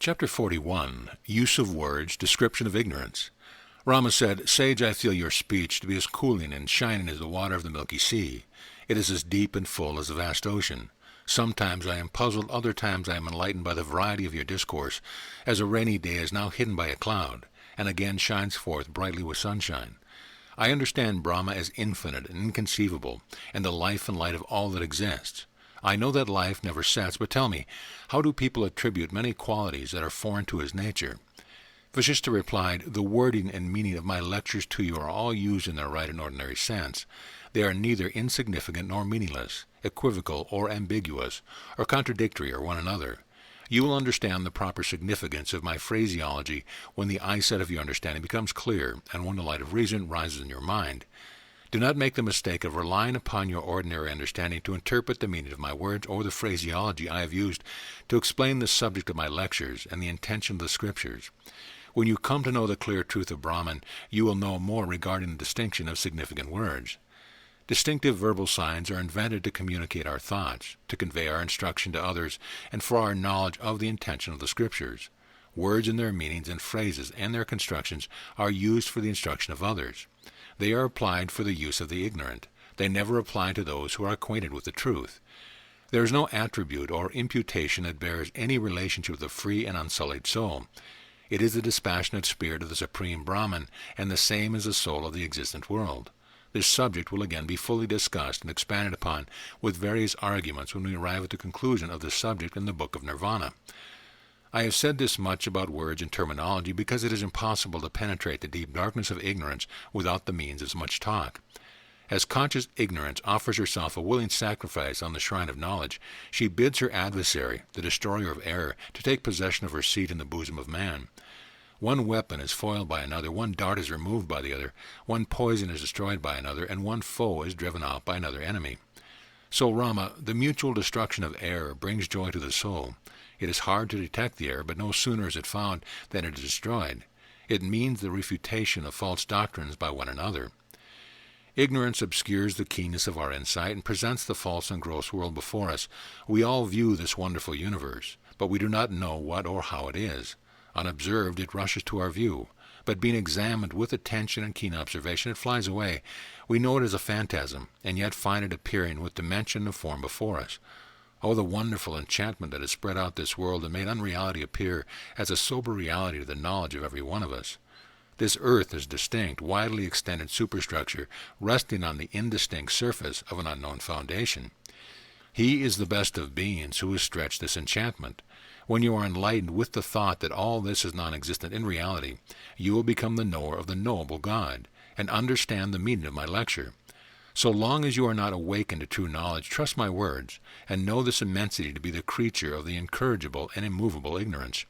Chapter 41, Use of Words, Description of Ignorance. Rama said, Sage, I feel your speech to be as cooling and shining as the water of the milky sea. It is as deep and full as the vast ocean. Sometimes I am puzzled, other times I am enlightened by the variety of your discourse, as a rainy day is now hidden by a cloud, and again shines forth brightly with sunshine. I understand Brahma as infinite and inconceivable, and the life and light of all that exists. I know that life never sets, but tell me, how do people attribute many qualities that are foreign to his nature? Vasistha replied, The wording and meaning of my lectures to you are all used in their right and ordinary sense. They are neither insignificant nor meaningless, equivocal or ambiguous, or contradictory or one another. You will understand the proper significance of my phraseology when the eyesight of your understanding becomes clear, and when the light of reason rises in your mind. Do not make the mistake of relying upon your ordinary understanding to interpret the meaning of my words or the phraseology I have used to explain the subject of my lectures and the intention of the Scriptures. When you come to know the clear truth of Brahman, you will know more regarding the distinction of significant words. Distinctive verbal signs are invented to communicate our thoughts, to convey our instruction to others, and for our knowledge of the intention of the Scriptures. Words and their meanings and phrases and their constructions are used for the instruction of others. They are applied for the use of the ignorant. They never apply to those who are acquainted with the truth. There is no attribute or imputation that bears any relationship with the free and unsullied soul. It is the dispassionate spirit of the Supreme Brahman, and the same as the soul of the existent world. This subject will again be fully discussed and expanded upon with various arguments when we arrive at the conclusion of the subject in the Book of Nirvana. I have said this much about words and terminology because it is impossible to penetrate the deep darkness of ignorance without the means of much talk. As conscious ignorance offers herself a willing sacrifice on the shrine of knowledge, she bids her adversary, the destroyer of error, to take possession of her seat in the bosom of man. One weapon is foiled by another, one dart is removed by the other, one poison is destroyed by another, and one foe is driven out by another enemy. So, Rama, the mutual destruction of error brings joy to the soul. It is hard to detect the error, but no sooner is it found than it is destroyed. It means the refutation of false doctrines by one another. Ignorance obscures the keenness of our insight and presents the false and gross world before us. We all view this wonderful universe, but we do not know what or how it is. Unobserved, it rushes to our view, but being examined with attention and keen observation, it flies away. We know it as a phantasm, and yet find it appearing with dimension and form before us. Oh, the wonderful enchantment that has spread out this world and made unreality appear as a sober reality to the knowledge of every one of us. This earth is distinct, widely extended superstructure, resting on the indistinct surface of an unknown foundation. He is the best of beings who has stretched this enchantment. When you are enlightened with the thought that all this is non-existent in reality, you will become the knower of the knowable God, and understand the meaning of my lecture. So long as you are not awakened to true knowledge, trust my words, and know this immensity to be the creature of the incorrigible and immovable ignorance.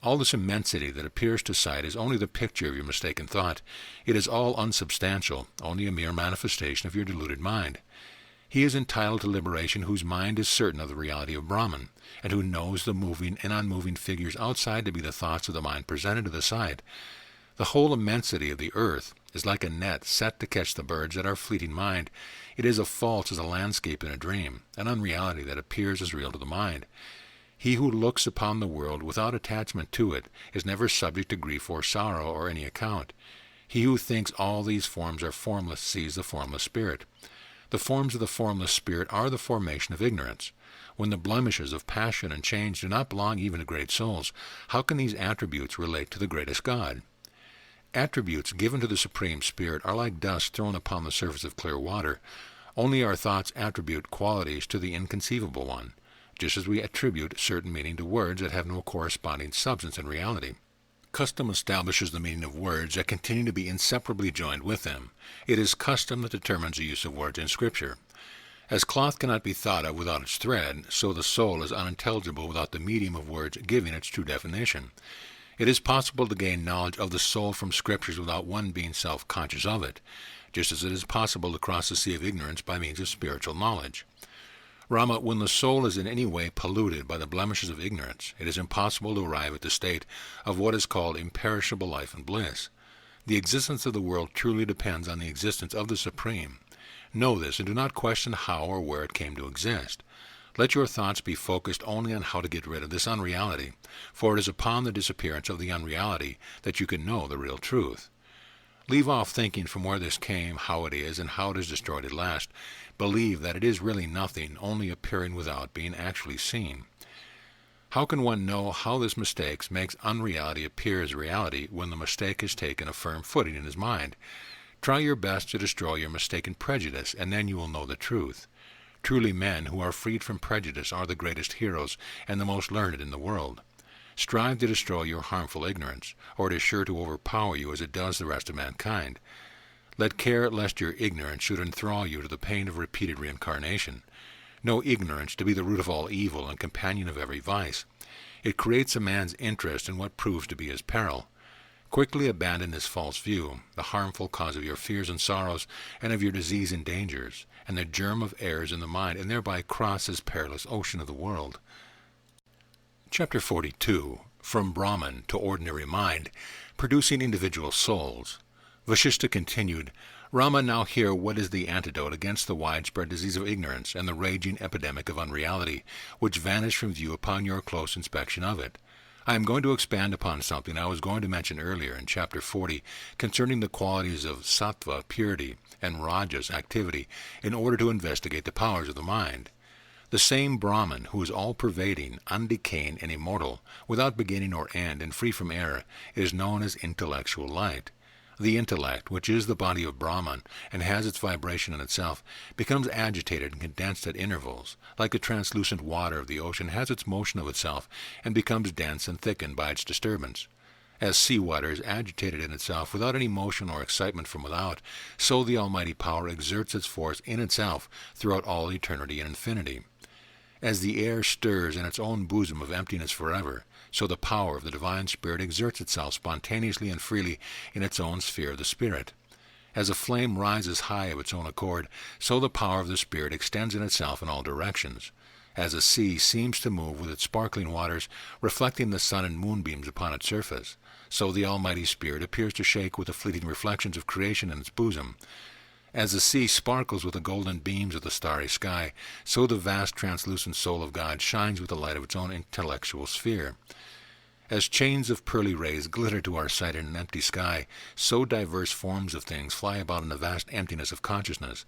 All this immensity that appears to sight is only the picture of your mistaken thought. It is all unsubstantial, only a mere manifestation of your deluded mind. He is entitled to liberation whose mind is certain of the reality of Brahman, and who knows the moving and unmoving figures outside to be the thoughts of the mind presented to the sight. The whole immensity of the earth is like a net set to catch the birds that are fleeting mind. It is as false as a landscape in a dream, an unreality that appears as real to the mind. He who looks upon the world without attachment to it is never subject to grief or sorrow or any account. He who thinks all these forms are formless sees the formless spirit. The forms of the formless spirit are the formation of ignorance. When the blemishes of passion and change do not belong even to great souls, how can these attributes relate to the greatest God? Attributes given to the Supreme Spirit are like dust thrown upon the surface of clear water. Only our thoughts attribute qualities to the inconceivable one, just as we attribute certain meaning to words that have no corresponding substance in reality. Custom establishes the meaning of words that continue to be inseparably joined with them. It is custom that determines the use of words in Scripture. As cloth cannot be thought of without its thread, so the soul is unintelligible without the medium of words giving its true definition. It is possible to gain knowledge of the soul from Scriptures without one being self-conscious of it, just as it is possible to cross the sea of ignorance by means of spiritual knowledge. Rama, when the soul is in any way polluted by the blemishes of ignorance, it is impossible to arrive at the state of what is called imperishable life and bliss. The existence of the world truly depends on the existence of the Supreme. Know this, and do not question how or where it came to exist. Let your thoughts be focused only on how to get rid of this unreality, for it is upon the disappearance of the unreality that you can know the real truth. Leave off thinking from where this came, how it is, and how it is destroyed at last. Believe that it is really nothing, only appearing without being actually seen. How can one know how this mistake makes unreality appear as reality when the mistake has taken a firm footing in his mind? Try your best to destroy your mistaken prejudice, and then you will know the truth. Truly, men who are freed from prejudice are the greatest heroes and the most learned in the world. Strive to destroy your harmful ignorance, or it is sure to overpower you as it does the rest of mankind. Let care lest your ignorance should enthrall you to the pain of repeated reincarnation. Know ignorance to be the root of all evil and companion of every vice. It creates a man's interest in what proves to be his peril. Quickly abandon this false view, the harmful cause of your fears and sorrows, and of your disease and dangers, and the germ of errors in the mind, and thereby cross this perilous ocean of the world. Chapter 42. From Brahman to Ordinary Mind, Producing Individual Souls. Vasistha continued, Rama, now hear what is the antidote against the widespread disease of ignorance and the raging epidemic of unreality, which vanished from view upon your close inspection of it. I am going to expand upon something I was going to mention earlier in Chapter 40 concerning the qualities of sattva, purity, and rajas, activity, in order to investigate the powers of the mind. The same Brahman, who is all-pervading, undecaying, and immortal, without beginning or end, and free from error, is known as intellectual light. The intellect, which is the body of Brahman, and has its vibration in itself, becomes agitated and condensed at intervals, like the translucent water of the ocean has its motion of itself, and becomes dense and thickened by its disturbance. As sea water is agitated in itself without any motion or excitement from without, so the Almighty Power exerts its force in itself throughout all eternity and infinity. As the air stirs in its own bosom of emptiness forever, so the power of the Divine Spirit exerts itself spontaneously and freely in its own sphere of the Spirit. As a flame rises high of its own accord, so the power of the Spirit extends in itself in all directions. As a sea seems to move with its sparkling waters, reflecting the sun and moonbeams upon its surface, so the Almighty Spirit appears to shake with the fleeting reflections of creation in its bosom. As the sea sparkles with the golden beams of the starry sky, so the vast translucent soul of God shines with the light of its own intellectual sphere. As chains of pearly rays glitter to our sight in an empty sky, so diverse forms of things fly about in the vast emptiness of consciousness.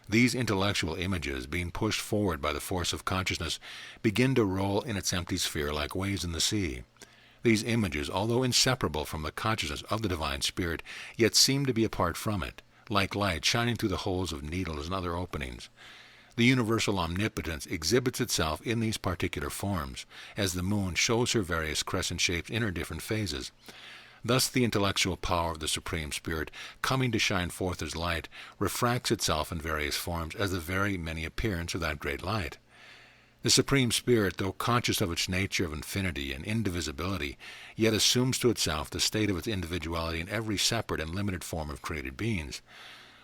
These intellectual images, being pushed forward by the force of consciousness, begin to roll in its empty sphere like waves in the sea. These images, although inseparable from the consciousness of the Divine Spirit, yet seem to be apart from it, like light shining through the holes of needles and other openings. The universal omnipotence exhibits itself in these particular forms, as the moon shows her various crescent shapes in her different phases. Thus the intellectual power of the Supreme Spirit, coming to shine forth as light, refracts itself in various forms as the very many appearances of that great light. The Supreme Spirit, though conscious of its nature of infinity and indivisibility, yet assumes to itself the state of its individuality in every separate and limited form of created beings.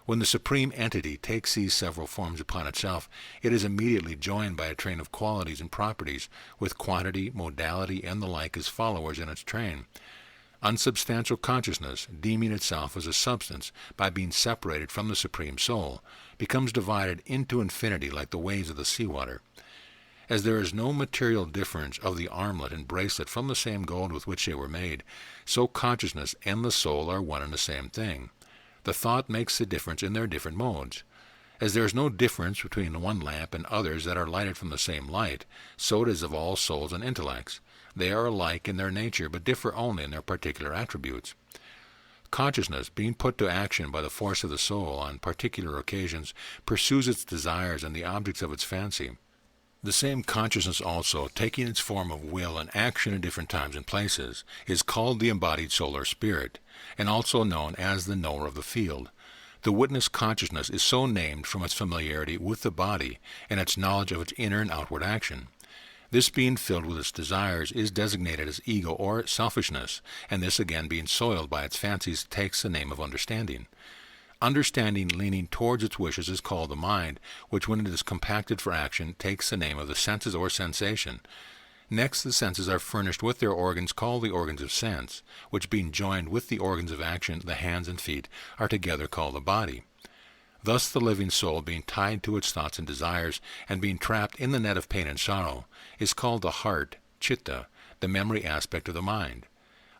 When the Supreme Entity takes these several forms upon itself, it is immediately joined by a train of qualities and properties, with quantity, modality, and the like as followers in its train. Unsubstantial consciousness, deeming itself as a substance by being separated from the Supreme Soul, becomes divided into infinity like the waves of the seawater. As there is no material difference of the armlet and bracelet from the same gold with which they were made, so consciousness and the soul are one and the same thing. The thought makes the difference in their different modes. As there is no difference between one lamp and others that are lighted from the same light, so it is of all souls and intellects. They are alike in their nature, but differ only in their particular attributes. Consciousness, being put to action by the force of the soul on particular occasions, pursues its desires and the objects of its fancy. The same consciousness also, taking its form of will and action at different times and places, is called the embodied soul or spirit, and also known as the knower of the field. The witness consciousness is so named from its familiarity with the body and its knowledge of its inner and outward action. This being filled with its desires is designated as ego or selfishness, and this again being soiled by its fancies takes the name of understanding. Understanding leaning towards its wishes is called the mind, which when it is compacted for action takes the name of the senses or sensation. Next, the senses are furnished with their organs called the organs of sense, which being joined with the organs of action, the hands and feet, are together called the body. Thus the living soul, being tied to its thoughts and desires, and being trapped in the net of pain and sorrow, is called the heart, chitta, the memory aspect of the mind.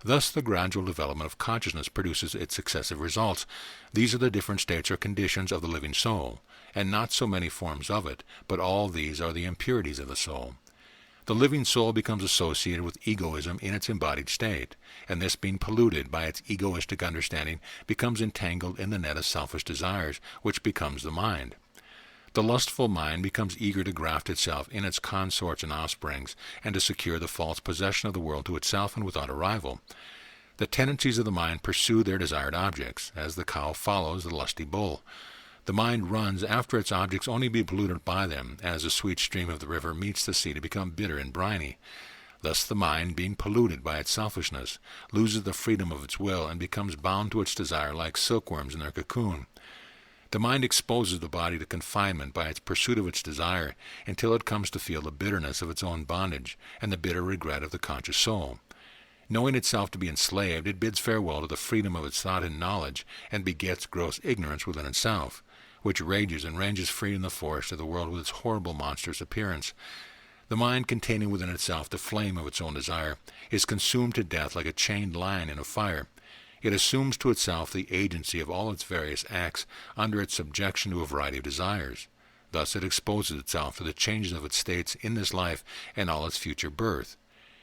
Thus the gradual development of consciousness produces its successive results. These are the different states or conditions of the living soul, and not so many forms of it, but all these are the impurities of the soul. The living soul becomes associated with egoism in its embodied state, and this, being polluted by its egoistic understanding, becomes entangled in the net of selfish desires, which becomes the mind. The lustful mind becomes eager to graft itself in its consorts and offsprings, and to secure the false possession of the world to itself and without a rival. The tendencies of the mind pursue their desired objects, as the cow follows the lusty bull. The mind runs after its objects only to be polluted by them, as the sweet stream of the river meets the sea to become bitter and briny. Thus the mind, being polluted by its selfishness, loses the freedom of its will and becomes bound to its desire like silkworms in their cocoon. The mind exposes the body to confinement by its pursuit of its desire until it comes to feel the bitterness of its own bondage and the bitter regret of the conscious soul. Knowing itself to be enslaved, it bids farewell to the freedom of its thought and knowledge, and begets gross ignorance within itself, which rages and ranges free in the forest of the world with its horrible monstrous appearance. The mind, containing within itself the flame of its own desire, is consumed to death like a chained lion in a fire. It assumes to itself the agency of all its various acts under its subjection to a variety of desires. Thus it exposes itself to the changes of its states in this life and all its future birth.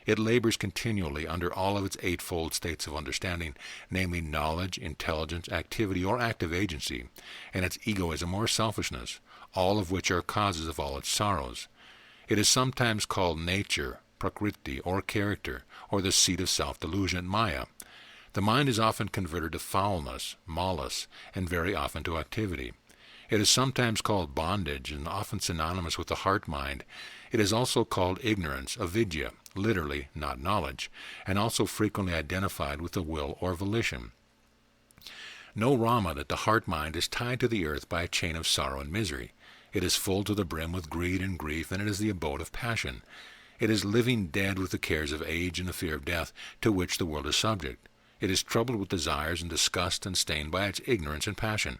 It labors continually under all of its eightfold states of understanding, namely knowledge, intelligence, activity, or active agency, and its egoism or selfishness, all of which are causes of all its sorrows. It is sometimes called nature, prakriti, or character, or the seat of self-delusion, maya. The mind is often converted to foulness, malas, and very often to activity. It is sometimes called bondage, and often synonymous with the heart-mind. It is also called ignorance, avidya, literally not knowledge, and also frequently identified with the will or volition. Know, Rama, that the heart-mind is tied to the earth by a chain of sorrow and misery. It is full to the brim with greed and grief, and it is the abode of passion. It is living dead with the cares of age and the fear of death, to which the world is subject. It is troubled with desires and disgust and stained by its ignorance and passion.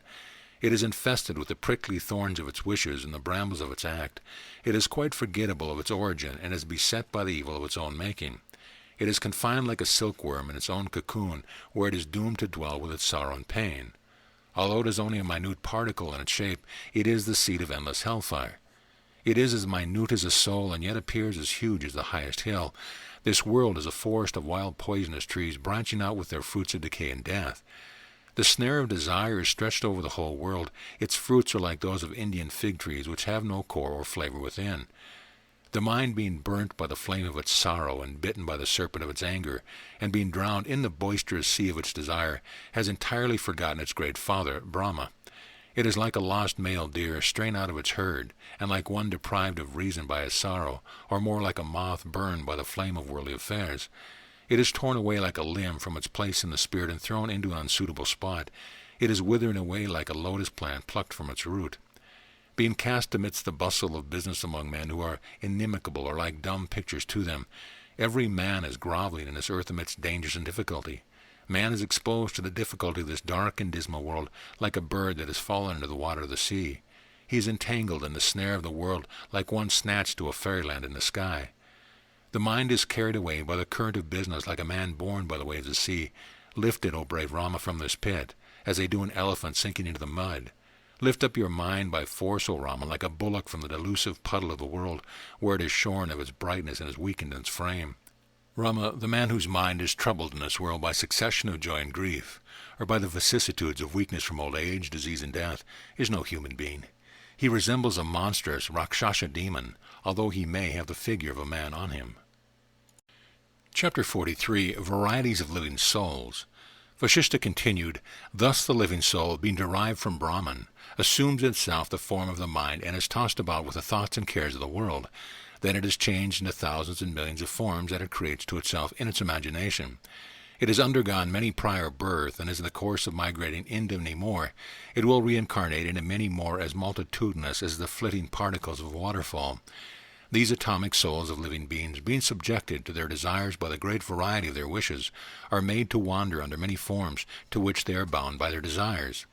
It is infested with the prickly thorns of its wishes and the brambles of its act. It is quite forgettable of its origin and is beset by the evil of its own making. It is confined like a silkworm in its own cocoon, where it is doomed to dwell with its sorrow and pain. Although it is only a minute particle in its shape, it is the seat of endless hellfire. It is as minute as a soul, and yet appears as huge as the highest hill. This world is a forest of wild poisonous trees branching out with their fruits of decay and death. The snare of desire is stretched over the whole world. Its fruits are like those of Indian fig trees, which have no core or flavor within. The mind, being burnt by the flame of its sorrow and bitten by the serpent of its anger, and being drowned in the boisterous sea of its desire, has entirely forgotten its great father, Brahma. It is like a lost male deer straying out of its herd, and like one deprived of reason by his sorrow, or more like a moth burned by the flame of worldly affairs. It is torn away like a limb from its place in the spirit and thrown into an unsuitable spot. It is withering away like a lotus plant plucked from its root. Being cast amidst the bustle of business among men who are inimical or like dumb pictures to them, every man is groveling in this earth amidst dangers and difficulty. Man is exposed to the difficulty of this dark and dismal world like a bird that has fallen into the water of the sea. He is entangled in the snare of the world like one snatched to a fairyland in the sky. The mind is carried away by the current of business like a man borne by the waves of the sea. Lift it, O brave Rama, from this pit, as they do an elephant sinking into the mud. Lift up your mind by force, O Rama, like a bullock from the delusive puddle of the world, where it is shorn of its brightness and is weakened in its frame. Rama, the man whose mind is troubled in this world by succession of joy and grief, or by the vicissitudes of weakness from old age, disease, and death, is no human being. He resembles a monstrous Rakshasa demon, although he may have the figure of a man on him. Chapter 43. Varieties of Living Souls. Vasistha continued, Thus the living soul, being derived from Brahman, assumes itself the form of the mind and is tossed about with the thoughts and cares of the world. Then it is changed into thousands and millions of forms that it creates to itself in its imagination. It has undergone many prior births, and is in the course of migrating into many more. It will reincarnate into many more as multitudinous as the flitting particles of a waterfall. These atomic souls of living beings, being subjected to their desires by the great variety of their wishes, are made to wander under many forms to which they are bound by their desires.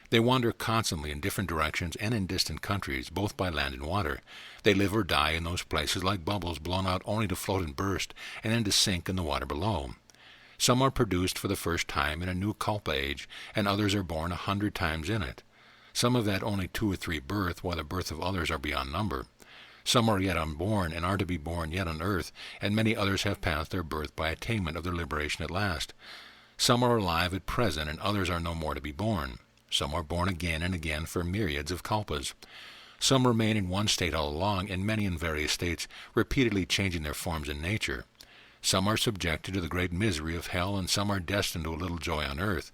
They wander constantly in different directions and in distant countries, both by land and water. They live or die in those places like bubbles blown out only to float and burst, and then to sink in the water below. Some are produced for the first time in a new kalpa age, and others are born 100 times in it. Some have had only 2 or 3 births, while the birth of others are beyond number. Some are yet unborn, and are to be born yet on earth, and many others have passed their birth by attainment of their liberation at last. Some are alive at present, and others are no more to be born. Some are born again and again for myriads of kalpas. Some remain in one state all along, and many in various states, repeatedly changing their forms and nature. Some are subjected to the great misery of hell, and some are destined to a little joy on earth.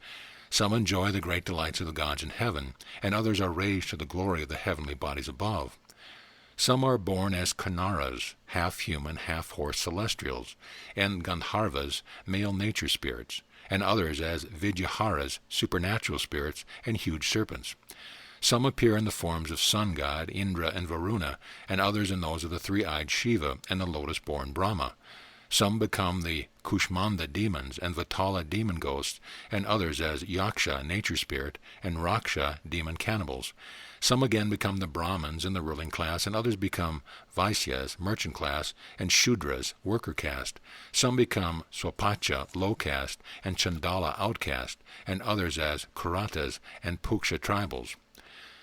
Some enjoy the great delights of the gods in heaven, and others are raised to the glory of the heavenly bodies above. Some are born as Kanaras, half-human, half-horse celestials, and Gandharvas, male nature spirits, and others as Vidyaharas, supernatural spirits, and huge serpents. Some appear in the forms of sun god, Indra, and Varuna, and others in those of the three-eyed Shiva and the lotus-born Brahma. Some become the Kushmanda demons and Vatala demon ghosts, and others as Yaksha, nature spirit, and Raksha, demon cannibals. Some again become the Brahmins in the ruling class, and others become Vaisyas, merchant class, and Shudras, worker caste. Some become Swapacha, low caste, and Chandala, outcast, and others as Kuratas and Puksha tribals.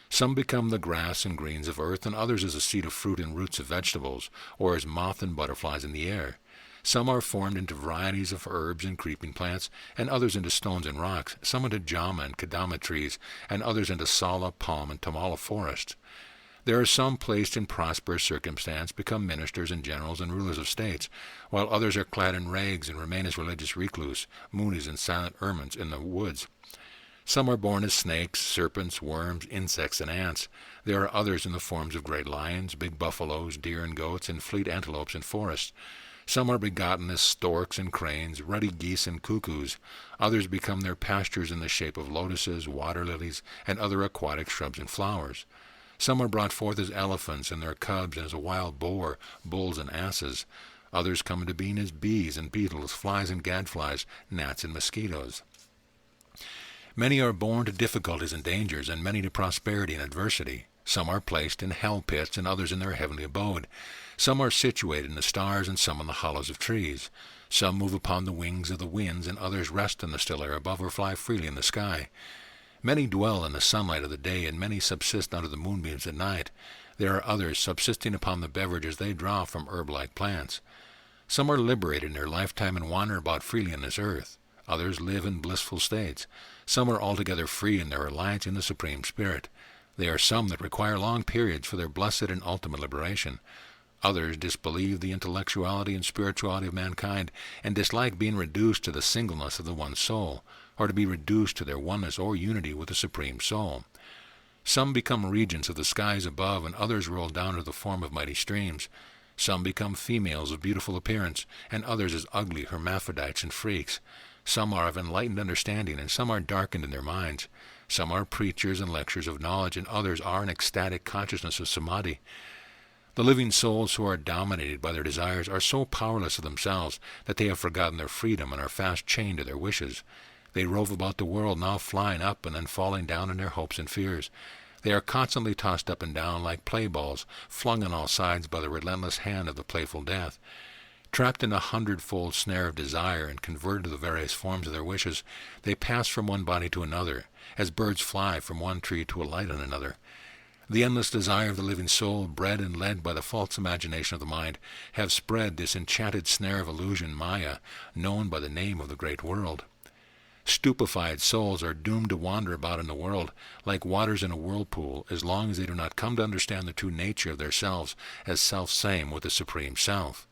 Some become the grass and greens of earth, and others as a seed of fruit and roots of vegetables, or as moth and butterflies in the air. Some are formed into varieties of herbs and creeping plants, and others into stones and rocks, some into jama and kadama trees, and others into sala, palm, and tamala forests. There are some placed in prosperous circumstance, become ministers and generals and rulers of states, while others are clad in rags and remain as religious recluse, munis and silent ermines in the woods. Some are born as snakes, serpents, worms, insects, and ants. There are others in the forms of great lions, big buffaloes, deer and goats, and fleet antelopes in forests. Some are begotten as storks and cranes, ruddy geese and cuckoos. Others become their pastures in the shape of lotuses, water lilies, and other aquatic shrubs and flowers. Some are brought forth as elephants and their cubs, and as a wild boar, bulls and asses. Others come into being as bees and beetles, flies and gadflies, gnats and mosquitoes. Many are born to difficulties and dangers, and many to prosperity and adversity. Some are placed in hell pits, and others in their heavenly abode. Some are situated in the stars, and some in the hollows of trees. Some move upon the wings of the winds, and others rest in the still air above or fly freely in the sky. Many dwell in the sunlight of the day, and many subsist under the moonbeams at night. There are others subsisting upon the beverages they draw from herb-like plants. Some are liberated in their lifetime and wander about freely on this earth. Others live in blissful states. Some are altogether free in their reliance in the Supreme Spirit. There are some that require long periods for their blessed and ultimate liberation. Others disbelieve the intellectuality and spirituality of mankind, and dislike being reduced to the singleness of the one soul, or to be reduced to their oneness or unity with the Supreme Soul. Some become regents of the skies above, and others roll down into the form of mighty streams. Some become females of beautiful appearance, and others as ugly hermaphrodites and freaks. Some are of enlightened understanding, and some are darkened in their minds. Some are preachers and lecturers of knowledge, and others are in ecstatic consciousness of samadhi. The living souls who are dominated by their desires are so powerless of themselves that they have forgotten their freedom and are fast chained to their wishes. They rove about the world, now flying up and then falling down in their hopes and fears. They are constantly tossed up and down like play balls, flung on all sides by the relentless hand of the playful death. Trapped in a hundredfold snare of desire and converted to the various forms of their wishes, they pass from one body to another, as birds fly from one tree to alight on another. The endless desire of the living soul, bred and led by the false imagination of the mind, have spread this enchanted snare of illusion, Maya, known by the name of the great world. Stupefied souls are doomed to wander about in the world like waters in a whirlpool, as long as they do not come to understand the true nature of their selves as self-same with the Supreme Self.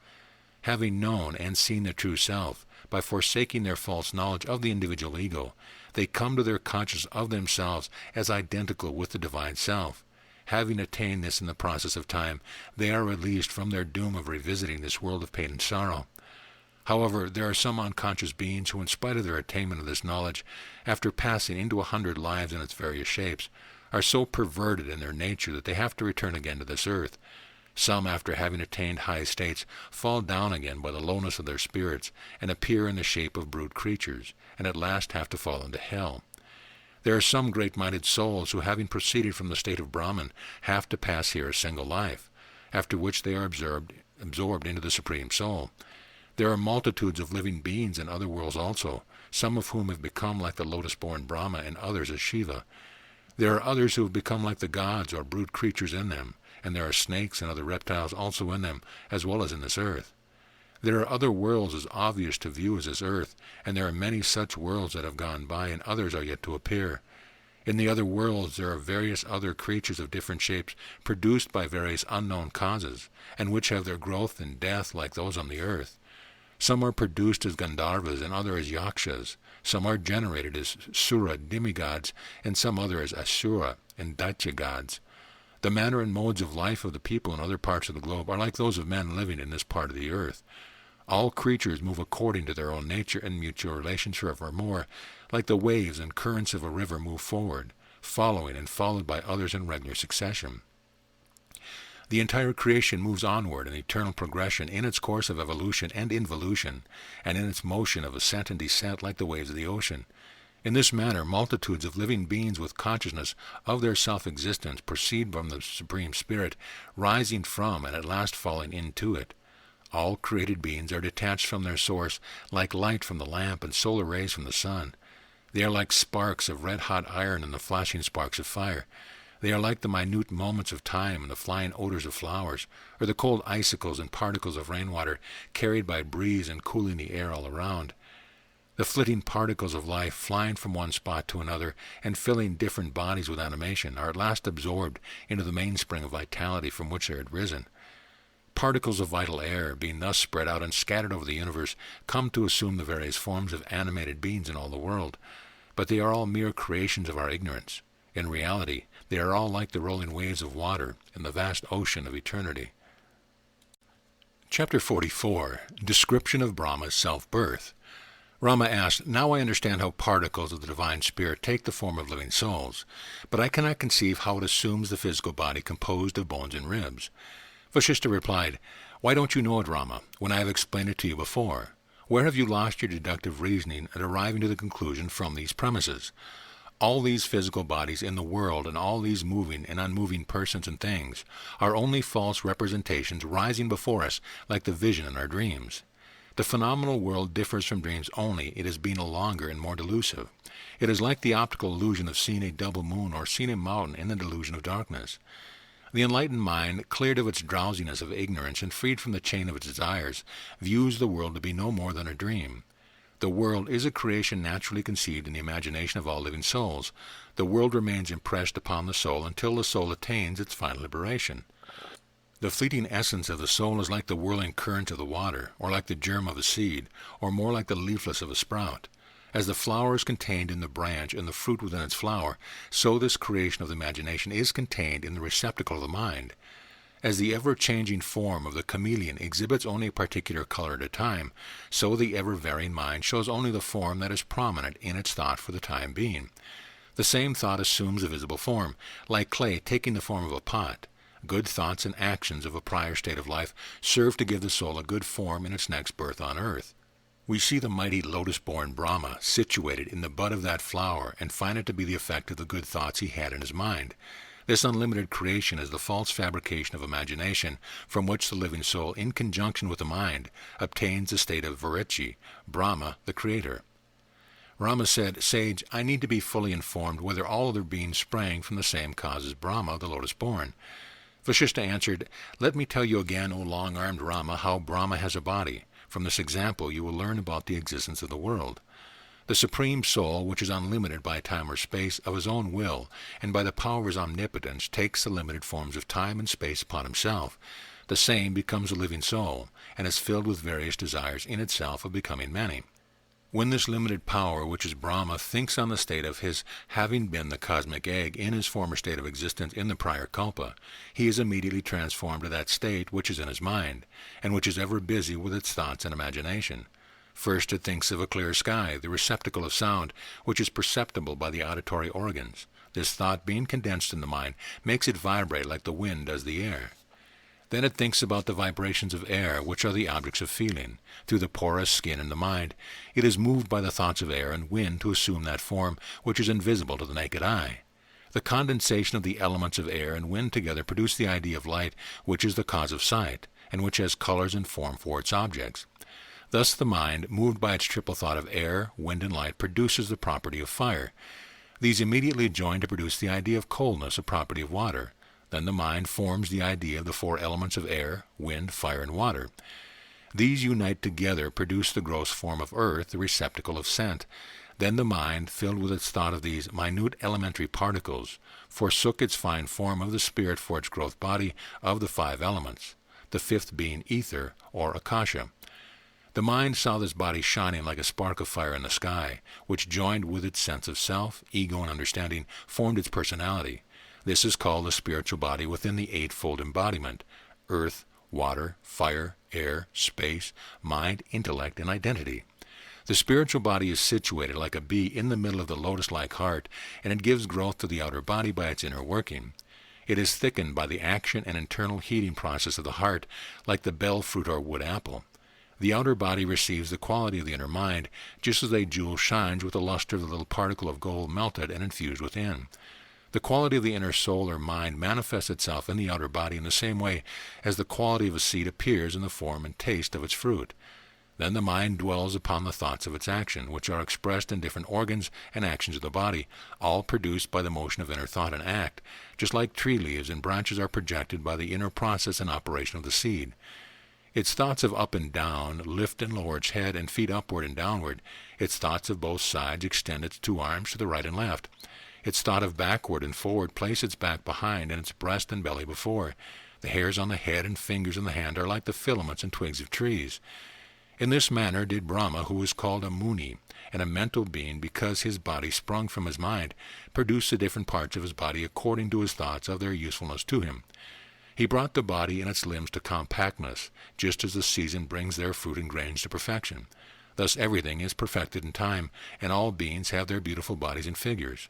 Having known and seen the true self, by forsaking their false knowledge of the individual ego, they come to their consciousness of themselves as identical with the divine self. Having attained this in the process of time, they are released from their doom of revisiting this world of pain and sorrow. However, there are some unconscious beings who, in spite of their attainment of this knowledge, after passing into 100 lives in its various shapes, are so perverted in their nature that they have to return again to this earth. Some, after having attained high estates, fall down again by the lowness of their spirits, and appear in the shape of brute creatures, and at last have to fall into hell. There are some great-minded souls who, having proceeded from the state of Brahman, have to pass here a single life, after which they are absorbed into the Supreme Soul. There are multitudes of living beings in other worlds also, some of whom have become like the lotus-born Brahma and others as Shiva. There are others who have become like the gods or brute creatures in them, and there are snakes and other reptiles also in them, as well as in this earth. There are other worlds as obvious to view as this earth, and there are many such worlds that have gone by, and others are yet to appear. In the other worlds there are various other creatures of different shapes, produced by various unknown causes, and which have their growth and death like those on the earth. Some are produced as Gandharvas, and others as Yakshas. Some are generated as Sura demigods, and some other as Asura and Daitya gods. The manner and modes of life of the people in other parts of the globe are like those of men living in this part of the earth. All creatures move according to their own nature and mutual relations forevermore, like the waves and currents of a river move forward, following and followed by others in regular succession. The entire creation moves onward in eternal progression in its course of evolution and involution, and in its motion of ascent and descent like the waves of the ocean. In this manner, multitudes of living beings with consciousness of their self-existence proceed from the Supreme Spirit, rising from and at last falling into it. All created beings are detached from their source, like light from the lamp and solar rays from the sun. They are like sparks of red-hot iron and the flashing sparks of fire. They are like the minute moments of time and the flying odors of flowers, or the cold icicles and particles of rainwater carried by breeze and cooling the air all around. The flitting particles of life, flying from one spot to another and filling different bodies with animation, are at last absorbed into the mainspring of vitality from which they had risen. Particles of vital air, being thus spread out and scattered over the universe, come to assume the various forms of animated beings in all the world, but they are all mere creations of our ignorance. In reality, they are all like the rolling waves of water in the vast ocean of eternity. Chapter 44. Description of Brahma's self-birth. Rama asked, "Now I understand how particles of the divine spirit take the form of living souls, but I cannot conceive how it assumes the physical body composed of bones and ribs." Vasistha replied, "Why don't you know it, Rama, when I have explained it to you before? Where have you lost your deductive reasoning at arriving to the conclusion from these premises? All these physical bodies in the world and all these moving and unmoving persons and things are only false representations rising before us like the vision in our dreams. The phenomenal world differs from dreams only it is being longer and more delusive. It is like the optical illusion of seeing a double moon or seeing a mountain in the delusion of darkness. The enlightened mind, cleared of its drowsiness of ignorance and freed from the chain of its desires, views the world to be no more than a dream. The world is a creation naturally conceived in the imagination of all living souls. The world remains impressed upon the soul until the soul attains its final liberation. The fleeting essence of the soul is like the whirling current of the water, or like the germ of a seed, or more like the leaflets of a sprout. As the flower is contained in the branch and the fruit within its flower, so this creation of the imagination is contained in the receptacle of the mind. As the ever-changing form of the chameleon exhibits only a particular color at a time, so the ever-varying mind shows only the form that is prominent in its thought for the time being. The same thought assumes a visible form, like clay taking the form of a pot. Good thoughts and actions of a prior state of life serve to give the soul a good form in its next birth on earth. We see the mighty lotus-born Brahma situated in the bud of that flower and find it to be the effect of the good thoughts he had in his mind. This unlimited creation is the false fabrication of imagination from which the living soul, in conjunction with the mind, obtains the state of Virichi, Brahma, the creator. Rama said, "Sage, I need to be fully informed whether all other beings sprang from the same cause as Brahma, the lotus-born." Vasistha answered, "Let me tell you again, O long-armed Rama, how Brahma has a body. From this example you will learn about the existence of the world. The Supreme Soul, which is unlimited by time or space, of his own will, and by the power of his omnipotence, takes the limited forms of time and space upon himself. The same becomes a living soul, and is filled with various desires in itself of becoming many. When this limited power, which is Brahma, thinks on the state of his having been the cosmic egg in his former state of existence in the prior kalpa, he is immediately transformed to that state which is in his mind, and which is ever busy with its thoughts and imagination. First it thinks of a clear sky, the receptacle of sound, which is perceptible by the auditory organs. This thought, being condensed in the mind, makes it vibrate like the wind does the air. Then it thinks about the vibrations of air, which are the objects of feeling. Through the porous skin in the mind, it is moved by the thoughts of air and wind to assume that form which is invisible to the naked eye. The condensation of the elements of air and wind together produce the idea of light, which is the cause of sight, and which has colors and form for its objects. Thus the mind, moved by its triple thought of air, wind, and light, produces the property of fire. These immediately join to produce the idea of coldness, a property of water. Then the mind forms the idea of the four elements of air, wind, fire, and water. These unite together, produce the gross form of earth, the receptacle of scent. Then the mind, filled with its thought of these minute elementary particles, forsook its fine form of the spirit for its growth body of the five elements, the fifth being ether, or akasha. The mind saw this body shining like a spark of fire in the sky, which joined with its sense of self, ego, and understanding, formed its personality. This is called the spiritual body within the eightfold embodiment: earth, water, fire, air, space, mind, intellect, and identity. The spiritual body is situated like a bee in the middle of the lotus-like heart, and it gives growth to the outer body by its inner working. It is thickened by the action and internal heating process of the heart, like the bell fruit or wood apple. The outer body receives the quality of the inner mind, just as a jewel shines with the luster of the little particle of gold melted and infused within. The quality of the inner soul or mind manifests itself in the outer body in the same way as the quality of a seed appears in the form and taste of its fruit. Then the mind dwells upon the thoughts of its action, which are expressed in different organs and actions of the body, all produced by the motion of inner thought and act, just like tree leaves and branches are projected by the inner process and operation of the seed. Its thoughts of up and down lift and lower its head and feet upward and downward. Its thoughts of both sides extend its two arms to the right and left. Its thought of backward and forward place its back behind and its breast and belly before. The hairs on the head and fingers on the hand are like the filaments and twigs of trees. In this manner did Brahma, who was called a Muni, and a mental being because his body sprung from his mind, produce the different parts of his body according to his thoughts of their usefulness to him. He brought the body and its limbs to compactness, just as the season brings their fruit and grains to perfection. Thus everything is perfected in time, and all beings have their beautiful bodies and figures.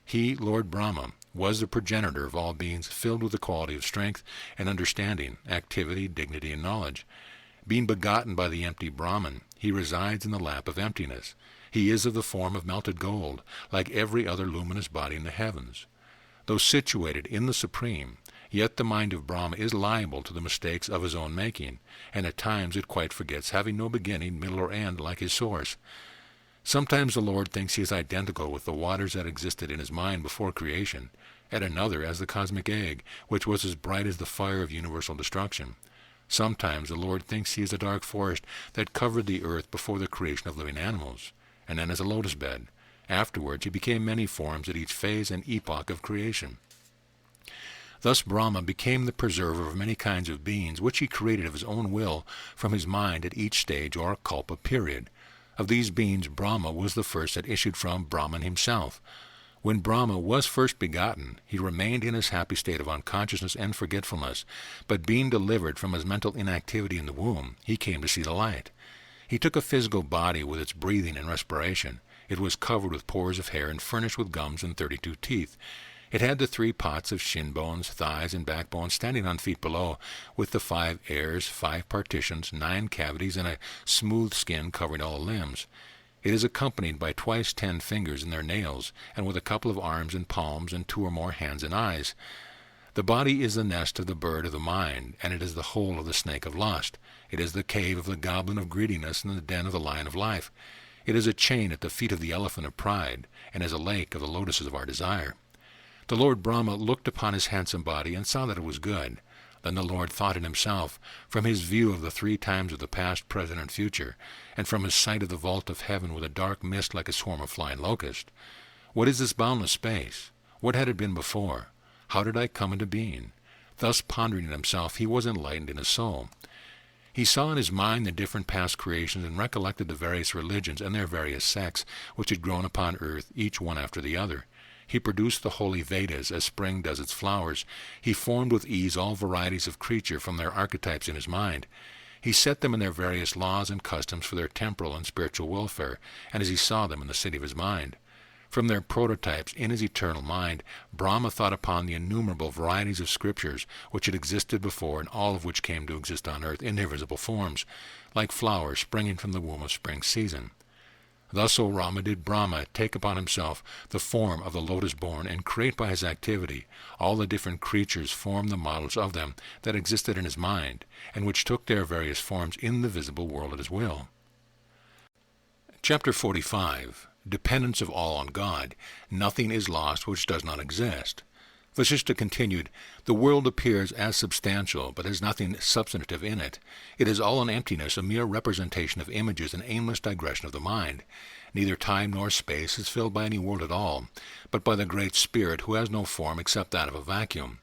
He, Lord Brahma, was the progenitor of all beings, filled with the quality of strength and understanding, activity, dignity, and knowledge. Being begotten by the empty Brahman, he resides in the lap of emptiness. He is of the form of melted gold, like every other luminous body in the heavens. Though situated in the Supreme, yet the mind of Brahma is liable to the mistakes of his own making, and at times it quite forgets, having no beginning, middle, or end like his source. Sometimes the Lord thinks he is identical with the waters that existed in his mind before creation, at another as the cosmic egg, which was as bright as the fire of universal destruction. Sometimes the Lord thinks he is a dark forest that covered the earth before the creation of living animals, and then as a lotus bed. Afterwards he became many forms at each phase and epoch of creation. Thus Brahma became the preserver of many kinds of beings, which he created of his own will from his mind at each stage or kalpa period. Of these beings Brahma was the first that issued from Brahman himself. When Brahma was first begotten, he remained in his happy state of unconsciousness and forgetfulness, but being delivered from his mental inactivity in the womb, he came to see the light. He took a physical body with its breathing and respiration. It was covered with pores of hair and furnished with gums and 32 teeth. It had the 3 pots of shin bones, thighs, and backbone standing on feet below, with the 5 airs, 5 partitions, 9 cavities, and a smooth skin covering all limbs. It is accompanied by twice 10 fingers in their nails, and with a couple of arms and palms and 2 or more hands and eyes. The body is the nest of the bird of the mind, and it is the hole of the snake of lust. It is the cave of the goblin of greediness and the den of the lion of life. It is a chain at the feet of the elephant of pride, and is a lake of the lotuses of our desire. The Lord Brahma looked upon his handsome body and saw that it was good. Then the Lord thought in himself, from his view of the 3 times of the past, present, and future, and from his sight of the vault of heaven with a dark mist like a swarm of flying locusts, what is this boundless space? What had it been before? How did I come into being? Thus pondering in himself, he was enlightened in his soul. He saw in his mind the different past creations and recollected the various religions and their various sects which had grown upon earth, each one after the other. He produced the holy Vedas as spring does its flowers. He formed with ease all varieties of creature from their archetypes in his mind. He set them in their various laws and customs for their temporal and spiritual welfare, and as he saw them in the city of his mind. From their prototypes in his eternal mind, Brahma thought upon the innumerable varieties of scriptures which had existed before, and all of which came to exist on earth in their visible forms, like flowers springing from the womb of spring season. Thus, O Rama, did Brahma take upon himself the form of the lotus-born, and create by his activity all the different creatures, form the models of them that existed in his mind, and which took their various forms in the visible world at his will. Chapter 45. Dependence of all on God. Nothing is lost which does not exist. Vasistha continued, the world appears as substantial, but has nothing substantive in it. It is all an emptiness, a mere representation of images, an aimless digression of the mind. Neither time nor space is filled by any world at all, but by the Great Spirit, who has no form except that of a vacuum.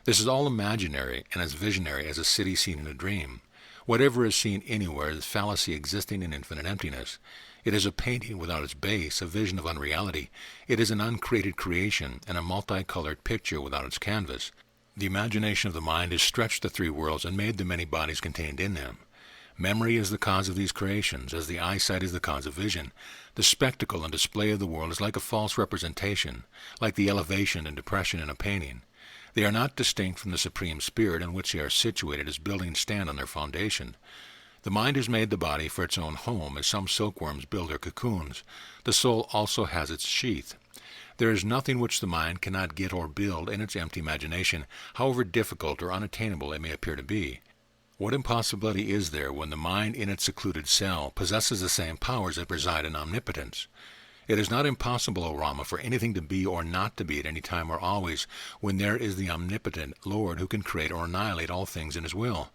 This is all imaginary, and as visionary as a city seen in a dream. Whatever is seen anywhere is fallacy existing in infinite emptiness. It is a painting without its base, a vision of unreality. It is an uncreated creation, and a multicolored picture without its canvas. The imagination of the mind has stretched the three worlds and made the many bodies contained in them. Memory is the cause of these creations, as the eyesight is the cause of vision. The spectacle and display of the world is like a false representation, like the elevation and depression in a painting. They are not distinct from the Supreme Spirit in which they are situated, as buildings stand on their foundation. The mind has made the body for its own home, as some silkworms build their cocoons. The soul also has its sheath. There is nothing which the mind cannot get or build in its empty imagination, however difficult or unattainable it may appear to be. What impossibility is there when the mind in its secluded cell possesses the same powers that reside in omnipotence? It is not impossible, O Rama, for anything to be or not to be at any time or always, when there is the omnipotent Lord who can create or annihilate all things in his will.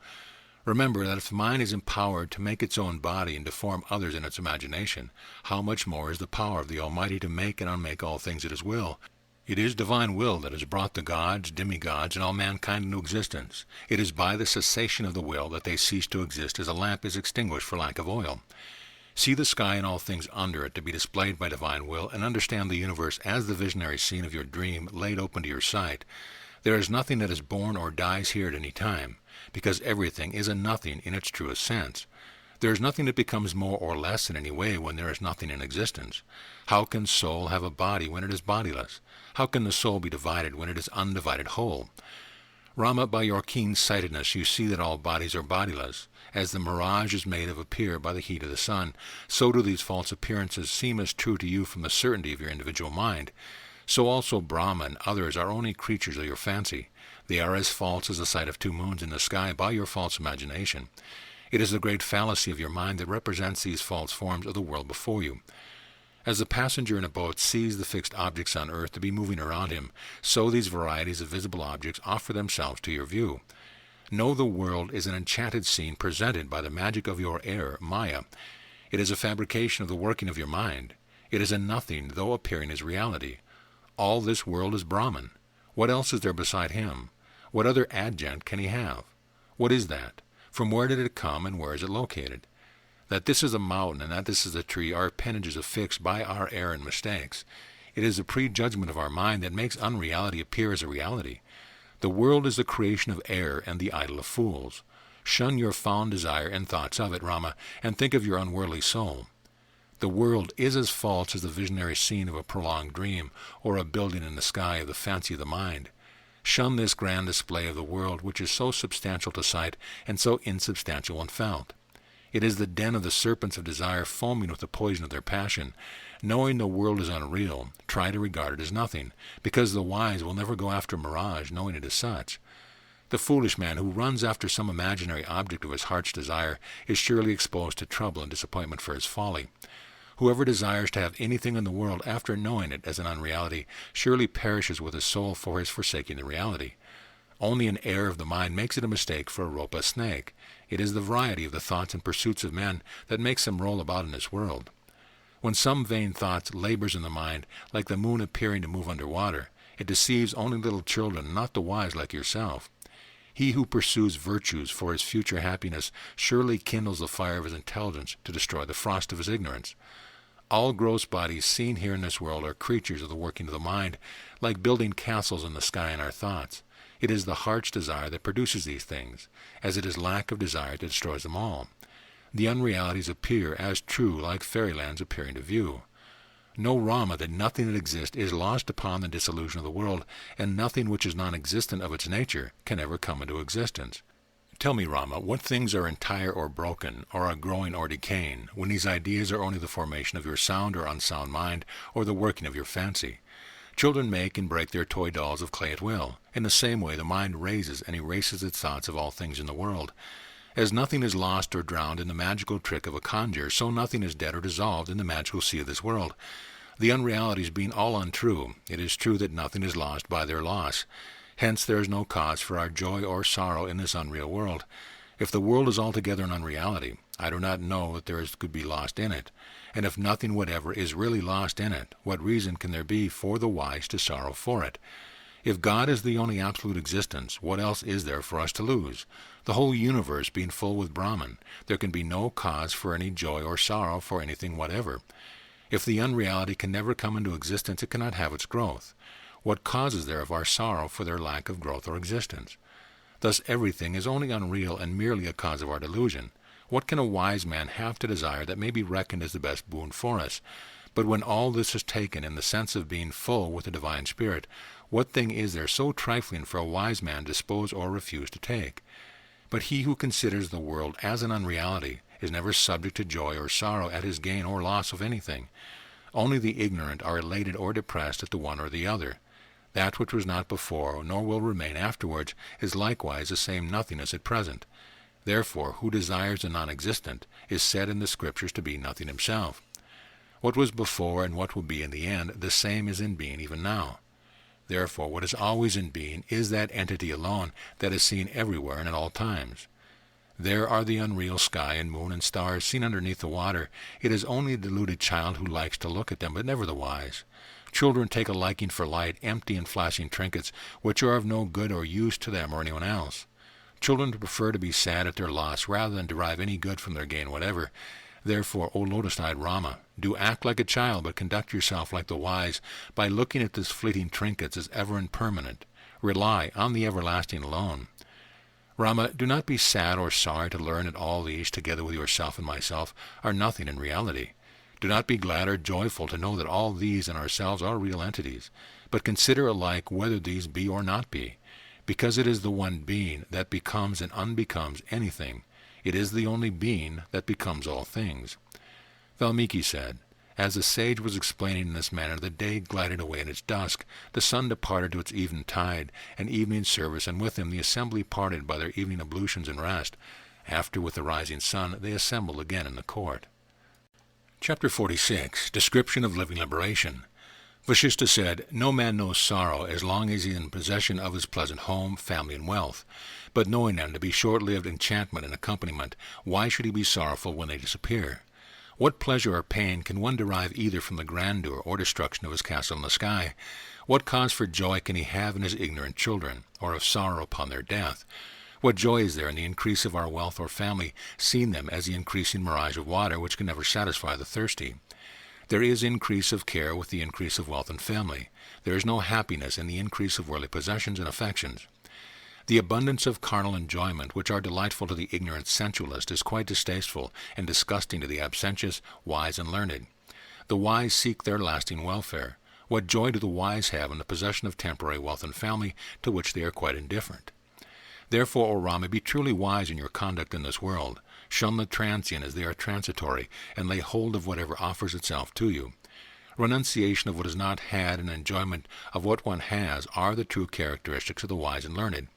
Remember that if the mind is empowered to make its own body and to form others in its imagination, how much more is the power of the Almighty to make and unmake all things at his will? It is divine will that has brought the gods, demigods, and all mankind into existence. It is by the cessation of the will that they cease to exist, as a lamp is extinguished for lack of oil. See the sky and all things under it to be displayed by divine will, and understand the universe as the visionary scene of your dream laid open to your sight. There is nothing that is born or dies here at any time, because everything is a nothing in its truest sense. There is nothing that becomes more or less in any way when there is nothing in existence. How can soul have a body when it is bodiless? How can the soul be divided when it is undivided whole? Rama, by your keen-sightedness you see that all bodies are bodiless. As the mirage is made of appear by the heat of the sun, so do these false appearances seem as true to you from the certainty of your individual mind. So also Brahma and others are only creatures of your fancy. They are as false as the sight of two moons in the sky by your false imagination. It is the great fallacy of your mind that represents these false forms of the world before you. As the passenger in a boat sees the fixed objects on earth to be moving around him, so these varieties of visible objects offer themselves to your view. Know the world is an enchanted scene presented by the magic of your error, Maya. It is a fabrication of the working of your mind. It is a nothing, though appearing as reality. All this world is Brahman. What else is there beside him? What other adjunct can he have? What is that? From where did it come, and where is it located? That this is a mountain and that this is a tree are appendages affixed by our error and mistakes. It is the prejudgment of our mind that makes unreality appear as a reality. The world is the creation of error and the idol of fools. Shun your fond desire and thoughts of it, Rama, and think of your unworldly soul. The world is as false as the visionary scene of a prolonged dream, or a building in the sky of the fancy of the mind. Shun this grand display of the world, which is so substantial to sight and so insubstantial when felt. It is the den of the serpents of desire foaming with the poison of their passion. Knowing the world is unreal, try to regard it as nothing, because the wise will never go after mirage, knowing it is such. The foolish man who runs after some imaginary object of his heart's desire is surely exposed to trouble and disappointment for his folly. Whoever desires to have anything in the world after knowing it as an unreality surely perishes with his soul for his forsaking the reality. Only an error of the mind makes it a mistake for a rope a snake. It is the variety of the thoughts and pursuits of men that makes them roll about in this world. When some vain thought labors in the mind, like the moon appearing to move under water, it deceives only little children, not the wise like yourself. He who pursues virtues for his future happiness surely kindles the fire of his intelligence to destroy the frost of his ignorance. All gross bodies seen here in this world are creatures of the working of the mind, like building castles in the sky in our thoughts. It is the heart's desire that produces these things, as it is lack of desire that destroys them all. The unrealities appear as true like fairylands appearing to view. Know, Rama, that nothing that exists is lost upon the dissolution of the world, and nothing which is non-existent of its nature can ever come into existence. Tell me, Rama, what things are entire or broken, or are growing or decaying, when these ideas are only the formation of your sound or unsound mind, or the working of your fancy? Children make and break their toy dolls of clay at will. In the same way, the mind raises and erases its thoughts of all things in the world. As nothing is lost or drowned in the magical trick of a conjure, so nothing is dead or dissolved in the magical sea of this world. The unrealities being all untrue, it is true that nothing is lost by their loss. Hence there is no cause for our joy or sorrow in this unreal world. If the world is altogether an unreality, I do not know that there could be lost in it. And if nothing whatever is really lost in it, what reason can there be for the wise to sorrow for it? If God is the only absolute existence, what else is there for us to lose? The whole universe being full with Brahman, there can be no cause for any joy or sorrow for anything whatever. If the unreality can never come into existence, it cannot have its growth. What cause is there of our sorrow for their lack of growth or existence? Thus everything is only unreal and merely a cause of our delusion. What can a wise man have to desire that may be reckoned as the best boon for us? But when all this is taken in the sense of being full with the divine spirit, what thing is there so trifling for a wise man to dispose or refuse to take? But he who considers the world as an unreality is never subject to joy or sorrow at his gain or loss of anything. Only the ignorant are elated or depressed at the one or the other. That which was not before, nor will remain afterwards, is likewise the same nothingness at present. Therefore, who desires the non-existent is said in the Scriptures to be nothing himself. What was before and what will be in the end, the same is in being even now. Therefore, what is always in being is that entity alone that is seen everywhere and at all times. There are the unreal sky and moon and stars seen underneath the water. It is only a deluded child who likes to look at them, but never the wise. Children take a liking for light, empty and flashing trinkets, which are of no good or use to them or anyone else. Children prefer to be sad at their loss rather than derive any good from their gain whatever. Therefore, O lotus-eyed Rama, do act like a child, but conduct yourself like the wise, by looking at these fleeting trinkets as ever impermanent. Rely on the everlasting alone. Rama, do not be sad or sorry to learn that all these, together with yourself and myself, are nothing in reality. Do not be glad or joyful to know that all these and ourselves are real entities, but consider alike whether these be or not be, because it is the one being that becomes and unbecomes anything. It is the only being that becomes all things. Valmiki said, as the sage was explaining in this manner, the day glided away in its dusk, the sun departed to its eventide and evening service, and with him the assembly parted by their evening ablutions and rest. After, with the rising sun, they assembled again in the court. Chapter 46. Description of Living Liberation. Vasistha said, no man knows sorrow as long as he is in possession of his pleasant home, family, and wealth. But knowing them to be short-lived enchantment and accompaniment, why should he be sorrowful when they disappear? What pleasure or pain can one derive either from the grandeur or destruction of his castle in the sky? What cause for joy can he have in his ignorant children, or of sorrow upon their death? What joy is there in the increase of our wealth or family, seeing them as the increasing mirage of water which can never satisfy the thirsty? There is increase of care with the increase of wealth and family. There is no happiness in the increase of worldly possessions and affections. The abundance of carnal enjoyment, which are delightful to the ignorant sensualist, is quite distasteful and disgusting to the absentious, wise, and learned. The wise seek their lasting welfare. What joy do the wise have in the possession of temporary wealth and family, to which they are quite indifferent? Therefore, O Rama, be truly wise in your conduct in this world. Shun the transient as they are transitory, and lay hold of whatever offers itself to you. Renunciation of what is not had and enjoyment of what one has are the true characteristics of the wise and learned.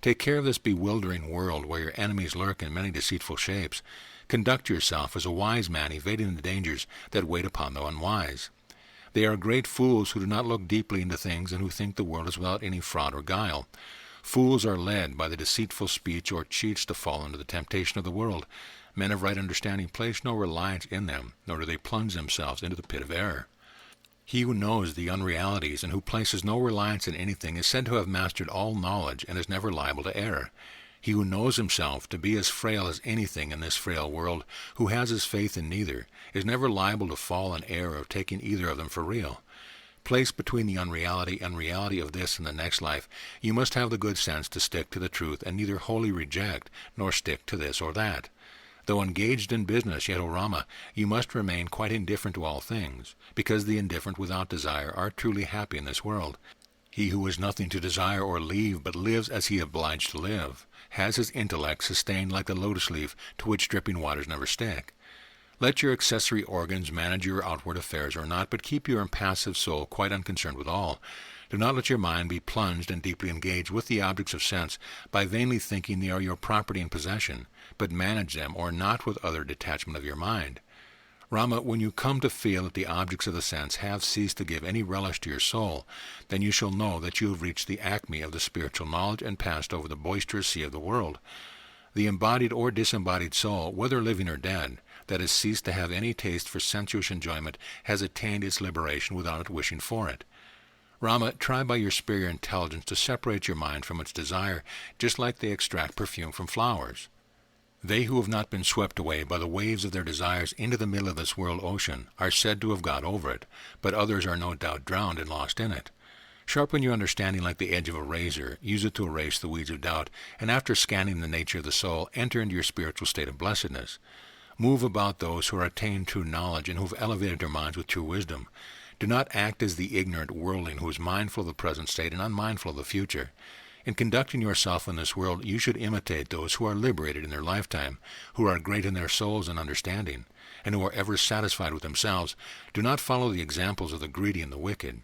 Take care of this bewildering world where your enemies lurk in many deceitful shapes. Conduct yourself as a wise man evading the dangers that wait upon the unwise. They are great fools who do not look deeply into things and who think the world is without any fraud or guile. Fools are led by the deceitful speech or cheats to fall into the temptation of the world. Men of right understanding place no reliance in them, nor do they plunge themselves into the pit of error. He who knows the unrealities and who places no reliance in anything is said to have mastered all knowledge and is never liable to error. He who knows himself to be as frail as anything in this frail world, who has his faith in neither, is never liable to fall in error of taking either of them for real. Placed between the unreality and reality of this and the next life, you must have the good sense to stick to the truth and neither wholly reject nor stick to this or that. Though engaged in business, yet, O Rama, you must remain quite indifferent to all things, because the indifferent without desire are truly happy in this world. He who has nothing to desire or leave, but lives as he is obliged to live, has his intellect sustained like the lotus leaf to which dripping waters never stick. Let your accessory organs manage your outward affairs or not, but keep your impassive soul quite unconcerned with all. Do not let your mind be plunged and deeply engaged with the objects of sense by vainly thinking they are your property and possession, but manage them or not with other detachment of your mind. Rama, when you come to feel that the objects of the sense have ceased to give any relish to your soul, then you shall know that you have reached the acme of the spiritual knowledge and passed over the boisterous sea of the world. The embodied or disembodied soul, whether living or dead, that has ceased to have any taste for sensuous enjoyment, has attained its liberation without it wishing for it. Rama, try by your superior intelligence to separate your mind from its desire, just like they extract perfume from flowers. They who have not been swept away by the waves of their desires into the middle of this world ocean are said to have got over it, but others are no doubt drowned and lost in it. Sharpen your understanding like the edge of a razor, use it to erase the weeds of doubt, and after scanning the nature of the soul, enter into your spiritual state of blessedness. Move about those who are attained true knowledge and who have elevated their minds with true wisdom. Do not act as the ignorant worldling who is mindful of the present state and unmindful of the future. In conducting yourself in this world, you should imitate those who are liberated in their lifetime, who are great in their souls and understanding, and who are ever satisfied with themselves. Do not follow the examples of the greedy and the wicked.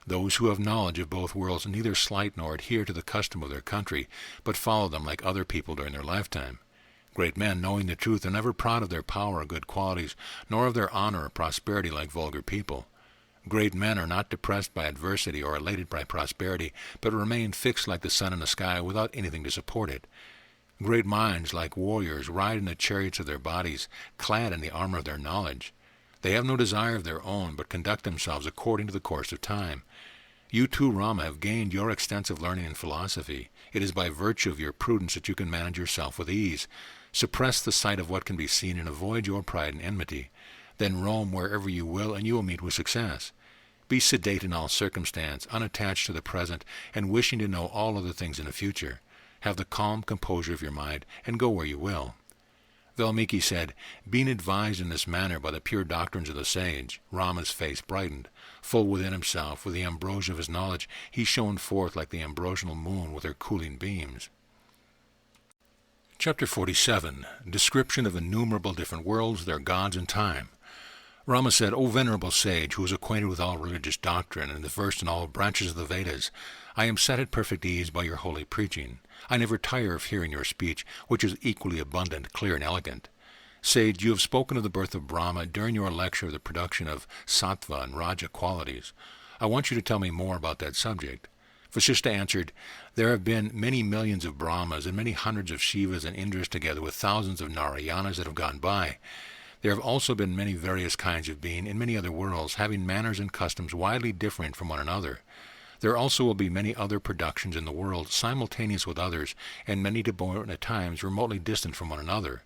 Those who have knowledge of both worlds neither slight nor adhere to the custom of their country, but follow them like other people during their lifetime. Great men, knowing the truth, are never proud of their power or good qualities, nor of their honor or prosperity like vulgar people. Great men are not depressed by adversity or elated by prosperity, but remain fixed like the sun in the sky without anything to support it. Great minds, like warriors, ride in the chariots of their bodies, clad in the armor of their knowledge. They have no desire of their own, but conduct themselves according to the course of time. You too, Rama, have gained your extensive learning in philosophy. It is by virtue of your prudence that you can manage yourself with ease. Suppress the sight of what can be seen and avoid your pride and enmity. Then roam wherever you will, and you will meet with success. Be sedate in all circumstance, unattached to the present, and wishing to know all other things in the future. Have the calm composure of your mind, and go where you will. Valmiki said, being advised in this manner by the pure doctrines of the sage, Rama's face brightened. Full within himself, with the ambrosia of his knowledge, he shone forth like the ambrosial moon with her cooling beams. Chapter 47. Description of innumerable different worlds, their gods, and time. Rama said, O venerable sage, who is acquainted with all religious doctrine and versed in all branches of the Vedas, I am set at perfect ease by your holy preaching. I never tire of hearing your speech, which is equally abundant, clear, and elegant. Sage, you have spoken of the birth of Brahma during your lecture of the production of sattva and raja qualities. I want you to tell me more about that subject. Vasistha answered, there have been many millions of Brahmas and many hundreds of Shivas and Indras together with thousands of Narayanas that have gone by. There have also been many various kinds of being in many other worlds, having manners and customs widely different from one another. There also will be many other productions in the world, simultaneous with others, and many to born at times remotely distant from one another.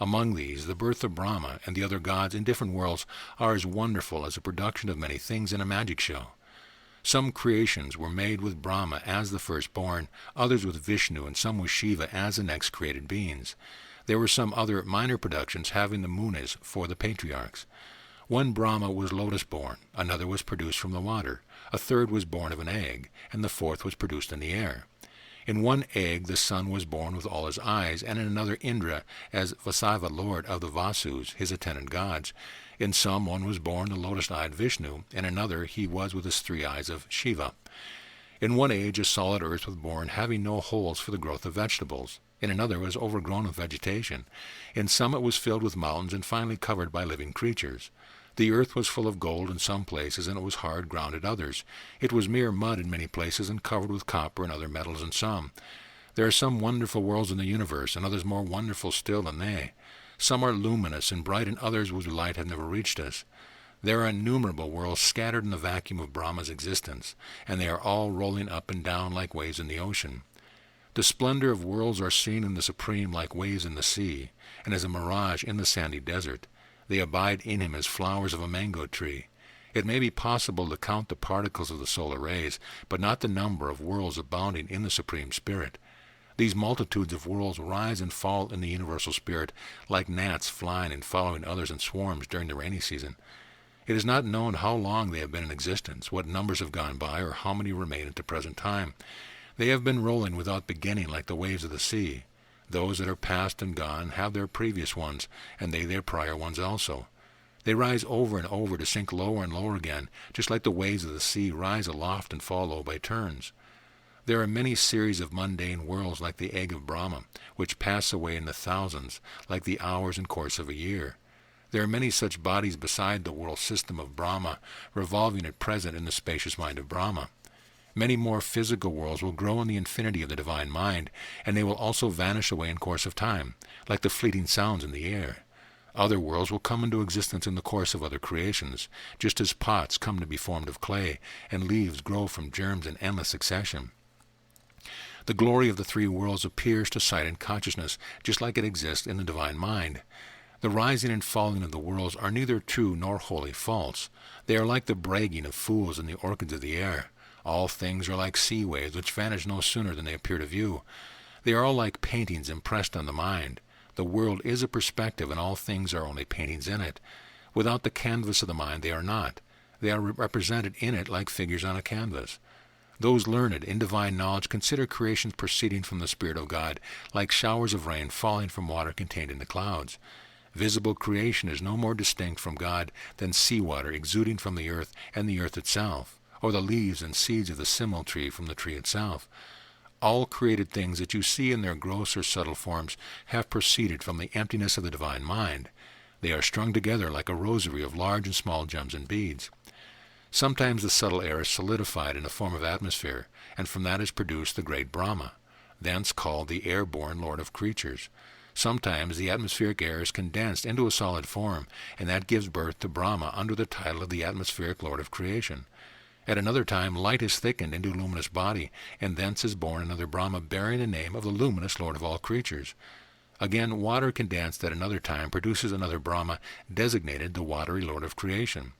Among these, the birth of Brahma and the other gods in different worlds are as wonderful as the production of many things in a magic show. Some creations were made with Brahma as the firstborn, others with Vishnu, and some with Shiva as the next created beings. There were some other minor productions having the Munis for the patriarchs. One Brahma was lotus-born, another was produced from the water, a third was born of an egg, and the fourth was produced in the air. In one egg the sun was born with all his eyes, and in another Indra, as Vasistha, lord of the Vasus, his attendant gods. In some one was born the lotus-eyed Vishnu, and another he was with his 3 eyes of Shiva. In one age a solid earth was born, having no holes for the growth of vegetables. In another was overgrown with vegetation. In some it was filled with mountains and finally covered by living creatures. The earth was full of gold in some places, and it was hard ground at others. It was mere mud in many places, and covered with copper and other metals in some. There are some wonderful worlds in the universe, and others more wonderful still than they. Some are luminous and bright, and others whose light have never reached us. There are innumerable worlds scattered in the vacuum of Brahma's existence, and they are all rolling up and down like waves in the ocean. The splendor of worlds are seen in the Supreme like waves in the sea, and as a mirage in the sandy desert. They abide in him as flowers of a mango tree. It may be possible to count the particles of the solar rays, but not the number of worlds abounding in the Supreme Spirit. These multitudes of worlds rise and fall in the universal spirit like gnats flying and following others in swarms during the rainy season. It is not known how long they have been in existence, what numbers have gone by, or how many remain at the present time. They have been rolling without beginning like the waves of the sea. Those that are past and gone have their previous ones, and they their prior ones also. They rise over and over to sink lower and lower again, just like the waves of the sea rise aloft and fall low by turns. There are many series of mundane worlds like the egg of Brahma, which pass away in the thousands, like the hours and course of a year. There are many such bodies beside the world system of Brahma, revolving at present in the spacious mind of Brahma. Many more physical worlds will grow in the infinity of the divine mind, and they will also vanish away in course of time, like the fleeting sounds in the air. Other worlds will come into existence in the course of other creations, just as pots come to be formed of clay, and leaves grow from germs in endless succession. The glory of the three worlds appears to sight and consciousness, just like it exists in the divine mind. The rising and falling of the worlds are neither true nor wholly false. They are like the bragging of fools in the orchids of the air. All things are like sea waves, which vanish no sooner than they appear to view. They are all like paintings impressed on the mind. The world is a perspective, and all things are only paintings in it. Without the canvas of the mind they are not. They are represented in it like figures on a canvas. Those learned in divine knowledge consider creations proceeding from the Spirit of God, like showers of rain falling from water contained in the clouds. Visible creation is no more distinct from God than seawater exuding from the earth and the earth itself, or the leaves and seeds of the simul tree from the tree itself. All created things that you see in their gross or subtle forms have proceeded from the emptiness of the divine mind. They are strung together like a rosary of large and small gems and beads. Sometimes the subtle air is solidified in a form of atmosphere, and from that is produced the great Brahma, thence called the airborne Lord of creatures. Sometimes the atmospheric air is condensed into a solid form, and that gives birth to Brahma under the title of the atmospheric Lord of creation. At another time light is thickened into a luminous body, and thence is born another Brahma bearing the name of the luminous Lord of all creatures. Again, water condensed at another time produces another Brahma designated the watery Lord of creation.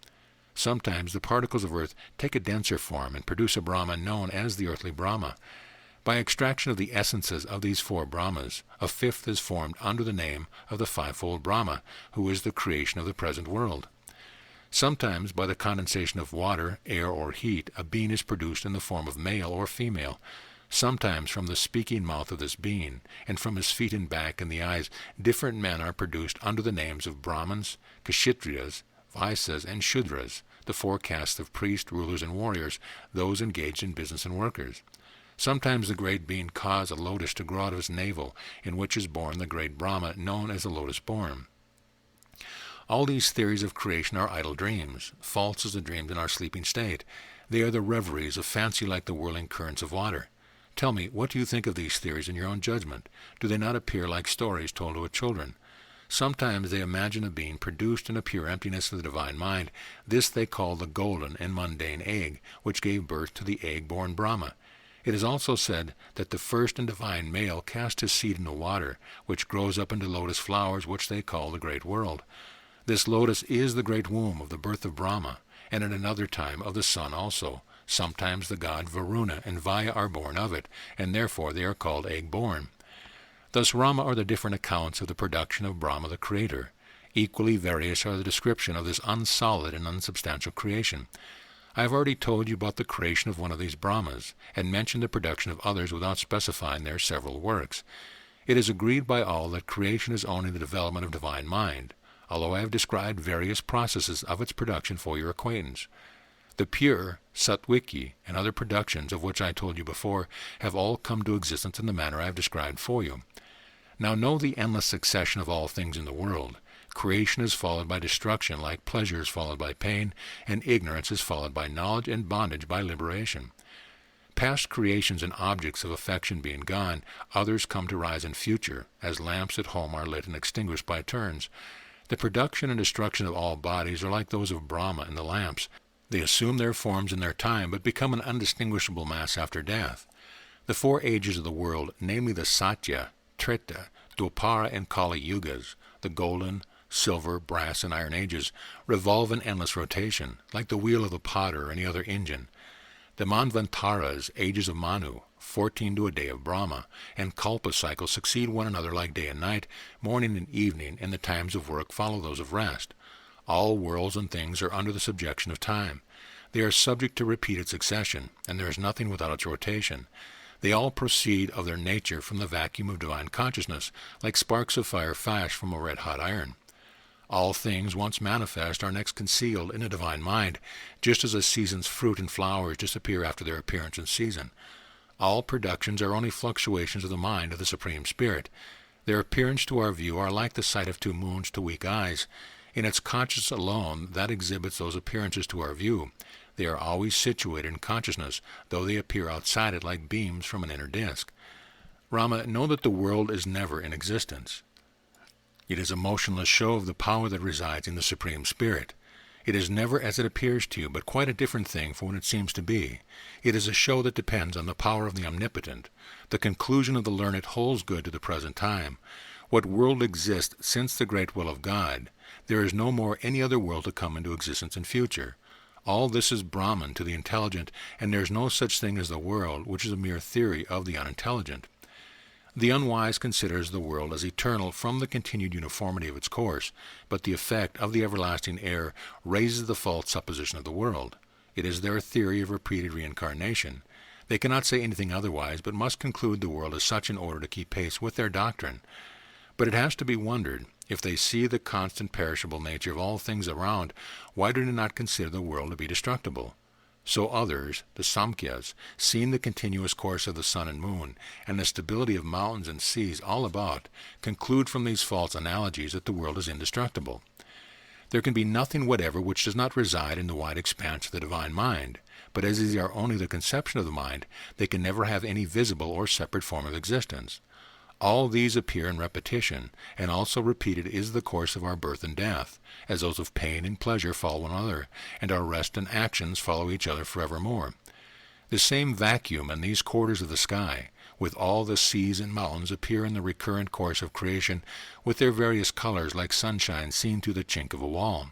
Sometimes the particles of earth take a denser form and produce a Brahma known as the earthly Brahma. By extraction of the essences of these four Brahmas, a fifth is formed under the name of the fivefold Brahma, who is the creation of the present world. Sometimes by the condensation of water, air, or heat, a being is produced in the form of male or female. Sometimes from the speaking mouth of this being, and from his feet and back and the eyes, different men are produced under the names of Brahmins, Kshatriyas, Vaishyas, and Shudras, the four castes of priests, rulers, and warriors, those engaged in business and workers. Sometimes the great being caused a lotus to grow out of his navel, in which is born the great Brahma, known as the lotus-born. All these theories of creation are idle dreams, false as the dreams in our sleeping state. They are the reveries of fancy like the whirling currents of water. Tell me, what do you think of these theories in your own judgment? Do they not appear like stories told to children? Sometimes they imagine a being produced in a pure emptiness of the divine mind. This they call the golden and mundane egg, which gave birth to the egg-born Brahma. It is also said that the first and divine male cast his seed in the water, which grows up into lotus flowers, which they call the great world. This lotus is the great womb of the birth of Brahma, and at another time of the sun also. Sometimes the god Varuna and Vaya are born of it, and therefore they are called egg-born. Thus Rama are the different accounts of the production of Brahma the Creator. Equally various are the description of this unsolid and unsubstantial creation. I have already told you about the creation of one of these Brahmas, and mentioned the production of others without specifying their several works. It is agreed by all that creation is only the development of divine mind, although I have described various processes of its production for your acquaintance. The pure, Satwiki, and other productions of which I told you before have all come to existence in the manner I have described for you. Now know the endless succession of all things in the world. Creation is followed by destruction, like pleasure is followed by pain, and ignorance is followed by knowledge, and bondage by liberation. Past creations and objects of affection being gone, others come to rise in future, as lamps at home are lit and extinguished by turns. The production and destruction of all bodies are like those of Brahma and the lamps. They assume their forms in their time, but become an undistinguishable mass after death. The 4 ages of the world, namely the Satya, Treta, Dwapara, and Kali Yugas, the golden, silver, brass, and iron ages, revolve in endless rotation, like the wheel of a potter or any other engine. The Manvantaras, ages of Manu, 14 to a day of Brahma, and kalpa cycles succeed one another like day and night, morning and evening, and the times of work follow those of rest. All worlds and things are under the subjection of time. They are subject to repeated succession, and there is nothing without its rotation. They all proceed of their nature from the vacuum of divine consciousness, like sparks of fire flash from a red-hot iron. All things once manifest are next concealed in a divine mind, just as a season's fruit and flowers disappear after their appearance in season. All productions are only fluctuations of the mind of the Supreme Spirit. Their appearance to our view are like the sight of two moons to weak eyes. In its consciousness alone that exhibits those appearances to our view. They are always situated in consciousness, though they appear outside it like beams from an inner disk. Rama, know that the world is never in existence. It is a motionless show of the power that resides in the Supreme Spirit. It is never as it appears to you, but quite a different thing from what it seems to be. It is a show that depends on the power of the Omnipotent. The conclusion of the learned holds good to the present time. What world exists since the great will of God? There is no more any other world to come into existence in future. All this is Brahman to the intelligent, and there is no such thing as the world, which is a mere theory of the unintelligent. The unwise considers the world as eternal from the continued uniformity of its course, but the effect of the everlasting air raises the false supposition of the world. It is their theory of repeated reincarnation. They cannot say anything otherwise, but must conclude the world as such in order to keep pace with their doctrine. But it has to be wondered, if they see the constant perishable nature of all things around, why do they not consider the world to be destructible? So others, the Samkhyas, seeing the continuous course of the sun and moon, and the stability of mountains and seas all about, conclude from these false analogies that the world is indestructible. There can be nothing whatever which does not reside in the wide expanse of the divine mind, but as these are only the conception of the mind, they can never have any visible or separate form of existence. All these appear in repetition, and also repeated is the course of our birth and death, as those of pain and pleasure follow one another, and our rest and actions follow each other forevermore. The same vacuum and these quarters of the sky, with all the seas and mountains, appear in the recurrent course of creation, with their various colors like sunshine seen through the chink of a wall.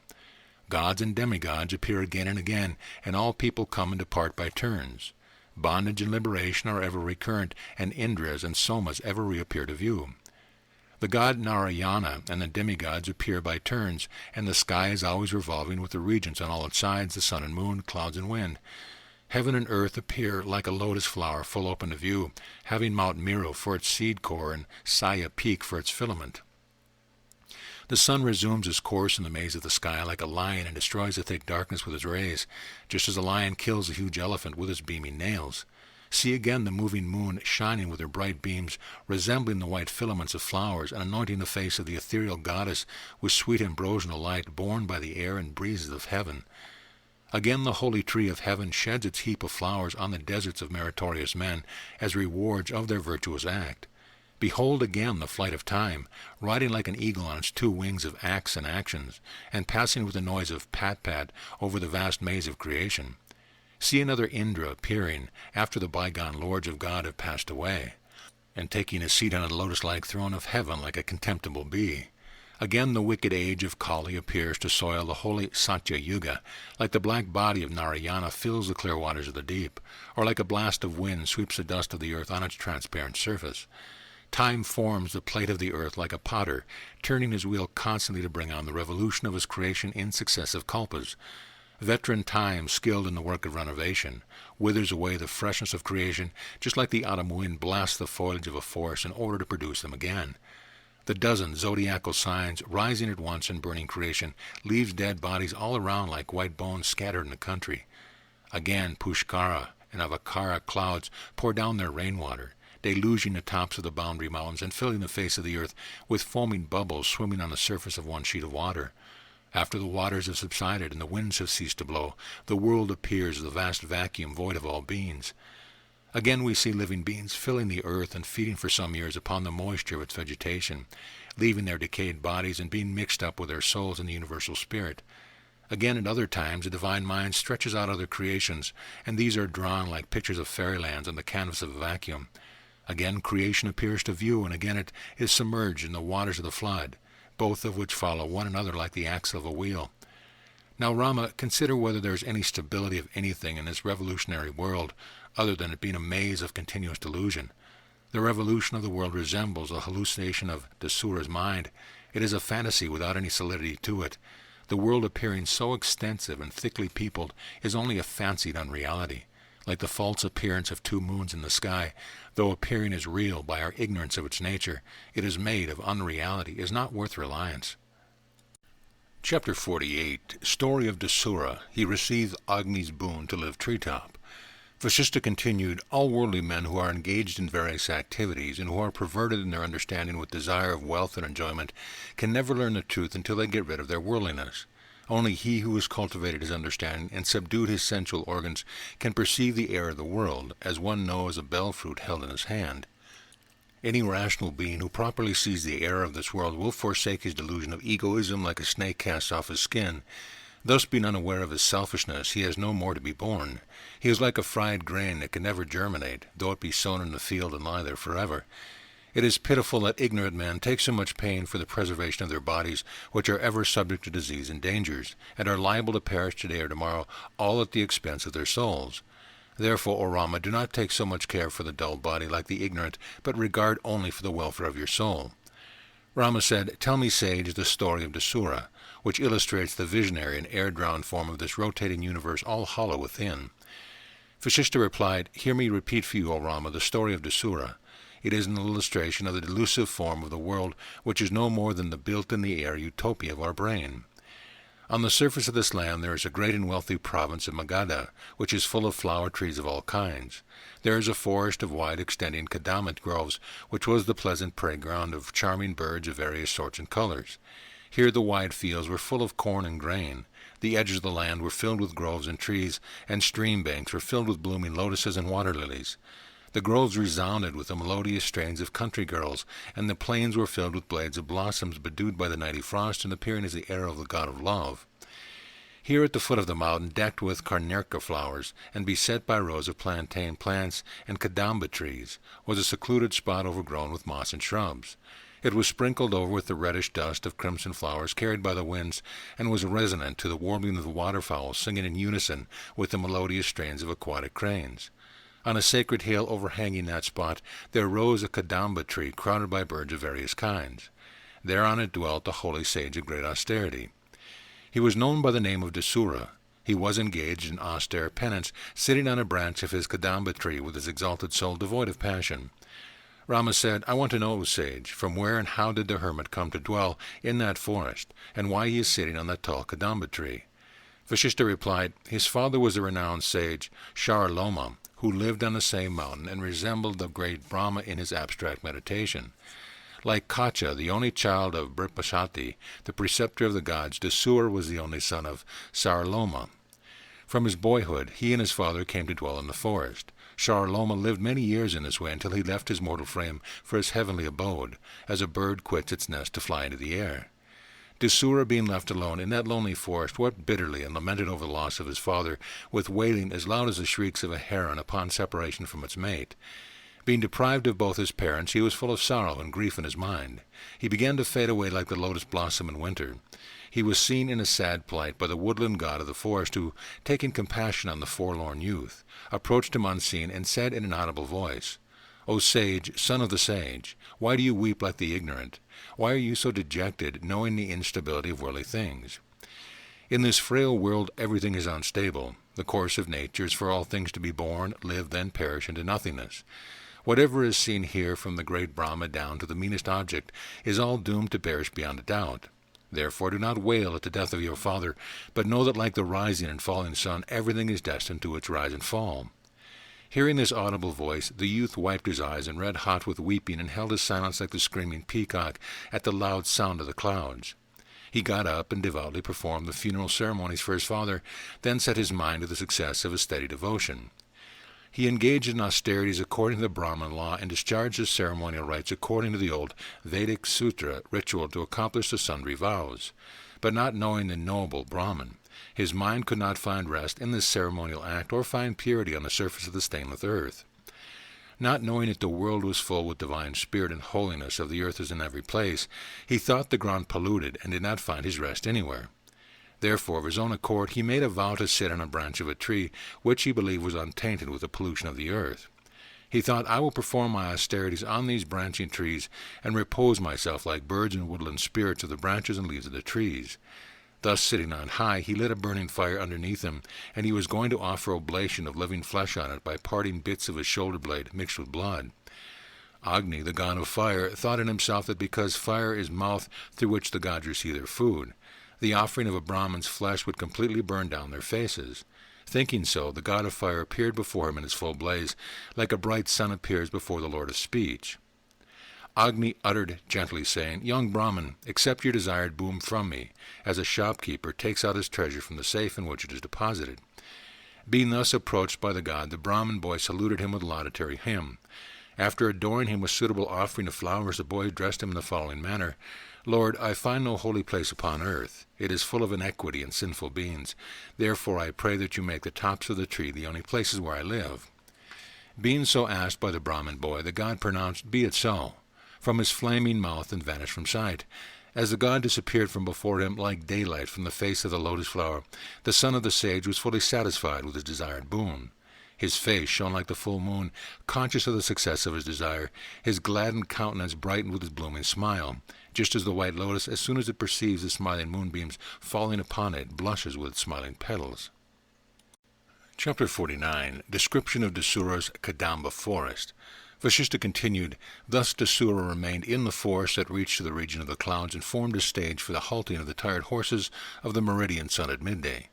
Gods and demigods appear again and again, and all people come and depart by turns. Bondage and liberation are ever recurrent, and Indras and Somas ever reappear to view. The god Narayana and the demigods appear by turns, and the sky is always revolving with the regions on all its sides, the sun and moon, clouds and wind. Heaven and earth appear like a lotus flower full open to view, having Mount Meru for its seed core and Saya Peak for its filament. The sun resumes his course in the maze of the sky like a lion and destroys the thick darkness with his rays, just as a lion kills a huge elephant with his beaming nails. See again the moving moon shining with her bright beams, resembling the white filaments of flowers, and anointing the face of the ethereal goddess with sweet ambrosial light borne by the air and breezes of heaven. Again the holy tree of heaven sheds its heap of flowers on the deserts of meritorious men as rewards of their virtuous act. Behold again the flight of time, riding like an eagle on its two wings of acts and actions, and passing with the noise of pat-pat over the vast maze of creation. See another Indra appearing, after the bygone lords of God have passed away, and taking a seat on a lotus-like throne of heaven like a contemptible bee. Again the wicked age of Kali appears to soil the holy Satya Yuga, like the black body of Narayana fills the clear waters of the deep, or like a blast of wind sweeps the dust of the earth on its transparent surface. Time forms the plate of the earth like a potter, turning his wheel constantly to bring on the revolution of his creation in successive kalpas. Veteran Time, skilled in the work of renovation, withers away the freshness of creation, just like the autumn wind blasts the foliage of a forest in order to produce them again. The dozen zodiacal signs, rising at once and burning creation, leaves dead bodies all around like white bones scattered in the country. Again Pushkara and Avakara clouds pour down their rainwater, deluging the tops of the boundary mountains and filling the face of the earth with foaming bubbles swimming on the surface of one sheet of water. After the waters have subsided and the winds have ceased to blow, the world appears as a vast vacuum void of all beings. Again we see living beings filling the earth and feeding for some years upon the moisture of its vegetation, leaving their decayed bodies and being mixed up with their souls in the universal spirit. Again, at other times, the divine mind stretches out other creations, and these are drawn like pictures of fairylands on the canvas of a vacuum. Again creation appears to view, and again it is submerged in the waters of the flood, both of which follow one another like the axle of a wheel. Now, Rama, consider whether there is any stability of anything in this revolutionary world other than it being a maze of continuous delusion. The revolution of the world resembles a hallucination of Dasura's mind. It is a fantasy without any solidity to it. The world appearing so extensive and thickly peopled is only a fancied unreality, like the false appearance of two moons in the sky. Though appearing as real by our ignorance of its nature, it is made of unreality, is not worth reliance. Chapter 48, Story of Dasura. He receives Agni's boon to live treetop. Vasistha continued, all worldly men who are engaged in various activities and who are perverted in their understanding with desire of wealth and enjoyment can never learn the truth until they get rid of their worldliness. Only he who has cultivated his understanding and subdued his sensual organs can perceive the error of the world, as one knows a bell fruit held in his hand. Any rational being who properly sees the error of this world will forsake his delusion of egoism like a snake casts off his skin. Thus, being unaware of his selfishness, he has no more to be born. He is like a fried grain that can never germinate, though it be sown in the field and lie there forever. It is pitiful that ignorant men take so much pain for the preservation of their bodies, which are ever subject to disease and dangers, and are liable to perish today or tomorrow, all at the expense of their souls. Therefore, O Rama, do not take so much care for the dull body like the ignorant, but regard only for the welfare of your soul. Rama said, tell me, sage, the story of Dasura, which illustrates the visionary and air-drowned form of this rotating universe all hollow within. Vasistha replied, hear me repeat for you, O Rama, the story of Dasura. It is an illustration of the delusive form of the world, which is no more than the built-in-the-air utopia of our brain. On the surface of this land there is a great and wealthy province of Magadha, which is full of flower trees of all kinds. There is a forest of wide extending kadamit groves, which was the pleasant prey-ground of charming birds of various sorts and colors. Here the wide fields were full of corn and grain. The edges of the land were filled with groves and trees, and stream banks were filled with blooming lotuses and water lilies. The groves resounded with the melodious strains of country girls, and the plains were filled with blades of blossoms bedewed by the nightly frost and appearing as the arrow of the god of love. Here at the foot of the mountain, decked with carnerka flowers, and beset by rows of plantain plants and kadamba trees, was a secluded spot overgrown with moss and shrubs. It was sprinkled over with the reddish dust of crimson flowers carried by the winds, and was resonant to the warbling of the waterfowl singing in unison with the melodious strains of aquatic cranes. On a sacred hill overhanging that spot there rose a kadamba tree crowded by birds of various kinds. Thereon it dwelt a holy sage of great austerity. He was known by the name of Dasura. He was engaged in austere penance, sitting on a branch of his kadamba tree with his exalted soul devoid of passion. Rama said, I want to know, O sage, from where and how did the hermit come to dwell in that forest, and why he is sitting on that tall kadamba tree? Vasistha replied, his father was a renowned sage, Sharaloma, who lived on the same mountain and resembled the great Brahma in his abstract meditation. Like Kacha, the only child of Bripashati, the preceptor of the gods, Dasura was the only son of Saraloma. From his boyhood, he and his father came to dwell in the forest. Saraloma lived many years in this way until he left his mortal frame for his heavenly abode, as a bird quits its nest to fly into the air. Dasura, being left alone in that lonely forest, wept bitterly and lamented over the loss of his father, with wailing as loud as the shrieks of a heron upon separation from its mate. Being deprived of both his parents, he was full of sorrow and grief in his mind. He began to fade away like the lotus blossom in winter. He was seen in a sad plight by the woodland god of the forest, who, taking compassion on the forlorn youth, approached him unseen and said in an audible voice, O sage, son of the sage, why do you weep like the ignorant? Why are you so dejected, knowing the instability of worldly things? In this frail world everything is unstable. The course of nature is for all things to be born, live, then perish into nothingness. Whatever is seen here from the great Brahma down to the meanest object is all doomed to perish beyond a doubt. Therefore do not wail at the death of your father, but know that like the rising and falling sun, everything is destined to its rise and fall. Hearing this audible voice, the youth wiped his eyes and red hot with weeping and held his silence like the screaming peacock at the loud sound of the clouds. He got up and devoutly performed the funeral ceremonies for his father, then set his mind to the success of his steady devotion. He engaged in austerities according to the Brahman law and discharged his ceremonial rites according to the old Vedic Sutra ritual to accomplish the sundry vows. But not knowing the noble Brahman, his mind could not find rest in this ceremonial act or find purity on the surface of the stainless earth. Not knowing that the world was full with divine spirit and holiness of the earth is in every place, he thought the ground polluted and did not find his rest anywhere. Therefore, of his own accord, he made a vow to sit on a branch of a tree, which he believed was untainted with the pollution of the earth. He thought, I will perform my austerities on these branching trees, and repose myself like birds and woodland spirits of the branches and leaves of the trees. Thus, sitting on high, he lit a burning fire underneath him, and he was going to offer oblation of living flesh on it by parting bits of his shoulder blade mixed with blood. Agni, the god of fire, thought in himself that because fire is mouth through which the gods receive their food, the offering of a Brahman's flesh would completely burn down their faces. Thinking so, the god of fire appeared before him in his full blaze, like a bright sun appears before the Lord of speech. Agni uttered gently, saying, Young Brahman, accept your desired boon from me, as a shopkeeper takes out his treasure from the safe in which it is deposited. Being thus approached by the god, the Brahman boy saluted him with a laudatory hymn. After adoring him with suitable offering of flowers, the boy addressed him in the following manner, Lord, I find no holy place upon earth. It is full of iniquity and sinful beings. Therefore I pray that you make the tops of the tree the only places where I live. Being so asked by the Brahmin boy, the god pronounced, Be it so, from his flaming mouth, and vanished from sight. As the god disappeared from before him like daylight from the face of the lotus flower, the son of the sage was fully satisfied with his desired boon. His face shone like the full moon, conscious of the success of his desire. His gladdened countenance brightened with his blooming smile, just as the white lotus, as soon as it perceives the smiling moonbeams falling upon it, blushes with its smiling petals. Chapter 49. Description of Dasura's Kadamba forest. Vasistha continued, Thus Dasura remained in the forest that reached to the region of the clouds and formed a stage for the halting of the tired horses of the meridian sun at midday.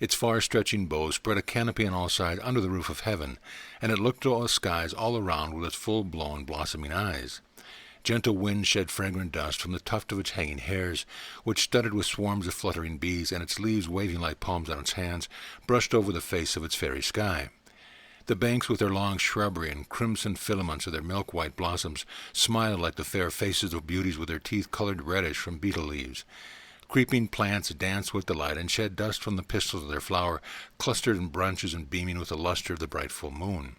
Its far-stretching boughs spread a canopy on all sides under the roof of heaven, and it looked to all skies all around with its full-blown, blossoming eyes. Gentle wind shed fragrant dust from the tuft of its hanging hairs, which studded with swarms of fluttering bees, and its leaves waving like palms on its hands, brushed over the face of its fairy sky. The banks with their long shrubbery and crimson filaments of their milk-white blossoms smiled like the fair faces of beauties with their teeth colored reddish from betel leaves. Creeping plants danced with delight and shed dust from the pistils of their flower, clustered in branches and beaming with the luster of the bright full moon.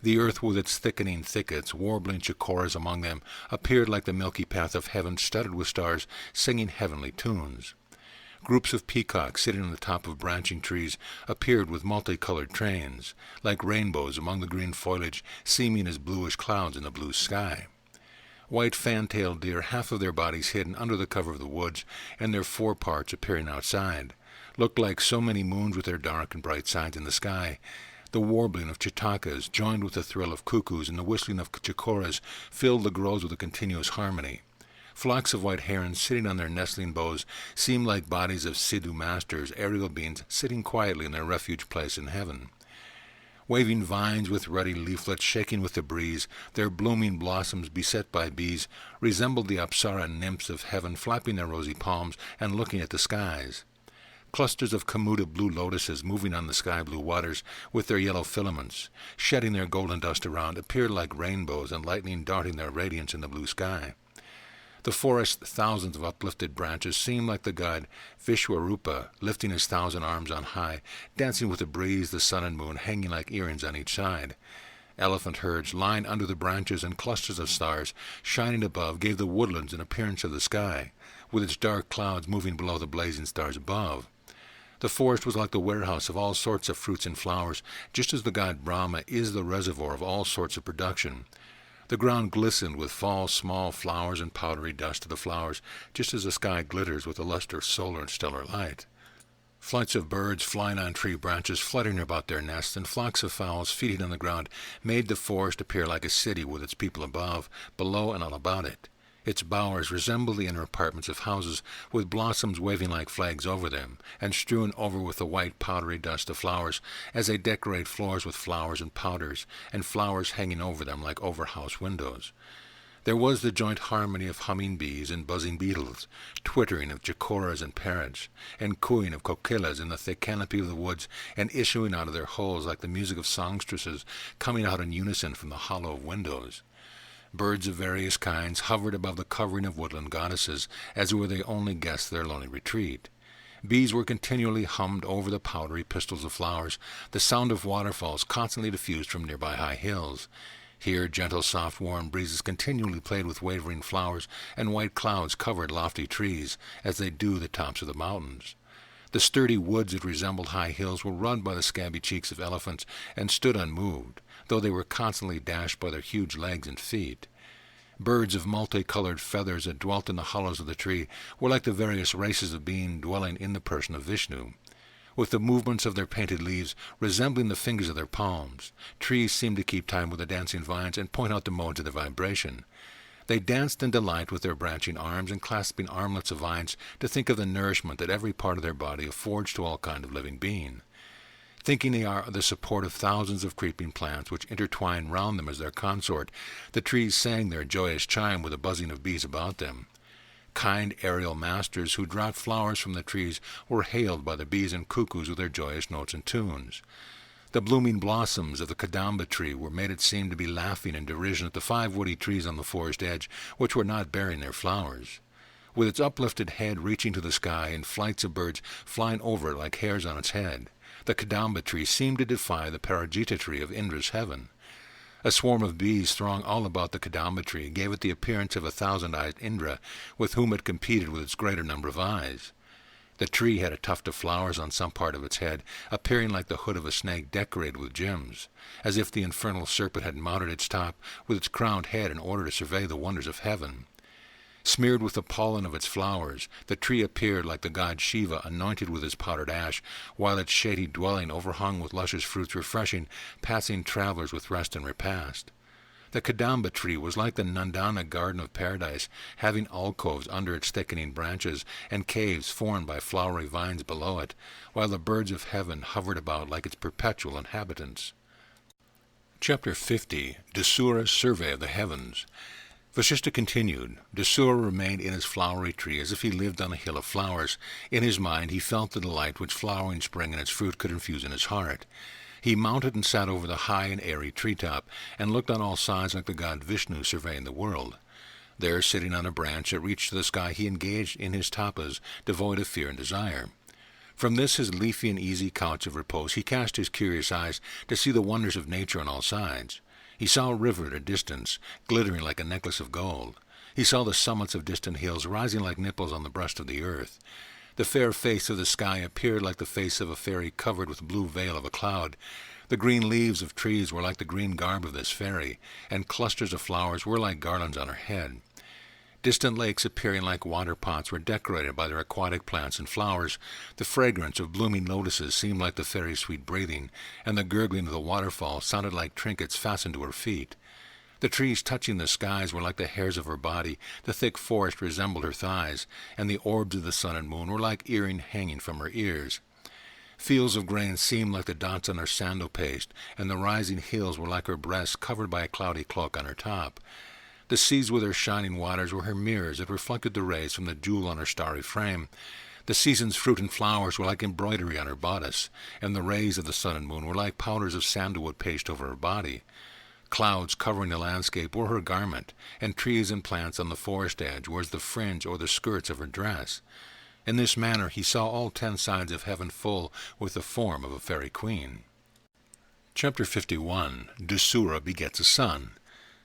The earth with its thickening thickets, warbling chokoras among them, appeared like the milky path of heaven studded with stars, singing heavenly tunes. Groups of peacocks sitting on the top of branching trees appeared with multicolored trains, like rainbows among the green foliage, seeming as bluish clouds in the blue sky. White fan-tailed deer, half of their bodies hidden under the cover of the woods, and their foreparts appearing outside, looked like so many moons with their dark and bright sides in the sky. The warbling of chitakas, joined with the thrill of cuckoos and the whistling of chokoras, filled the groves with a continuous harmony. Flocks of white herons sitting on their nestling boughs seemed like bodies of Sidhu masters, aerial beings sitting quietly in their refuge place in heaven. Waving vines with ruddy leaflets shaking with the breeze, their blooming blossoms beset by bees, resembled the Apsara nymphs of heaven flapping their rosy palms and looking at the skies. Clusters of Kamuda blue lotuses moving on the sky-blue waters with their yellow filaments, shedding their golden dust around, appeared like rainbows and lightning darting their radiance in the blue sky. The forest's thousands of uplifted branches seemed like the god Vishwarupa, lifting his 1,000 arms on high, dancing with the breeze, the sun and moon hanging like earrings on each side. Elephant herds lying under the branches and clusters of stars shining above gave the woodlands an appearance of the sky, with its dark clouds moving below the blazing stars above. The forest was like the warehouse of all sorts of fruits and flowers, just as the god Brahma is the reservoir of all sorts of production. The ground glistened with false small flowers and powdery dust of the flowers, just as the sky glitters with the luster of solar and stellar light. Flights of birds flying on tree branches, fluttering about their nests, and flocks of fowls feeding on the ground made the forest appear like a city with its people above, below, and all about it. Its bowers resembled the inner apartments of houses, with blossoms waving like flags over them, and strewn over with the white powdery dust of flowers, as they decorate floors with flowers and powders, and flowers hanging over them like over-house windows. There was the joint harmony of humming bees and buzzing beetles, twittering of chokoras and parrots, and cooing of kokelas in the thick canopy of the woods, and issuing out of their holes like the music of songstresses coming out in unison from the hollow of windows. Birds of various kinds hovered above the covering of woodland goddesses, as were they only guests their lonely retreat. Bees were continually hummed over the powdery pistils of flowers, the sound of waterfalls constantly diffused from nearby high hills. Here gentle, soft, warm breezes continually played with wavering flowers, and white clouds covered lofty trees, as they do the tops of the mountains. The sturdy woods that resembled high hills were rubbed by the scabby cheeks of elephants and stood unmoved, though they were constantly dashed by their huge legs and feet. Birds of multicolored feathers that dwelt in the hollows of the tree were like the various races of being dwelling in the person of Vishnu. With the movements of their painted leaves resembling the fingers of their palms, trees seemed to keep time with the dancing vines and point out the modes of their vibration. They danced in delight with their branching arms and clasping armlets of vines to think of the nourishment that every part of their body affords to all kind of living being. Thinking they are the support of thousands of creeping plants which intertwine round them as their consort, the trees sang their joyous chime with a buzzing of bees about them. Kind aerial masters who dropped flowers from the trees were hailed by the bees and cuckoos with their joyous notes and tunes. The blooming blossoms of the kadamba tree were made it seem to be laughing in derision at the 5 woody trees on the forest edge which were not bearing their flowers. With its uplifted head reaching to the sky and flights of birds flying over it like hairs on its head, the kadamba tree seemed to defy the Parajita tree of Indra's heaven. A swarm of bees thronged all about the kadamba tree gave it the appearance of a 1,000-eyed Indra, with whom it competed with its greater number of eyes. The tree had a tuft of flowers on some part of its head, appearing like the hood of a snake decorated with gems, as if the infernal serpent had mounted its top with its crowned head in order to survey the wonders of heaven. Smeared with the pollen of its flowers, the tree appeared like the god Shiva anointed with his powdered ash, while its shady dwelling overhung with luscious fruits refreshing passing travelers with rest and repast. The kadamba tree was like the Nandana garden of paradise, having alcoves under its thickening branches and caves formed by flowery vines below it, while the birds of heaven hovered about like its perpetual inhabitants. Chapter 50. Dasura's Survey of the Heavens. Vasistha continued. Dasura remained in his flowery tree as if he lived on a hill of flowers. In his mind he felt the delight which flowering spring and its fruit could infuse in his heart. He mounted and sat over the high and airy treetop, and looked on all sides like the god Vishnu surveying the world. There, sitting on a branch that reached to the sky, he engaged in his tapas, devoid of fear and desire. From this his leafy and easy couch of repose he cast his curious eyes to see the wonders of nature on all sides. He saw a river at a distance, glittering like a necklace of gold. He saw the summits of distant hills rising like nipples on the breast of the earth. The fair face of the sky appeared like the face of a fairy covered with the blue veil of a cloud. The green leaves of trees were like the green garb of this fairy, and clusters of flowers were like garlands on her head. Distant lakes appearing like water pots were decorated by their aquatic plants and flowers. The fragrance of blooming lotuses seemed like the fairy's sweet breathing, and the gurgling of the waterfall sounded like trinkets fastened to her feet. The trees touching the skies were like the hairs of her body, the thick forest resembled her thighs, and the orbs of the sun and moon were like earring hanging from her ears. Fields of grain seemed like the dots on her sandal paste, and the rising hills were like her breasts covered by a cloudy cloak on her top. The seas with their shining waters were her mirrors that reflected the rays from the jewel on her starry frame. The season's fruit and flowers were like embroidery on her bodice, and the rays of the sun and moon were like powders of sandalwood paste over her body. Clouds covering the landscape were her garment, and trees and plants on the forest edge were as the fringe or the skirts of her dress. In this manner he saw all 10 sides of heaven full with the form of a fairy queen. Chapter 51. Dasura begets a son.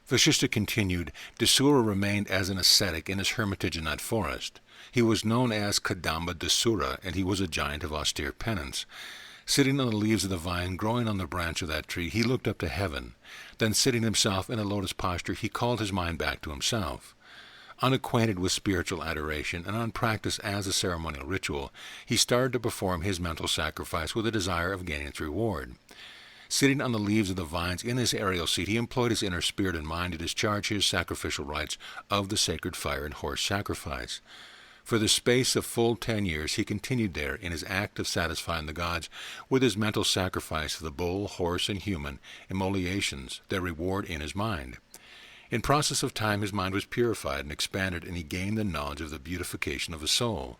Vasistha continued. Dasura remained as an ascetic in his hermitage in that forest. He was known as Kadamba Dasura, and he was a giant of austere penance. Sitting on the leaves of the vine growing on the branch of that tree, he looked up to heaven. Then, sitting himself in a lotus posture, he called his mind back to himself. Unacquainted with spiritual adoration and unpracticed as a ceremonial ritual, he started to perform his mental sacrifice with a desire of gaining its reward. Sitting on the leaves of the vines in his aerial seat, he employed his inner spirit and mind to discharge his sacrificial rites of the sacred fire and horse sacrifice. For the space of full 10 years he continued there in his act of satisfying the gods with his mental sacrifice of the bull, horse, and human immolations, their reward in his mind. In process of time his mind was purified and expanded, and he gained the knowledge of the beautification of the soul.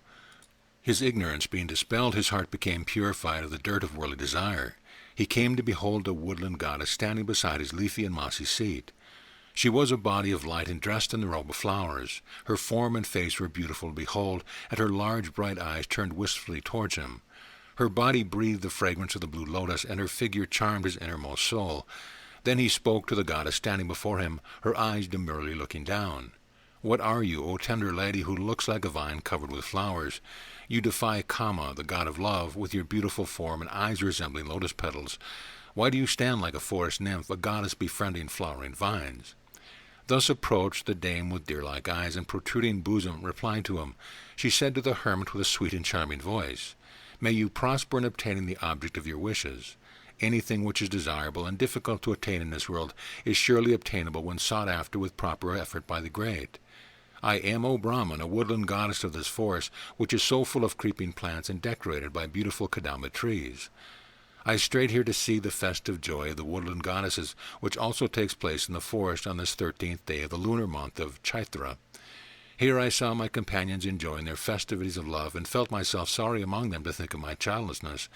His ignorance being dispelled, his heart became purified of the dirt of worldly desire. He came to behold a woodland goddess standing beside his leafy and mossy seat. She was a body of light and dressed in the robe of flowers. Her form and face were beautiful to behold, and her large bright eyes turned wistfully towards him. Her body breathed the fragrance of the blue lotus, and her figure charmed his innermost soul. Then he spoke to the goddess standing before him, her eyes demurely looking down. What are you, O tender lady who looks like a vine covered with flowers? You defy Kama, the god of love, with your beautiful form and eyes resembling lotus petals. Why do you stand like a forest nymph, a goddess befriending flowering vines? Thus approached the dame with deer-like eyes and protruding bosom replied to him. She said to the hermit with a sweet and charming voice, May you prosper in obtaining the object of your wishes. Anything which is desirable and difficult to attain in this world is surely obtainable when sought after with proper effort by the great. I am, O Brahman, a woodland goddess of this forest, which is so full of creeping plants and decorated by beautiful kadamba trees. I strayed here to see the festive joy of the woodland goddesses, which also takes place in the forest on this 13th day of the lunar month of Chaitra. Here I saw my companions enjoying their festivities of love, and felt myself sorry among them to think of my childlessness.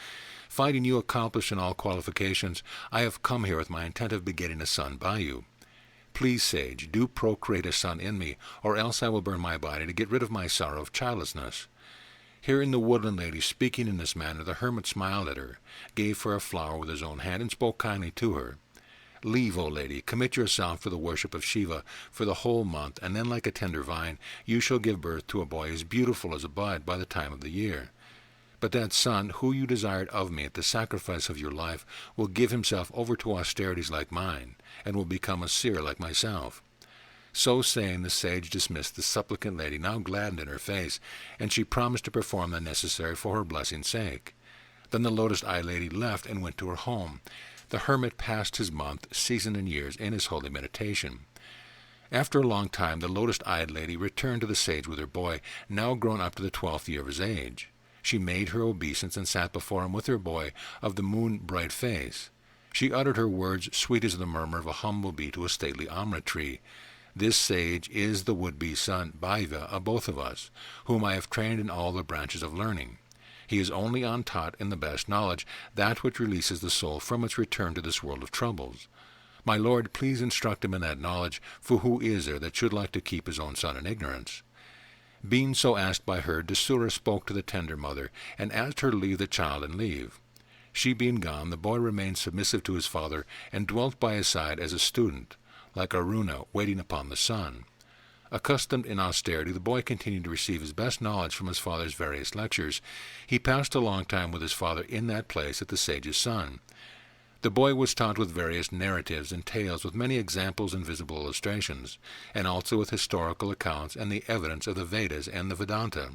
Finding you accomplished in all qualifications, I have come here with my intent of begetting a son by you. Please, sage, do procreate a son in me, or else I will burn my body to get rid of my sorrow of childlessness. Hearing the woodland lady speaking in this manner, the hermit smiled at her, gave her a flower with his own hand, and spoke kindly to her. Leave, O lady, commit yourself to the worship of Shiva for the whole month, and then like a tender vine you shall give birth to a boy as beautiful as a bud by the time of the year. But that son, who you desired of me at the sacrifice of your life, will give himself over to austerities like mine, and will become a seer like myself. So saying, the sage dismissed the supplicant lady, now gladdened in her face, and she promised to perform the necessary for her blessing's sake. Then the lotus-eyed lady left and went to her home. The hermit passed his month, season, and years in his holy meditation. After a long time, the lotus-eyed lady returned to the sage with her boy, now grown up to the 12th year of his age. She made her obeisance and sat before him with her boy of the moon-bright face. She uttered her words sweet as the murmur of a humble bee to a stately amrit tree. This sage is the would-be son, Bhaiva, of both of us, whom I have trained in all the branches of learning. He is only untaught in the best knowledge, that which releases the soul from its return to this world of troubles. My lord, please instruct him in that knowledge, for who is there that should like to keep his own son in ignorance? Being so asked by her, Dasura spoke to the tender mother, and asked her to leave the child and leave. She being gone, the boy remained submissive to his father, and dwelt by his side as a student, like Aruna waiting upon the sun. Accustomed in austerity, the boy continued to receive his best knowledge from his father's various lectures. He passed a long time with his father in that place at the sage's son. The boy was taught with various narratives and tales, with many examples and visible illustrations, and also with historical accounts and the evidence of the Vedas and the Vedanta.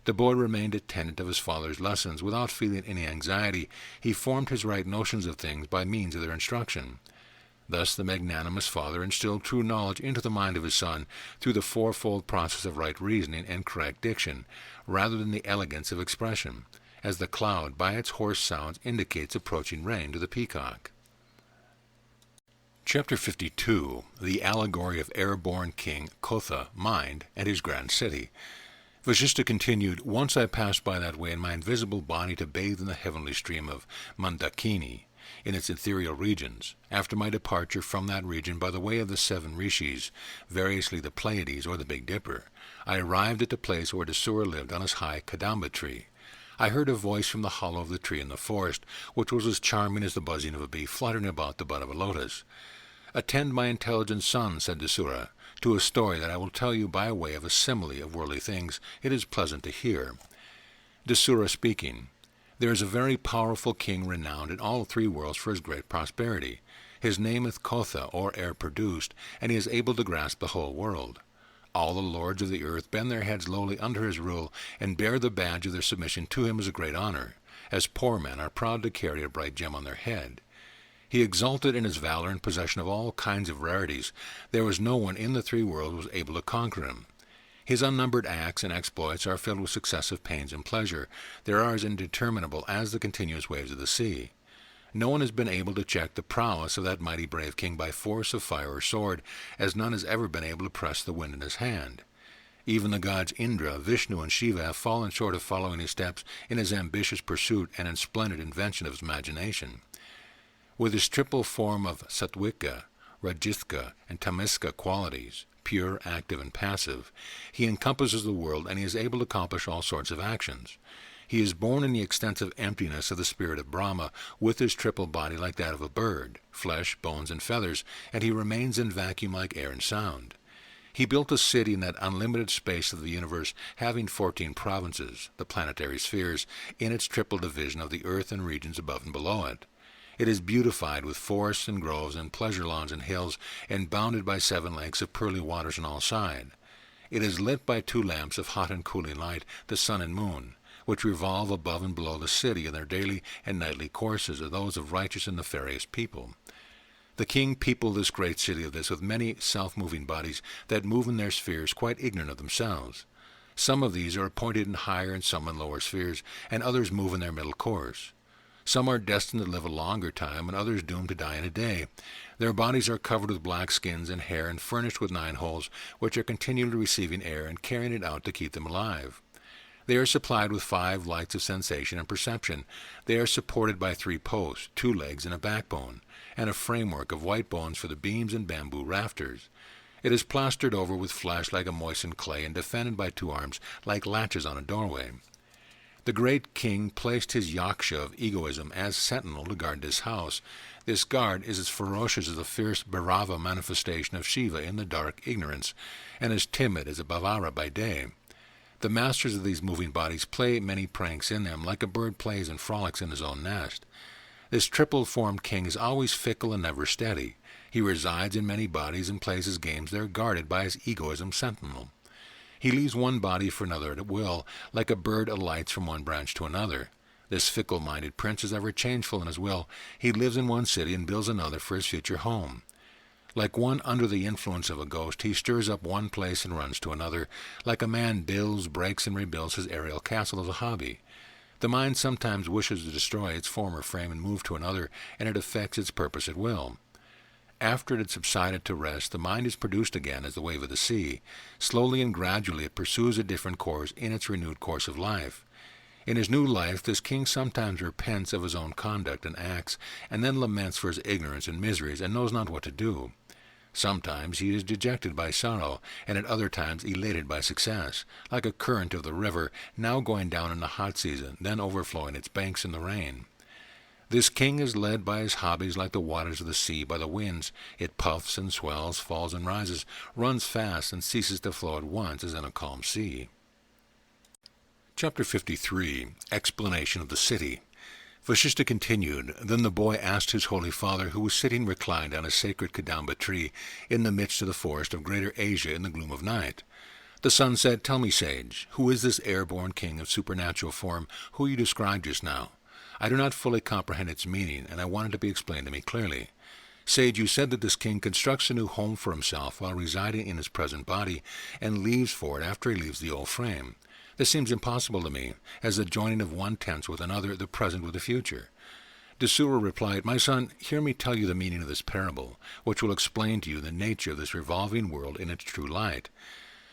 The boy remained attendant of his father's lessons without feeling any anxiety. He formed his right notions of things by means of their instruction. Thus the magnanimous father instilled true knowledge into the mind of his son through the fourfold process of right reasoning and correct diction, rather than the elegance of expression, as the cloud by its hoarse sounds indicates approaching rain to the peacock. Chapter 52. The Allegory of Airborne King Kotha, Mind, and his Grand City. Vasistha continued, Once I passed by that way in my invisible body to bathe in the heavenly stream of Mandakini, in its ethereal regions. After my departure from that region by the way of the 7 rishis, variously the Pleiades or the Big Dipper, I arrived at the place where Dasura lived on his high kadamba tree. I heard a voice from the hollow of the tree in the forest, which was as charming as the buzzing of a bee fluttering about the bud of a lotus. Attend, my intelligent son, said Dasura, to a story that I will tell you by way of a simile of worldly things. It is pleasant to hear. Dasura speaking. There is a very powerful king renowned in all 3 worlds for his great prosperity. His name is Kotha, or air-produced, and he is able to grasp the whole world. All the lords of the earth bend their heads lowly under his rule, and bear the badge of their submission to him as a great honor, as poor men are proud to carry a bright gem on their head. He exulted in his valor and possession of all kinds of rarities. There was no one in the 3 worlds who was able to conquer him. His unnumbered acts and exploits are filled with successive pains and pleasure. They are as indeterminable as the continuous waves of the sea. No one has been able to check the prowess of that mighty brave king by force of fire or sword, as none has ever been able to press the wind in his hand. Even the gods Indra, Vishnu, and Shiva have fallen short of following his steps in his ambitious pursuit and in splendid invention of his imagination. With his triple form of Sattvika, Rajithika, and Tamiska qualities, pure, active, and passive, he encompasses the world, and he is able to accomplish all sorts of actions. He is born in the extensive emptiness of the spirit of Brahma, with his triple body like that of a bird, flesh, bones, and feathers, and he remains in vacuum like air and sound. He built a city in that unlimited space of the universe, having 14 provinces, the planetary spheres, in its triple division of the earth and regions above and below it. It is beautified with forests and groves and pleasure lawns and hills, and bounded by 7 lakes of pearly waters on all sides. It is lit by 2 lamps of hot and cooling light, the sun and moon, which revolve above and below the city, and their daily and nightly courses are those of righteous and nefarious people. The king peopled this great city of this with many self-moving bodies that move in their spheres quite ignorant of themselves. Some of these are appointed in higher and some in lower spheres, and others move in their middle course. Some are destined to live a longer time, and others doomed to die in a day. Their bodies are covered with black skins and hair, and furnished with 9 holes, which are continually receiving air and carrying it out to keep them alive. They are supplied with 5 lights of sensation and perception. They are supported by 3 posts, 2 legs, and a backbone, and a framework of white bones for the beams and bamboo rafters. It is plastered over with flesh like a moistened clay, and defended by 2 arms like latches on a doorway. The great king placed his yaksha of egoism as sentinel to guard this house. This guard is as ferocious as the fierce Bhairava manifestation of Shiva in the dark ignorance, and as timid as a Bhavara by day. The masters of these moving bodies play many pranks in them, like a bird plays and frolics in his own nest. This triple-formed king is always fickle and never steady. He resides in many bodies and plays his games there, guarded by his egoism sentinel. He leaves one body for another at will, like a bird alights from one branch to another. This fickle-minded prince is ever changeful in his will. He lives in one city and builds another for his future home. Like one under the influence of a ghost, he stirs up one place and runs to another. Like a man builds, breaks, and rebuilds his aerial castle as a hobby. The mind sometimes wishes to destroy its former frame and move to another, and it effects its purpose at will. After it had subsided to rest, the mind is produced again as the wave of the sea. Slowly and gradually it pursues a different course in its renewed course of life. In his new life, this king sometimes repents of his own conduct and acts, and then laments for his ignorance and miseries, and knows not what to do. Sometimes he is dejected by sorrow, and at other times elated by success, like a current of the river, now going down in the hot season, then overflowing its banks in the rain. This king is led by his hobbies like the waters of the sea by the winds. It puffs and swells, falls and rises, runs fast and ceases to flow at once as in a calm sea. Chapter 53. Explanation of the City. Vasistha continued. Then the boy asked his holy father, who was sitting reclined on a sacred Kadamba tree in the midst of the forest of Greater Asia in the gloom of night. The son said, "Tell me, sage, who is this airborne king of supernatural form who you described just now? I do not fully comprehend its meaning, and I want it to be explained to me clearly. Sage, you said that this king constructs a new home for himself while residing in his present body, and leaves for it after he leaves the old frame. This seems impossible to me, as the joining of one tense with another, the present with the future." Dasura replied, "My son, hear me tell you the meaning of this parable, which will explain to you the nature of this revolving world in its true light.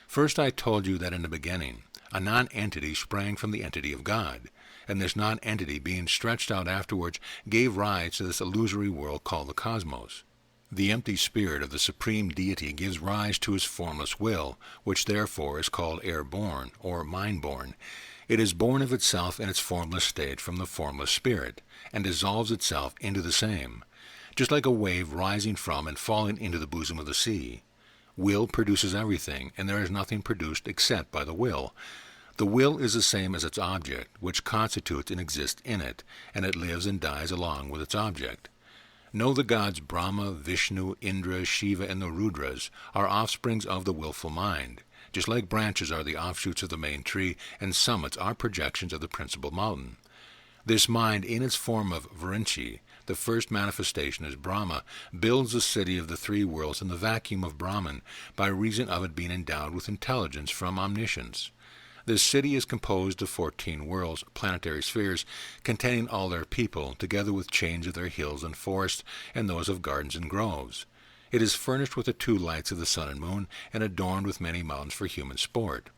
First I told you that in the beginning, a non-entity sprang from the entity of God, and this non-entity, being stretched out afterwards, gave rise to this illusory world called the cosmos. The empty spirit of the supreme deity gives rise to his formless will, which therefore is called airborne, or mind-born. It is born of itself in its formless state from the formless spirit, and dissolves itself into the same, just like a wave rising from and falling into the bosom of the sea. Will produces everything, and there is nothing produced except by the will. The will is the same as its object, which constitutes and exists in it, and it lives and dies along with its object. Know the gods Brahma, Vishnu, Indra, Shiva, and the Rudras are offsprings of the willful mind, just like branches are the offshoots of the main tree, and summits are projections of the principal mountain. This mind, in its form of Virinchi, the first manifestation as Brahma, builds the city of the 3 worlds in the vacuum of Brahman, by reason of it being endowed with intelligence from omniscience. This city is composed of 14 worlds, planetary spheres, containing all their people, together with chains of their hills and forests, and those of gardens and groves. It is furnished with the 2 lights of the sun and moon, and adorned with many mountains for human sport.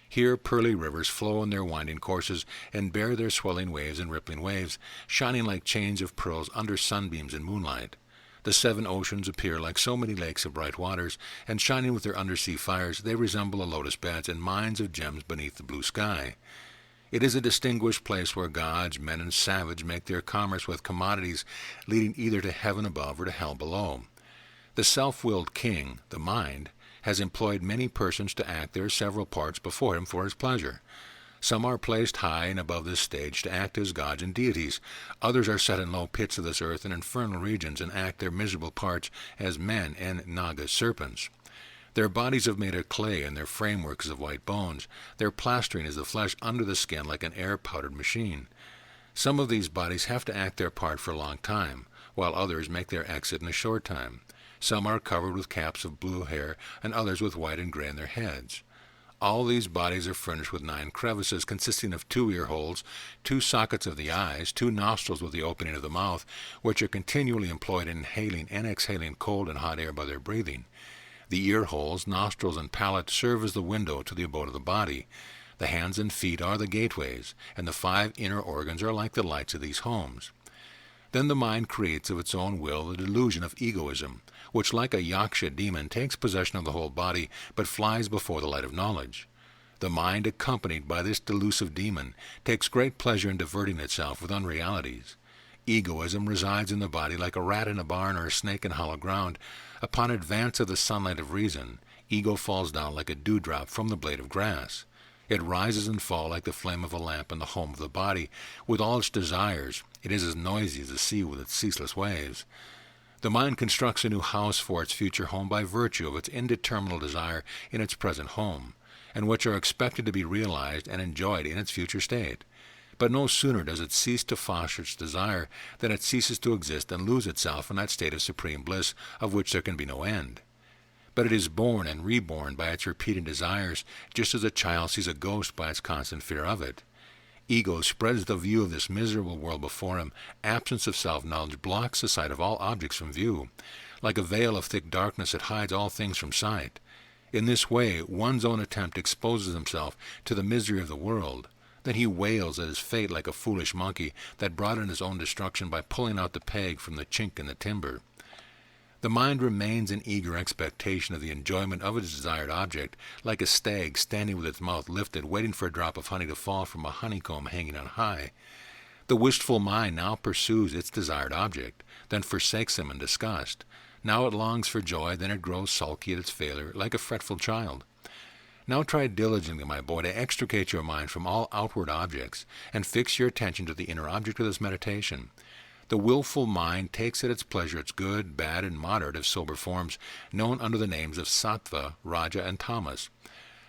Here pearly rivers flow in their winding courses, and bear their swelling waves and rippling waves, shining like chains of pearls under sunbeams and moonlight. The 7 oceans appear like so many lakes of bright waters, and shining with their undersea fires, they resemble the lotus beds and mines of gems beneath the blue sky. It is a distinguished place where gods, men, and savage make their commerce with commodities leading either to heaven above or to hell below. The self-willed king, the mind, has employed many persons to act their several parts before him for his pleasure. Some are placed high and above this stage to act as gods and deities. Others are set in low pits of this earth and infernal regions and act their miserable parts as men and naga serpents. Their bodies are made of clay, and their framework is of white bones. Their plastering is the flesh under the skin like an air-powdered machine. Some of these bodies have to act their part for a long time, while others make their exit in a short time. Some are covered with caps of blue hair, and others with white and gray in their heads. All these bodies are furnished with 9 crevices, consisting of 2 ear holes, 2 sockets of the eyes, 2 nostrils with the opening of the mouth, which are continually employed in inhaling and exhaling cold and hot air by their breathing. The ear holes, nostrils, and palate serve as the window to the abode of the body. The hands and feet are the gateways, and the 5 inner organs are like the lights of these homes. Then the mind creates of its own will the delusion of egoism, which like a yaksha demon takes possession of the whole body, but flies before the light of knowledge. The mind, accompanied by this delusive demon, takes great pleasure in diverting itself with unrealities. Egoism resides in the body like a rat in a barn or a snake in hollow ground. Upon advance of the sunlight of reason, ego falls down like a dewdrop from the blade of grass. It rises and falls like the flame of a lamp in the home of the body. With all its desires, it is as noisy as the sea with its ceaseless waves. The mind constructs a new house for its future home by virtue of its indeterminate desire in its present home, and which are expected to be realized and enjoyed in its future state. But no sooner does it cease to foster its desire than it ceases to exist and lose itself in that state of supreme bliss of which there can be no end. But it is born and reborn by its repeated desires, just as a child sees a ghost by its constant fear of it. Ego spreads the view of this miserable world before him. Absence of self-knowledge blocks the sight of all objects from view. Like a veil of thick darkness, it hides all things from sight. In this way, one's own attempt exposes himself to the misery of the world. Then he wails at his fate like a foolish monkey that brought in his own destruction by pulling out the peg from the chink in the timber. The mind remains in eager expectation of the enjoyment of its desired object, like a stag standing with its mouth lifted, waiting for a drop of honey to fall from a honeycomb hanging on high. The wistful mind now pursues its desired object, then forsakes him in disgust. Now it longs for joy, then it grows sulky at its failure, like a fretful child. Now try diligently, my boy, to extricate your mind from all outward objects, and fix your attention to the inner object of this meditation. The willful mind takes at its pleasure its good, bad, and moderate of sober forms, known under the names of sattva, raja, and tamas.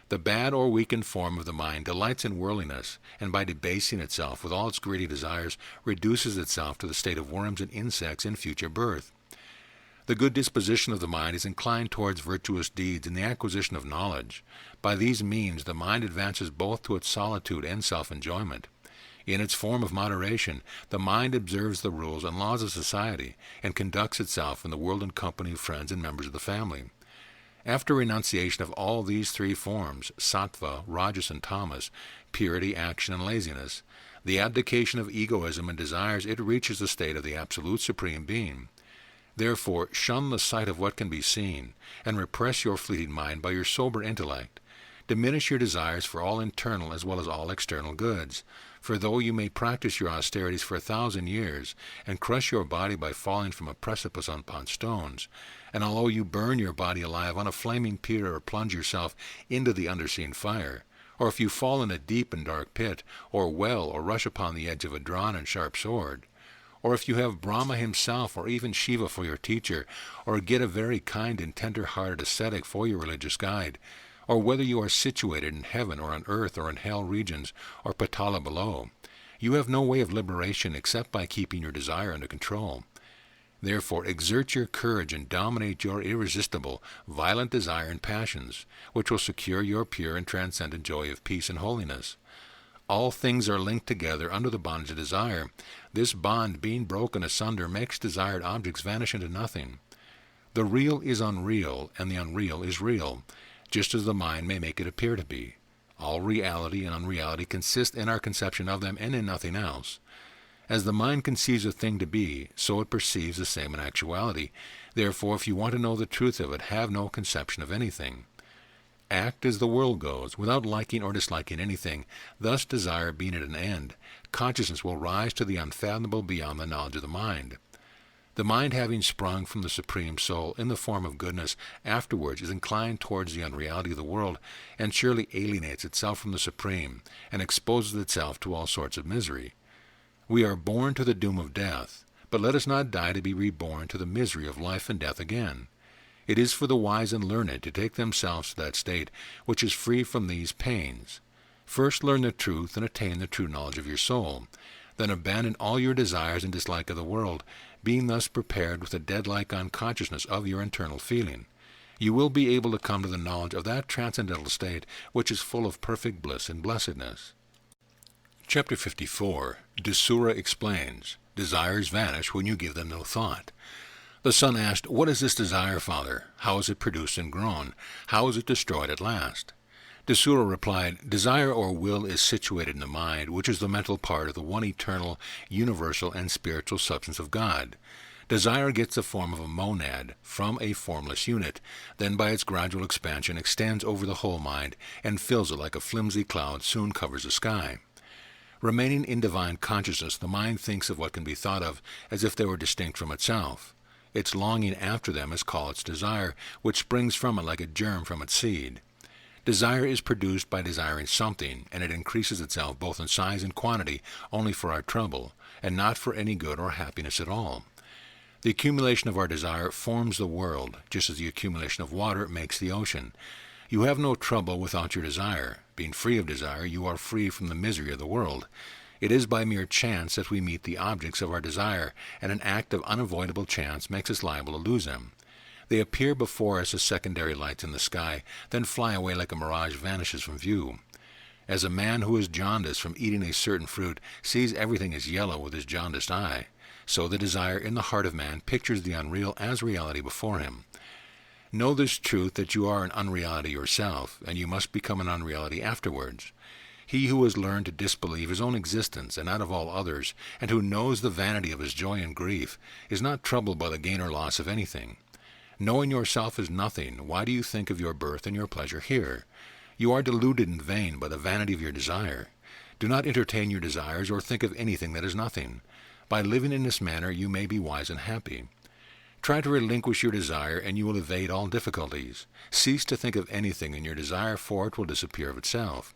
The bad or weakened form of the mind delights in worldliness, and by debasing itself with all its greedy desires, reduces itself to the state of worms and insects in future birth. The good disposition of the mind is inclined towards virtuous deeds and the acquisition of knowledge. By these means the mind advances both to its solitude and self-enjoyment. In its form of moderation, the mind observes the rules and laws of society, and conducts itself in the world in company of friends and members of the family. After renunciation of all these 3 forms, sattva, rajas, and tamas, purity, action, and laziness, the abdication of egoism and desires, it reaches the state of the absolute supreme being. Therefore, shun the sight of what can be seen, and repress your fleeting mind by your sober intellect. Diminish your desires for all internal as well as all external goods. For though you may practice your austerities for 1,000 years, and crush your body by falling from a precipice upon stones, and although you burn your body alive on a flaming pier or plunge yourself into the underseen fire, or if you fall in a deep and dark pit, or well, or rush upon the edge of a drawn and sharp sword, or if you have Brahma himself or even Shiva for your teacher, or get a very kind and tender-hearted ascetic for your religious guide, or whether you are situated in heaven or on earth or in hell regions or patala below, you have no way of liberation except by keeping your desire under control. Therefore exert your courage and dominate your irresistible, violent desire and passions, which will secure your pure and transcendent joy of peace and holiness. All things are linked together under the bondage of desire. This bond, being broken asunder, makes desired objects vanish into nothing. The real is unreal, and the unreal is real, just as the mind may make it appear to be. All reality and unreality consist in our conception of them and in nothing else. As the mind conceives a thing to be, so it perceives the same in actuality. Therefore, if you want to know the truth of it, have no conception of anything. Act as the world goes, without liking or disliking anything. Thus, desire being at an end, consciousness will rise to the unfathomable beyond the knowledge of the mind. The mind having sprung from the Supreme Soul in the form of goodness afterwards is inclined towards the unreality of the world, and surely alienates itself from the Supreme, and exposes itself to all sorts of misery. We are born to the doom of death, but let us not die to be reborn to the misery of life and death again. It is for the wise and learned to take themselves to that state which is free from these pains. First learn the truth and attain the true knowledge of your soul. Then abandon all your desires and dislike of the world, being thus prepared with a dead-like unconsciousness of your internal feeling. You will be able to come to the knowledge of that transcendental state which is full of perfect bliss and blessedness. Chapter 54. Dasura explains, Desires vanish when you give them no thought. The son asked, What is this desire, father? How is it produced and grown? How is it destroyed at last? Dasura replied, Desire or will is situated in the mind, which is the mental part of the one eternal, universal, and spiritual substance of God. Desire gets the form of a monad from a formless unit, then by its gradual expansion extends over the whole mind, and fills it like a flimsy cloud soon covers the sky. Remaining in divine consciousness, the mind thinks of what can be thought of as if they were distinct from itself. Its longing after them is called its desire, which springs from it like a germ from its seed. Desire is produced by desiring something, and it increases itself both in size and quantity only for our trouble, and not for any good or happiness at all. The accumulation of our desire forms the world, just as the accumulation of water makes the ocean. You have no trouble without your desire. Being free of desire, you are free from the misery of the world. It is by mere chance that we meet the objects of our desire, and an act of unavoidable chance makes us liable to lose them. They appear before us as secondary lights in the sky, then fly away like a mirage vanishes from view. As a man who is jaundiced from eating a certain fruit sees everything as yellow with his jaundiced eye, so the desire in the heart of man pictures the unreal as reality before him. Know this truth that you are an unreality yourself, and you must become an unreality afterwards. He who has learned to disbelieve his own existence and that of all others, and who knows the vanity of his joy and grief, is not troubled by the gain or loss of anything. Knowing yourself as nothing, why do you think of your birth and your pleasure here? You are deluded in vain by the vanity of your desire. Do not entertain your desires or think of anything that is nothing. By living in this manner you may be wise and happy. Try to relinquish your desire, and you will evade all difficulties. Cease to think of anything, and your desire for it will disappear of itself.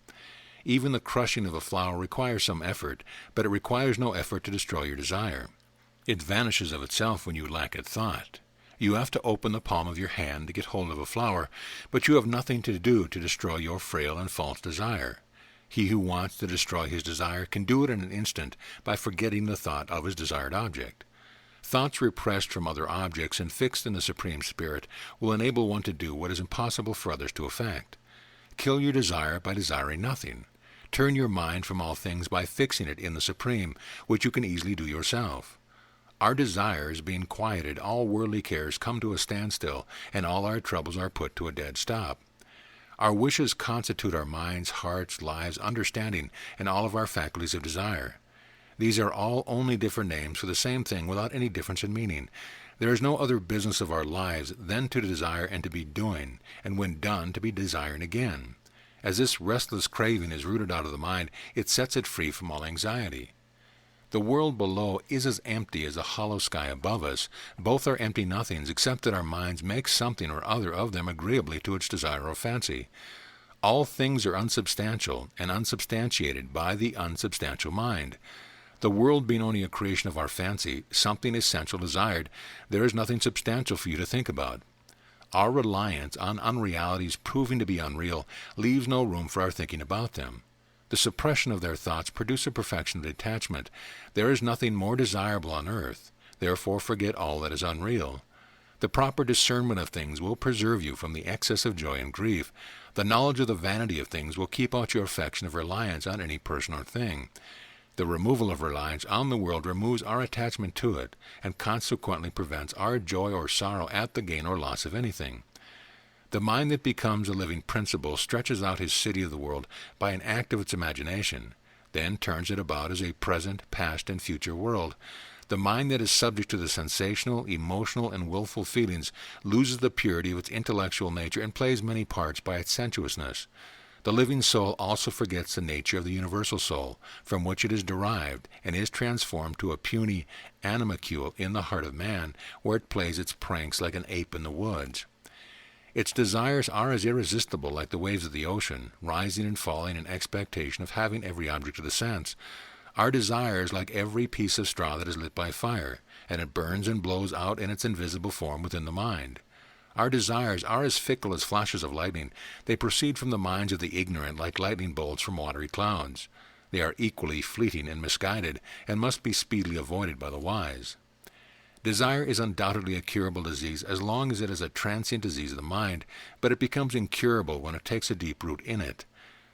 Even the crushing of a flower requires some effort, but it requires no effort to destroy your desire. It vanishes of itself when you lack it thought. You have to open the palm of your hand to get hold of a flower, but you have nothing to do to destroy your frail and false desire. He who wants to destroy his desire can do it in an instant by forgetting the thought of his desired object. Thoughts repressed from other objects and fixed in the Supreme Spirit will enable one to do what is impossible for others to effect. Kill your desire by desiring nothing. Turn your mind from all things by fixing it in the Supreme, which you can easily do yourself. Our desires being quieted, all worldly cares come to a standstill, and all our troubles are put to a dead stop. Our wishes constitute our minds, hearts, lives, understanding, and all of our faculties of desire. These are all only different names for the same thing without any difference in meaning. There is no other business of our lives than to desire and to be doing, and when done, to be desiring again. As this restless craving is rooted out of the mind, it sets it free from all anxiety. The world below is as empty as the hollow sky above us. Both are empty nothings, except that our minds make something or other of them agreeably to its desire or fancy. All things are unsubstantial, and unsubstantiated by the unsubstantial mind. The world being only a creation of our fancy, something essential desired, there is nothing substantial for you to think about. Our reliance on unrealities proving to be unreal leaves no room for our thinking about them. The suppression of their thoughts produces a perfection of detachment. There is nothing more desirable on earth. Therefore forget all that is unreal. The proper discernment of things will preserve you from the excess of joy and grief. The knowledge of the vanity of things will keep out your affection of reliance on any person or thing. The removal of reliance on the world removes our attachment to it, and consequently prevents our joy or sorrow at the gain or loss of anything. The mind that becomes a living principle stretches out his city of the world by an act of its imagination, then turns it about as a present, past, and future world. The mind that is subject to the sensational, emotional, and willful feelings loses the purity of its intellectual nature and plays many parts by its sensuousness. The living soul also forgets the nature of the universal soul, from which it is derived, and is transformed to a puny animalcule in the heart of man, where it plays its pranks like an ape in the woods. Its desires are as irresistible like the waves of the ocean, rising and falling in expectation of having every object of the sense. Our desires like every piece of straw that is lit by fire, and it burns and blows out in its invisible form within the mind. Our desires are as fickle as flashes of lightning. They proceed from the minds of the ignorant like lightning bolts from watery clouds. They are equally fleeting and misguided, and must be speedily avoided by the wise. Desire is undoubtedly a curable disease as long as it is a transient disease of the mind, but it becomes incurable when it takes a deep root in it.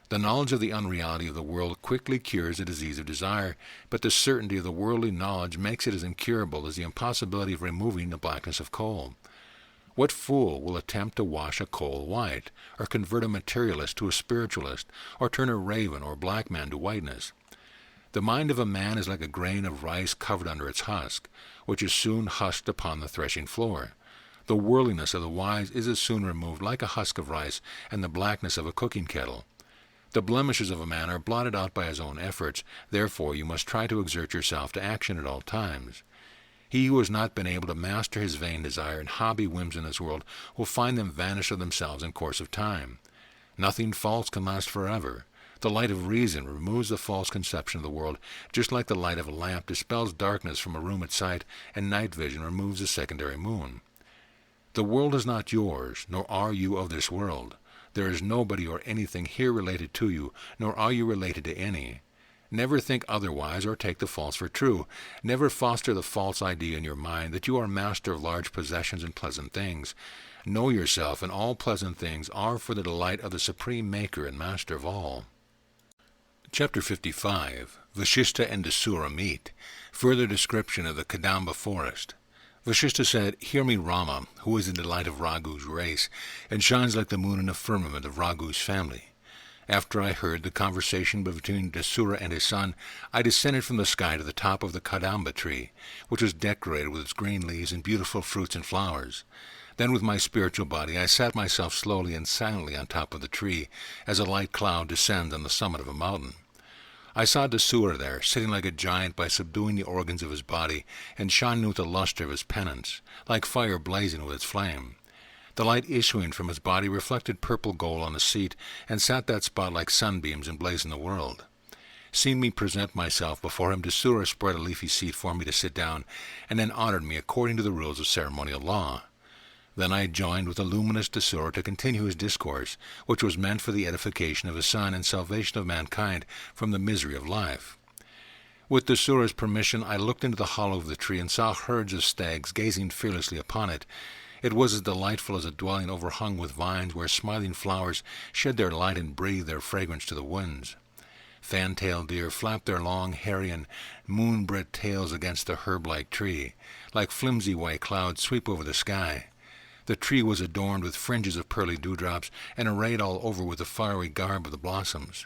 The knowledge of the unreality of the world quickly cures the disease of desire, but the certainty of the worldly knowledge makes it as incurable as the impossibility of removing the blackness of coal. What fool will attempt to wash a coal white, or convert a materialist to a spiritualist, or turn a raven or black man to whiteness? The mind of a man is like a grain of rice covered under its husk, which is soon husked upon the threshing floor. The worldliness of the wise is as soon removed like a husk of rice and the blackness of a cooking kettle. The blemishes of a man are blotted out by his own efforts, therefore you must try to exert yourself to action at all times. He who has not been able to master his vain desire and hobby whims in this world will find them vanish of themselves in course of time. Nothing false can last forever. The light of reason removes the false conception of the world, just like the light of a lamp dispels darkness from a room at sight, and night vision removes the secondary moon. The world is not yours, nor are you of this world. There is nobody or anything here related to you, nor are you related to any. Never think otherwise or take the false for true. Never foster the false idea in your mind that you are master of large possessions and pleasant things. Know yourself, and all pleasant things are for the delight of the Supreme Maker and Master of all. Chapter 55. Vasistha and Dasura meet. Further description of the Kadamba forest. Vasistha said, "Hear me, Rama, who is the delight of Raghu's race, and shines like the moon in the firmament of Raghu's family. After I heard the conversation between Dasura and his son, I descended from the sky to the top of the Kadamba tree, which was decorated with its green leaves and beautiful fruits and flowers. Then with my spiritual body I sat myself slowly and silently on top of the tree, as a light cloud descends on the summit of a mountain. I saw Dasura there, sitting like a giant by subduing the organs of his body, and shining with the luster of his penance, like fire blazing with its flame. The light issuing from his body reflected purple gold on the seat, and sat that spot like sunbeams emblazing the world. Seeing me present myself before him, Dasura spread a leafy seat for me to sit down, and then honored me according to the rules of ceremonial law. Then I joined with the luminous Dasura to continue his discourse, which was meant for the edification of his son and salvation of mankind from the misery of life. With Dasura's permission, I looked into the hollow of the tree and saw herds of stags gazing fearlessly upon it. It was as delightful as a dwelling overhung with vines where smiling flowers shed their light and breathe their fragrance to the winds. Fan-tailed deer flapped their long, hairy, and moon-bred tails against the herb-like tree, like flimsy white clouds sweep over the sky. The tree was adorned with fringes of pearly dewdrops, and arrayed all over with the fiery garb of the blossoms.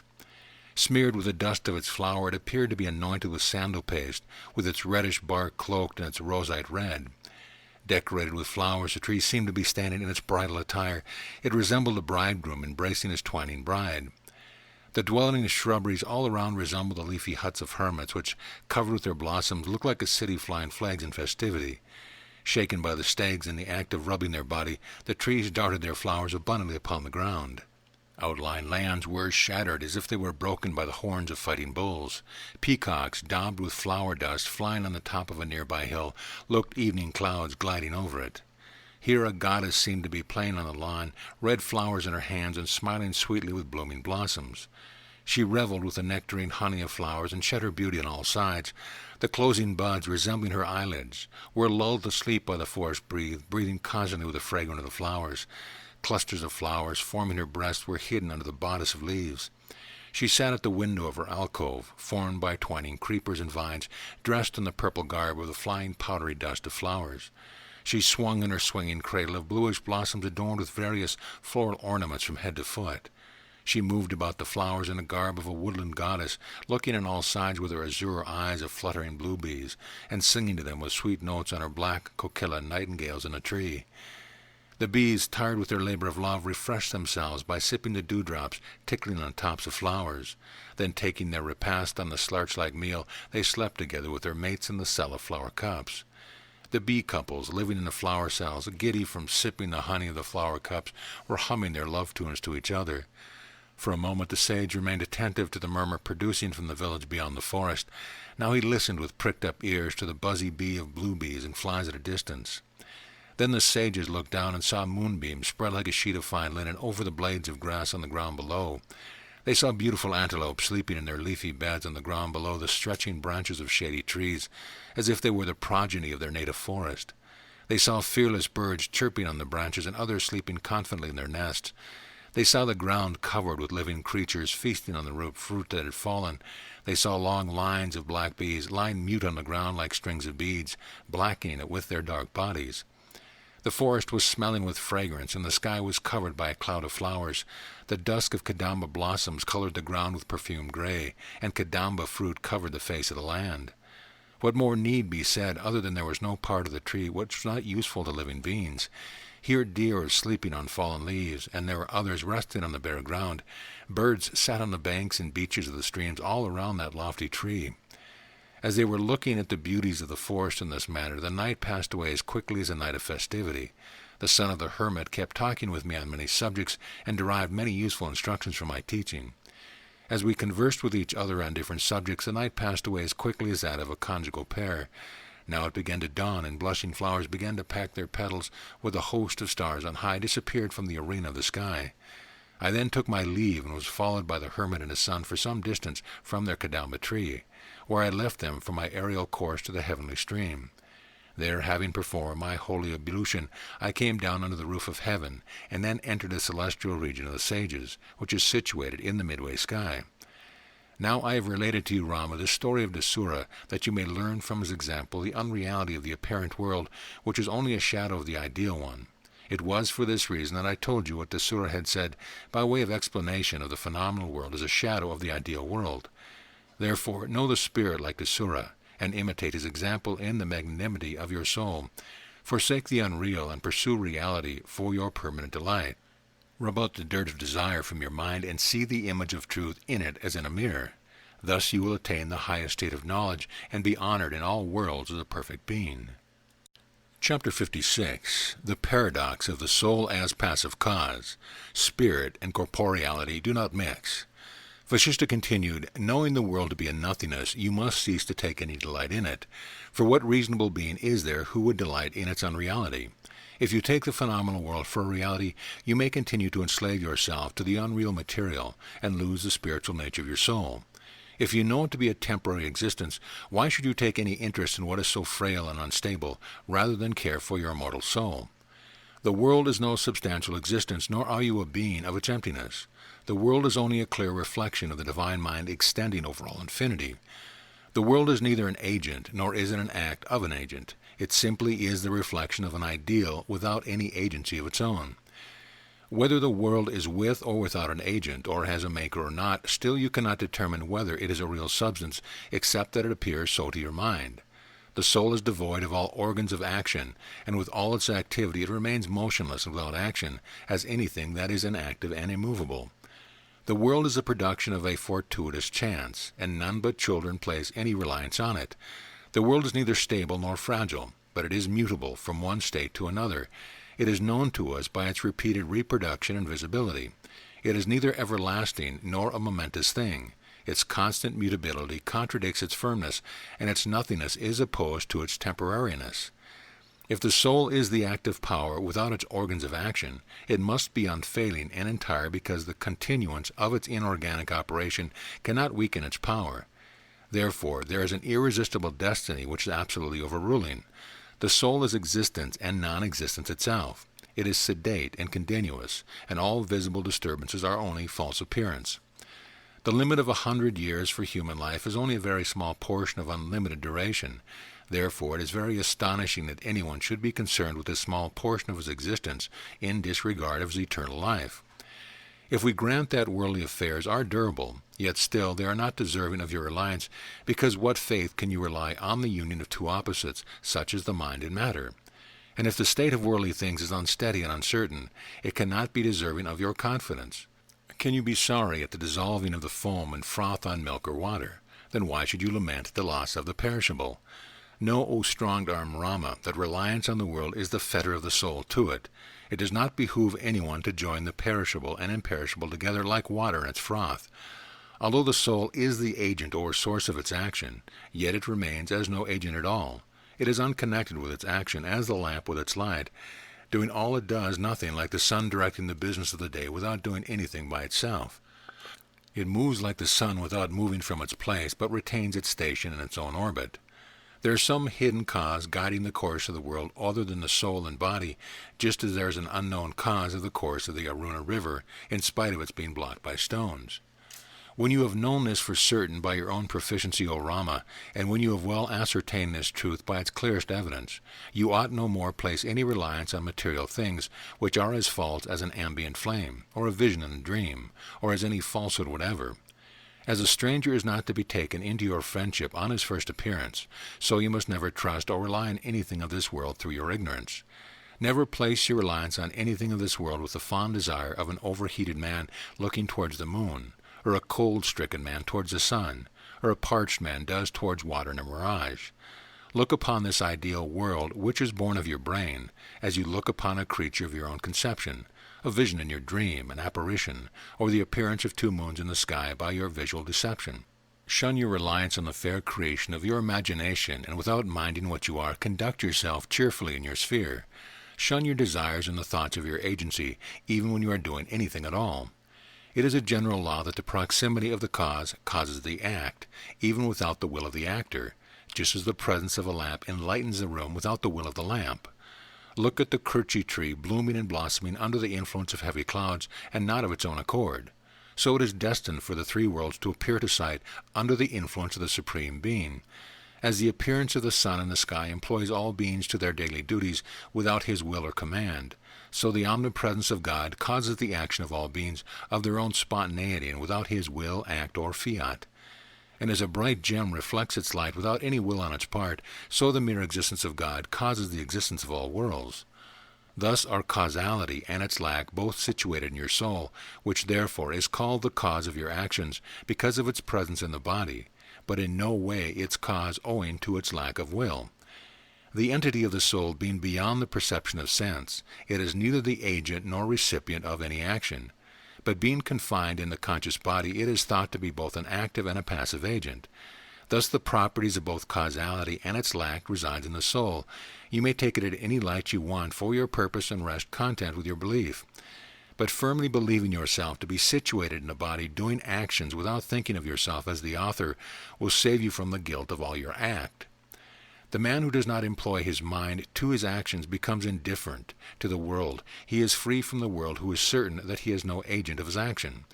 Smeared with the dust of its flower, it appeared to be anointed with sandal paste, with its reddish bark cloaked in its roseate red. Decorated with flowers, the tree seemed to be standing in its bridal attire. It resembled a bridegroom embracing his twining bride. The dwelling shrubberies all around resembled the leafy huts of hermits, which, covered with their blossoms, looked like a city flying flags in festivity. Shaken by the stags in the act of rubbing their body, the trees darted their flowers abundantly upon the ground. Outlying lands were shattered as if they were broken by the horns of fighting bulls. Peacocks, daubed with flower dust, flying on the top of a nearby hill, looked evening clouds gliding over it. Here a goddess seemed to be playing on the lawn, red flowers in her hands and smiling sweetly with blooming blossoms. She reveled with the nectarine honey of flowers and shed her beauty on all sides. The closing buds, resembling her eyelids, were lulled to sleep by the forest breeze, breathing constantly with the fragrance of the flowers. Clusters of flowers forming her breast were hidden under the bodice of leaves. She sat at the window of her alcove, formed by twining creepers and vines, dressed in the purple garb of the flying powdery dust of flowers. She swung in her swinging cradle of bluish blossoms adorned with various floral ornaments from head to foot. She moved about the flowers in the garb of a woodland goddess, looking on all sides with her azure eyes of fluttering blue bees, and singing to them with sweet notes on her black kokila nightingales in a tree. The bees, tired with their labor of love, refreshed themselves by sipping the dewdrops tickling on tops of flowers. Then, taking their repast on the slarch-like meal, they slept together with their mates in the cell of flower cups. The bee couples, living in the flower cells, giddy from sipping the honey of the flower cups, were humming their love tunes to each other. For a moment the sage remained attentive to the murmur producing from the village beyond the forest. Now he listened with pricked-up ears to the buzzy bee of blue bees and flies at a distance. Then the sages looked down and saw moonbeams spread like a sheet of fine linen over the blades of grass on the ground below. They saw beautiful antelopes sleeping in their leafy beds on the ground below the stretching branches of shady trees, as if they were the progeny of their native forest. They saw fearless birds chirping on the branches and others sleeping confidently in their nests. They saw the ground covered with living creatures feasting on the root fruit that had fallen. They saw long lines of black bees lying mute on the ground like strings of beads, blackening it with their dark bodies. The forest was smelling with fragrance, and the sky was covered by a cloud of flowers. The dusk of kadamba blossoms colored the ground with perfumed gray, and kadamba fruit covered the face of the land. What more need be said other than there was no part of the tree which was not useful to living beings? Here deer were sleeping on fallen leaves, and there were others resting on the bare ground. Birds sat on the banks and beaches of the streams all around that lofty tree. As they were looking at the beauties of the forest in this manner, the night passed away as quickly as a night of festivity. The son of the hermit kept talking with me on many subjects, and derived many useful instructions from my teaching. As we conversed with each other on different subjects, the night passed away as quickly as that of a conjugal pair. Now it began to dawn, and blushing flowers began to pack their petals with a host of stars on high disappeared from the arena of the sky. I then took my leave and was followed by the hermit and his son for some distance from their kadamba tree, where I left them for my aerial course to the heavenly stream. There, having performed my holy ablution, I came down under the roof of heaven, and then entered the celestial region of the sages, which is situated in the midway sky. Now I have related to you, Rama, the story of Dasura, that you may learn from his example the unreality of the apparent world, which is only a shadow of the ideal one. It was for this reason that I told you what Dasura had said by way of explanation of the phenomenal world as a shadow of the ideal world. Therefore, know the spirit like Dasura, and imitate his example in the magnanimity of your soul. Forsake the unreal and pursue reality for your permanent delight. Rub out the dirt of desire from your mind and see the image of truth in it as in a mirror. Thus you will attain the highest state of knowledge and be honored in all worlds as a perfect being. Chapter 56. The Paradox of the Soul as Passive Cause. Spirit and corporeality do not mix. Vasistha continued, knowing the world to be a nothingness, you must cease to take any delight in it. For what reasonable being is there who would delight in its unreality? If you take the phenomenal world for a reality, you may continue to enslave yourself to the unreal material and lose the spiritual nature of your soul. If you know it to be a temporary existence, why should you take any interest in what is so frail and unstable, rather than care for your immortal soul? The world is no substantial existence, nor are you a being of its emptiness. The world is only a clear reflection of the divine mind extending over all infinity. The world is neither an agent, nor is it an act of an agent. It simply is the reflection of an ideal without any agency of its own. Whether the world is with or without an agent, or has a maker or not, still you cannot determine whether it is a real substance, except that it appears so to your mind. The soul is devoid of all organs of action, and with all its activity it remains motionless and without action, as anything that is inactive and immovable. The world is a production of a fortuitous chance, and none but children place any reliance on it. The world is neither stable nor fragile, but it is mutable from one state to another. It is known to us by its repeated reproduction and visibility. It is neither everlasting nor a momentous thing. Its constant mutability contradicts its firmness, and its nothingness is opposed to its temporariness. If the soul is the active power without its organs of action, it must be unfailing and entire, because the continuance of its inorganic operation cannot weaken its power. Therefore, there is an irresistible destiny which is absolutely overruling. The soul is existence and non-existence itself. It is sedate and continuous, and all visible disturbances are only false appearance. The limit of 100 years for human life is only a very small portion of unlimited duration. Therefore, it is very astonishing that anyone should be concerned with this small portion of his existence in disregard of his eternal life. If we grant that worldly affairs are durable, yet still they are not deserving of your reliance, because what faith can you rely on the union of two opposites, such as the mind and matter? And if the state of worldly things is unsteady and uncertain, it cannot be deserving of your confidence. Can you be sorry at the dissolving of the foam and froth on milk or water? Then why should you lament the loss of the perishable? Know, O strong-armed Rama, that reliance on the world is the fetter of the soul to it. It does not behoove anyone to join the perishable and imperishable together like water in its froth. Although the soul is the agent or source of its action, yet it remains as no agent at all. It is unconnected with its action as the lamp with its light, doing all it does nothing, like the sun directing the business of the day without doing anything by itself. It moves like the sun without moving from its place, but retains its station in its own orbit. There is some hidden cause guiding the course of the world other than the soul and body, just as there is an unknown cause of the course of the Aruna River, in spite of its being blocked by stones. When you have known this for certain by your own proficiency, O Rama, and when you have well ascertained this truth by its clearest evidence, you ought no more place any reliance on material things, which are as false as an ambient flame, or a vision in a dream, or as any falsehood whatever. As a stranger is not to be taken into your friendship on his first appearance, so you must never trust or rely on anything of this world through your ignorance. Never place your reliance on anything of this world with the fond desire of an overheated man looking towards the moon, or a cold-stricken man towards the sun, or a parched man does towards water in a mirage. Look upon this ideal world, which is born of your brain, as you look upon a creature of your own conception, a vision in your dream, an apparition, or the appearance of two moons in the sky by your visual deception. Shun your reliance on the fair creation of your imagination, and without minding what you are, conduct yourself cheerfully in your sphere. Shun your desires and the thoughts of your agency, even when you are doing anything at all. It is a general law that the proximity of the cause causes the act, even without the will of the actor, just as the presence of a lamp enlightens the room without the will of the lamp. Look at the kirchi tree blooming and blossoming under the influence of heavy clouds, and not of its own accord. So it is destined for the three worlds to appear to sight under the influence of the Supreme Being. As the appearance of the sun in the sky employs all beings to their daily duties without his will or command, so the omnipresence of God causes the action of all beings of their own spontaneity and without his will, act, or fiat. And as a bright gem reflects its light without any will on its part, so the mere existence of God causes the existence of all worlds. Thus are causality and its lack both situated in your soul, which therefore is called the cause of your actions because of its presence in the body, but in no way its cause owing to its lack of will. The entity of the soul being beyond the perception of sense, it is neither the agent nor recipient of any action. But being confined in the conscious body, it is thought to be both an active and a passive agent. Thus the properties of both causality and its lack resides in the soul. You may take it at any light you want for your purpose and rest content with your belief. But firmly believing yourself to be situated in a body doing actions without thinking of yourself as the author will save you from the guilt of all your act. The man who does not employ his mind to his actions becomes indifferent to the world. He is free from the world who is certain that he is no agent of his action.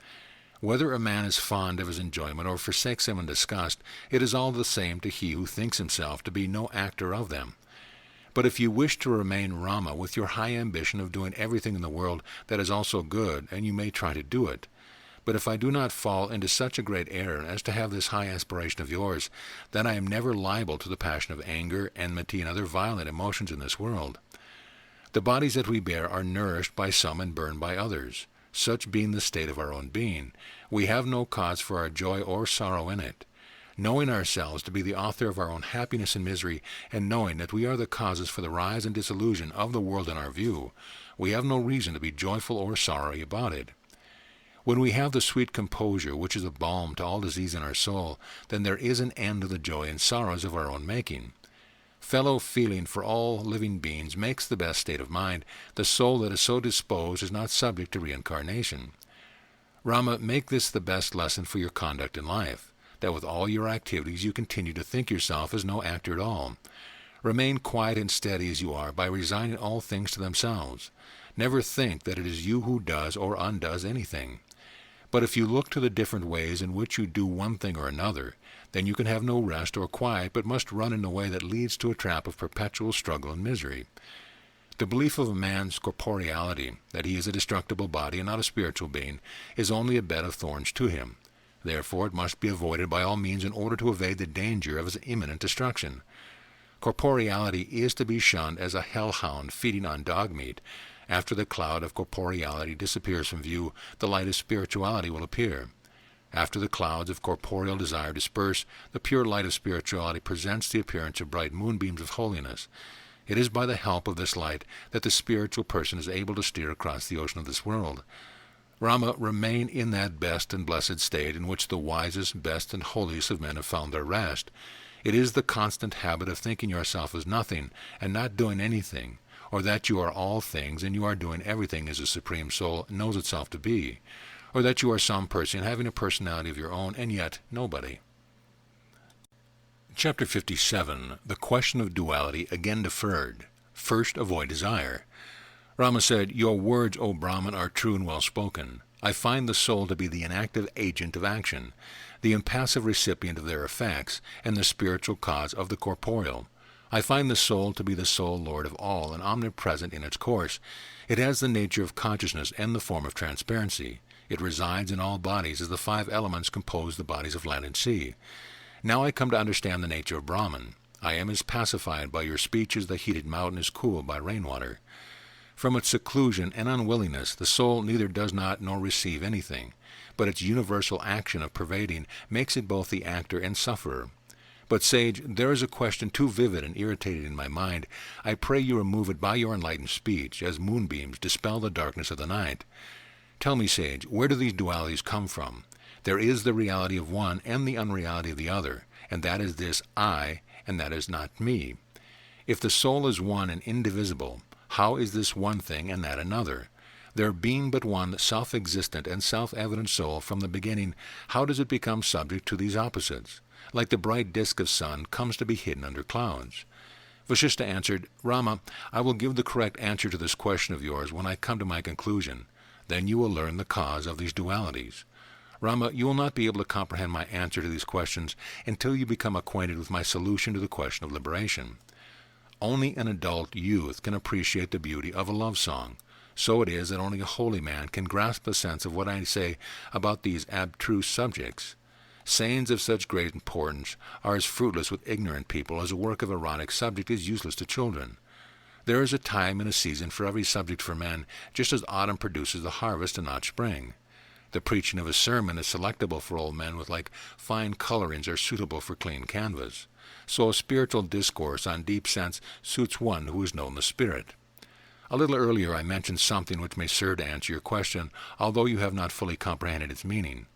Whether a man is fond of his enjoyment or forsakes them in disgust, it is all the same to he who thinks himself to be no actor of them. But if you wish to remain Rama with your high ambition of doing everything in the world that is also good, and you may try to do it, but if I do not fall into such a great error as to have this high aspiration of yours, then I am never liable to the passion of anger, enmity, and other violent emotions in this world. The bodies that we bear are nourished by some and burned by others. Such being the state of our own being, we have no cause for our joy or sorrow in it. Knowing ourselves to be the author of our own happiness and misery, and knowing that we are the causes for the rise and dissolution of the world in our view, we have no reason to be joyful or sorry about it. When we have the sweet composure which is a balm to all disease in our soul, then there is an end to the joy and sorrows of our own making. Fellow feeling for all living beings makes the best state of mind. The soul that is so disposed is not subject to reincarnation. Rama, make this the best lesson for your conduct in life, that with all your activities you continue to think yourself as no actor at all. Remain quiet and steady as you are by resigning all things to themselves. Never think that it is you who does or undoes anything. But if you look to the different ways in which you do one thing or another, then you can have no rest or quiet, but must run in a way that leads to a trap of perpetual struggle and misery. The belief of a man's corporeality, that he is a destructible body and not a spiritual being, is only a bed of thorns to him. Therefore it must be avoided by all means in order to evade the danger of his imminent destruction. Corporeality is to be shunned as a hellhound feeding on dog meat. After the cloud of corporeality disappears from view, the light of spirituality will appear. After the clouds of corporeal desire disperse, the pure light of spirituality presents the appearance of bright moonbeams of holiness. It is by the help of this light that the spiritual person is able to steer across the ocean of this world. Rama, remain in that best and blessed state in which the wisest, best, and holiest of men have found their rest. It is the constant habit of thinking yourself as nothing and not doing anything, or that you are all things and you are doing everything as the Supreme Soul knows itself to be, or that you are some person having a personality of your own and yet nobody. Chapter 57. The Question of Duality Again Deferred. First, avoid desire. Rama said, Your words, O Brahman, are true and well spoken. I find the soul to be the inactive agent of action, the impassive recipient of their effects, and the spiritual cause of the corporeal. I find the soul to be the sole lord of all and omnipresent in its course. It has the nature of consciousness and the form of transparency. It resides in all bodies as the 5 elements compose the bodies of land and sea. Now I come to understand the nature of Brahman. I am as pacified by your speech as the heated mountain is cooled by rainwater. From its seclusion and unwillingness, the soul neither does not nor receive anything, but its universal action of pervading makes it both the actor and sufferer. But, sage, there is a question too vivid and irritating in my mind. I pray you remove it by your enlightened speech, as moonbeams dispel the darkness of the night. Tell me, sage, where do these dualities come from? There is the reality of one and the unreality of the other, and that is this I, and that is not me. If the soul is one and indivisible, how is this one thing and that another? There being but one self-existent and self-evident soul from the beginning, how does it become subject to these opposites? Like the bright disk of sun comes to be hidden under clouds. Vasistha answered, Rama, I will give the correct answer to this question of yours when I come to my conclusion. Then you will learn the cause of these dualities. Rama, you will not be able to comprehend my answer to these questions until you become acquainted with my solution to the question of liberation. Only an adult youth can appreciate the beauty of a love song. So it is that only a holy man can grasp a sense of what I say about these abstruse subjects. Sayings of such great importance are as fruitless with ignorant people as a work of erotic subject is useless to children. There is a time and a season for every subject for men, just as autumn produces the harvest and not spring. The preaching of a sermon is selectable for old men with like fine colorings are suitable for clean canvas. So a spiritual discourse on deep sense suits one who has known the Spirit. A little earlier I mentioned something which may serve to answer your question, although you have not fully comprehended its meaning.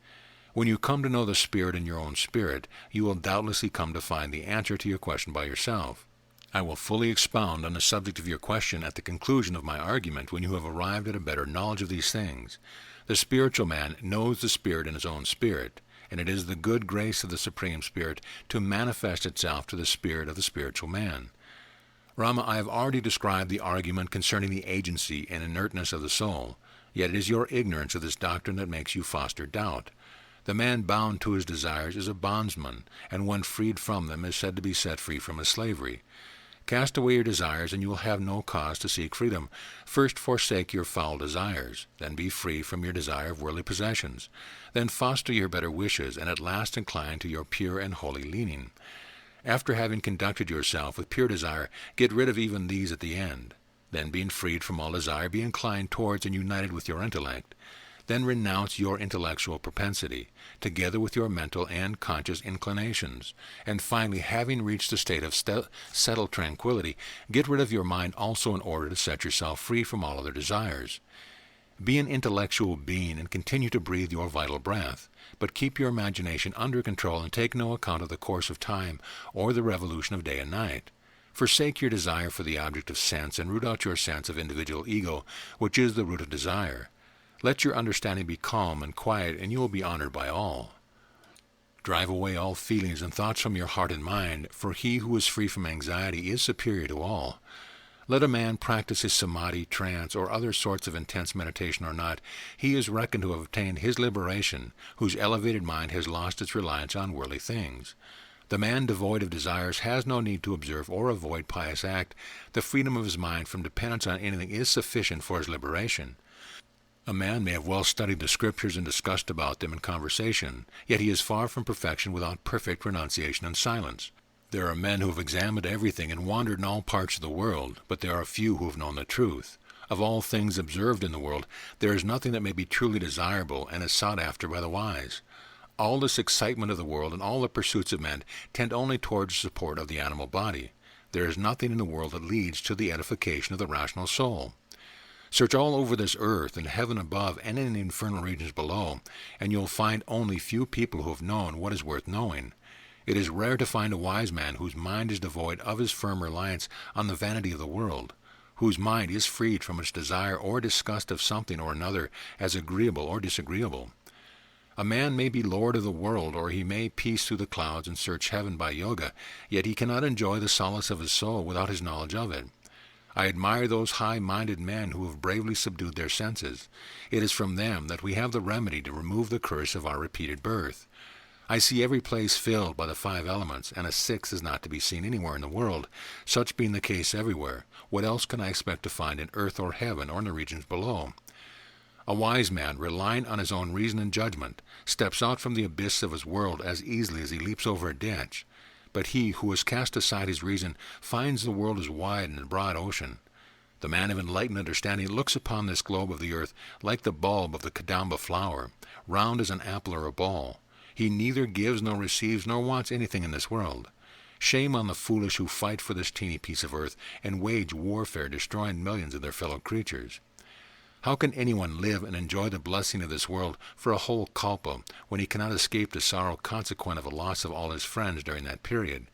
When you come to know the Spirit in your own spirit, you will doubtlessly come to find the answer to your question by yourself. I will fully expound on the subject of your question at the conclusion of my argument when you have arrived at a better knowledge of these things. The spiritual man knows the Spirit in his own spirit, and it is the good grace of the Supreme Spirit to manifest itself to the spirit of the spiritual man. Rama, I have already described the argument concerning the agency and inertness of the soul, yet it is your ignorance of this doctrine that makes you foster doubt. The man bound to his desires is a bondsman, and one freed from them is said to be set free from his slavery. Cast away your desires, and you will have no cause to seek freedom. First forsake your foul desires, then be free from your desire of worldly possessions. Then foster your better wishes, and at last incline to your pure and holy leaning. After having conducted yourself with pure desire, get rid of even these at the end. Then, being freed from all desire, be inclined towards and united with your intellect. Then renounce your intellectual propensity, together with your mental and conscious inclinations. And finally, having reached a state of settled tranquility, get rid of your mind also in order to set yourself free from all other desires. Be an intellectual being and continue to breathe your vital breath, but keep your imagination under control and take no account of the course of time or the revolution of day and night. Forsake your desire for the object of sense and root out your sense of individual ego, which is the root of desire. Let your understanding be calm and quiet, and you will be honored by all. Drive away all feelings and thoughts from your heart and mind, for he who is free from anxiety is superior to all. Let a man practice his samadhi, trance, or other sorts of intense meditation or not, he is reckoned to have obtained his liberation, whose elevated mind has lost its reliance on worldly things. The man devoid of desires has no need to observe or avoid pious act. The freedom of his mind from dependence on anything is sufficient for his liberation. A man may have well studied the Scriptures and discussed about them in conversation, yet he is far from perfection without perfect renunciation and silence. There are men who have examined everything and wandered in all parts of the world, but there are few who have known the truth. Of all things observed in the world, there is nothing that may be truly desirable and is sought after by the wise. All this excitement of the world and all the pursuits of men tend only towards the support of the animal body. There is nothing in the world that leads to the edification of the rational soul. Search all over this earth, in heaven above and in the infernal regions below, and you'll find only few people who have known what is worth knowing. It is rare to find a wise man whose mind is devoid of his firm reliance on the vanity of the world, whose mind is freed from its desire or disgust of something or another as agreeable or disagreeable. A man may be lord of the world, or he may pace through the clouds and search heaven by yoga, yet he cannot enjoy the solace of his soul without his knowledge of it. I admire those high-minded men who have bravely subdued their senses. It is from them that we have the remedy to remove the curse of our repeated birth. I see every place filled by the 5 elements, and a 6th is not to be seen anywhere in the world. Such being the case everywhere, what else can I expect to find in earth or heaven or in the regions below? A wise man, relying on his own reason and judgment, steps out from the abyss of his world as easily as he leaps over a ditch. But he who has cast aside his reason finds the world as wide and broad ocean. The man of enlightened understanding looks upon this globe of the earth like the bulb of the kadamba flower, round as an apple or a ball. He neither gives nor receives nor wants anything in this world. Shame on the foolish who fight for this teeny piece of earth and wage warfare, destroying millions of their fellow creatures. How can anyone live and enjoy the blessing of this world for a whole kalpa when he cannot escape the sorrow consequent of a loss of all his friends during that period?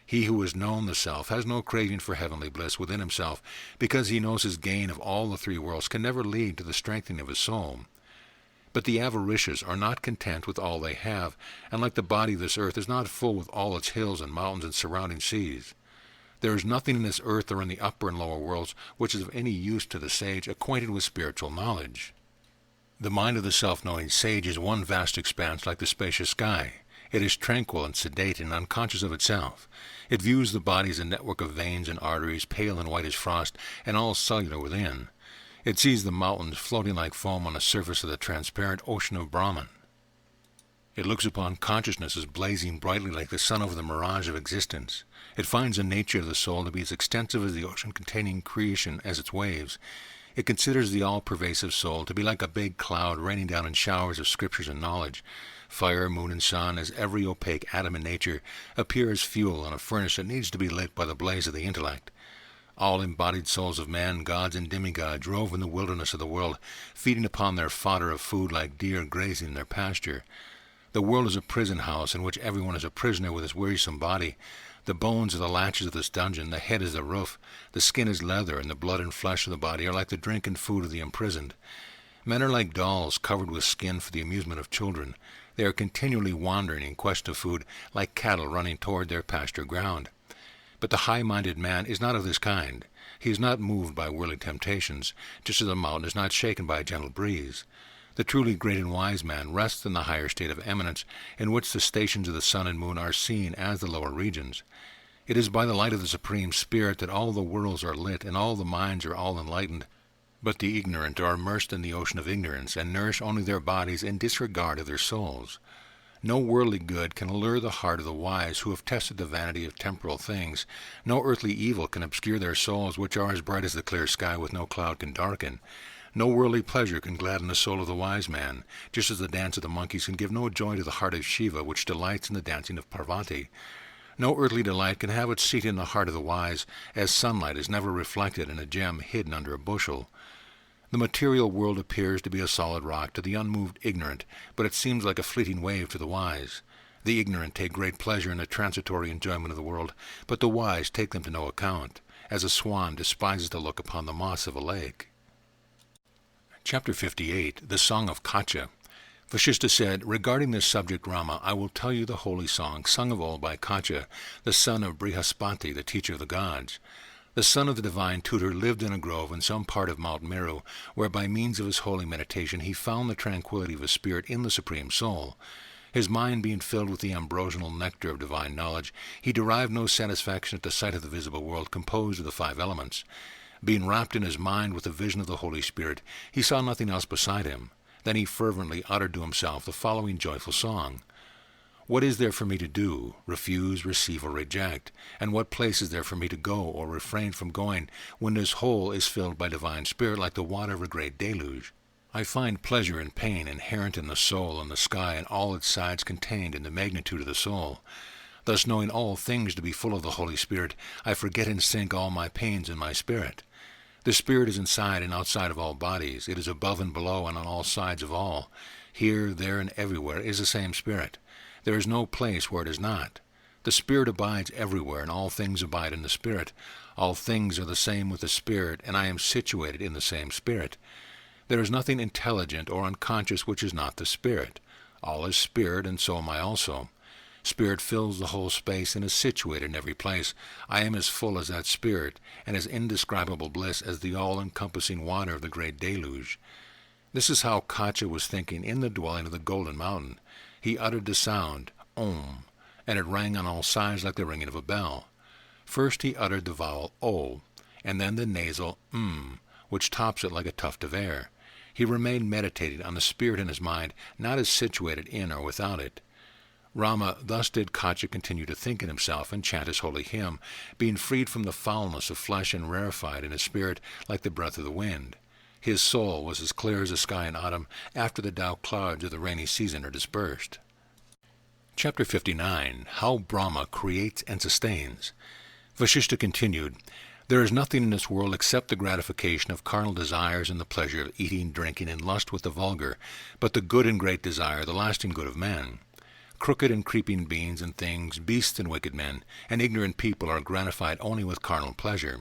He who has known the self has no craving for heavenly bliss within himself, because he knows his gain of all the 3 worlds can never lead to the strengthening of his soul. But the avaricious are not content with all they have, and like the body of this earth is not full with all its hills and mountains and surrounding seas. There is nothing in this earth or in the upper and lower worlds which is of any use to the sage acquainted with spiritual knowledge. The mind of the self-knowing sage is one vast expanse like the spacious sky. It is tranquil and sedate and unconscious of itself. It views the body as a network of veins and arteries, pale and white as frost, and all cellular within. It sees the mountains floating like foam on the surface of the transparent ocean of Brahman. It looks upon consciousness as blazing brightly like the sun over the mirage of existence. It finds the nature of the soul to be as extensive as the ocean containing creation as its waves. It considers the all-pervasive soul to be like a big cloud raining down in showers of scriptures and knowledge. Fire, moon, and sun, as every opaque atom in nature, appear as fuel on a furnace that needs to be lit by the blaze of the intellect. All embodied souls of man, gods, and demigods rove in the wilderness of the world, feeding upon their fodder of food like deer grazing in their pasture. The world is a prison house in which everyone is a prisoner with his wearisome body. The bones are the latches of this dungeon, the head is the roof, the skin is leather, and the blood and flesh of the body are like the drink and food of the imprisoned. Men are like dolls covered with skin for the amusement of children. They are continually wandering in quest of food, like cattle running toward their pasture ground. But the high-minded man is not of this kind. He is not moved by worldly temptations, just as a mountain is not shaken by a gentle breeze. The truly great and wise man rests in the higher state of eminence, in which the stations of the sun and moon are seen as the lower regions. It is by the light of the Supreme Spirit that all the worlds are lit and all the minds are all enlightened. But the ignorant are immersed in the ocean of ignorance, and nourish only their bodies in disregard of their souls. No worldly good can allure the heart of the wise who have tested the vanity of temporal things. No earthly evil can obscure their souls, which are as bright as the clear sky with no cloud can darken. No worldly pleasure can gladden the soul of the wise man, just as the dance of the monkeys can give no joy to the heart of Shiva, which delights in the dancing of Parvati. No earthly delight can have its seat in the heart of the wise, as sunlight is never reflected in a gem hidden under a bushel. The material world appears to be a solid rock to the unmoved ignorant, but it seems like a fleeting wave to the wise. The ignorant take great pleasure in the transitory enjoyment of the world, but the wise take them to no account, as a swan despises to look upon the moss of a lake. Chapter 58, The Song of Kacha. Vasistha said, "Regarding this subject, Rama, I will tell you the holy song sung of old by Kacha, the son of Brihaspati, the teacher of the gods. The son of the divine tutor lived in a grove in some part of Mount Meru, where by means of his holy meditation he found the tranquility of his spirit in the Supreme Soul. His mind being filled with the ambrosial nectar of divine knowledge, he derived no satisfaction at the sight of the visible world composed of the 5 elements. Being wrapped in his mind with the vision of the Holy Spirit, he saw nothing else beside him. Then he fervently uttered to himself the following joyful song. What is there for me to do, refuse, receive, or reject? And what place is there for me to go or refrain from going when this whole is filled by divine spirit like the water of a great deluge? I find pleasure and pain inherent in the soul and the sky and all its sides contained in the magnitude of the soul. Thus, knowing all things to be full of the Holy Spirit, I forget and sink all my pains in my spirit. The Spirit is inside and outside of all bodies. It is above and below and on all sides of all. Here, there, and everywhere is the same Spirit. There is no place where it is not. The Spirit abides everywhere, and all things abide in the Spirit. All things are the same with the Spirit, and I am situated in the same Spirit. There is nothing intelligent or unconscious which is not the Spirit. All is Spirit, and so am I also. Spirit fills the whole space and is situated in every place. I am as full as that Spirit, and as indescribable bliss as the all-encompassing water of the great deluge. This is how Kacha was thinking in the dwelling of the Golden Mountain. He uttered the sound, Om, and it rang on all sides like the ringing of a bell. First he uttered the vowel O, and then the nasal which tops it like a tuft of air. He remained meditating on the Spirit in his mind, not as situated in or without it. Rama, thus did Kacha continue to think in himself and chant his holy hymn, being freed from the foulness of flesh and rarefied in his spirit like the breath of the wind. His soul was as clear as the sky in autumn after the dow clouds of the rainy season are dispersed. Chapter 59. How Brahma Creates and Sustains. Vasistha continued, There is nothing in this world except the gratification of carnal desires and the pleasure of eating, drinking, and lust with the vulgar, but the good and great desire, the lasting good of men. Crooked and creeping beings and things, beasts and wicked men, and ignorant people are gratified only with carnal pleasure.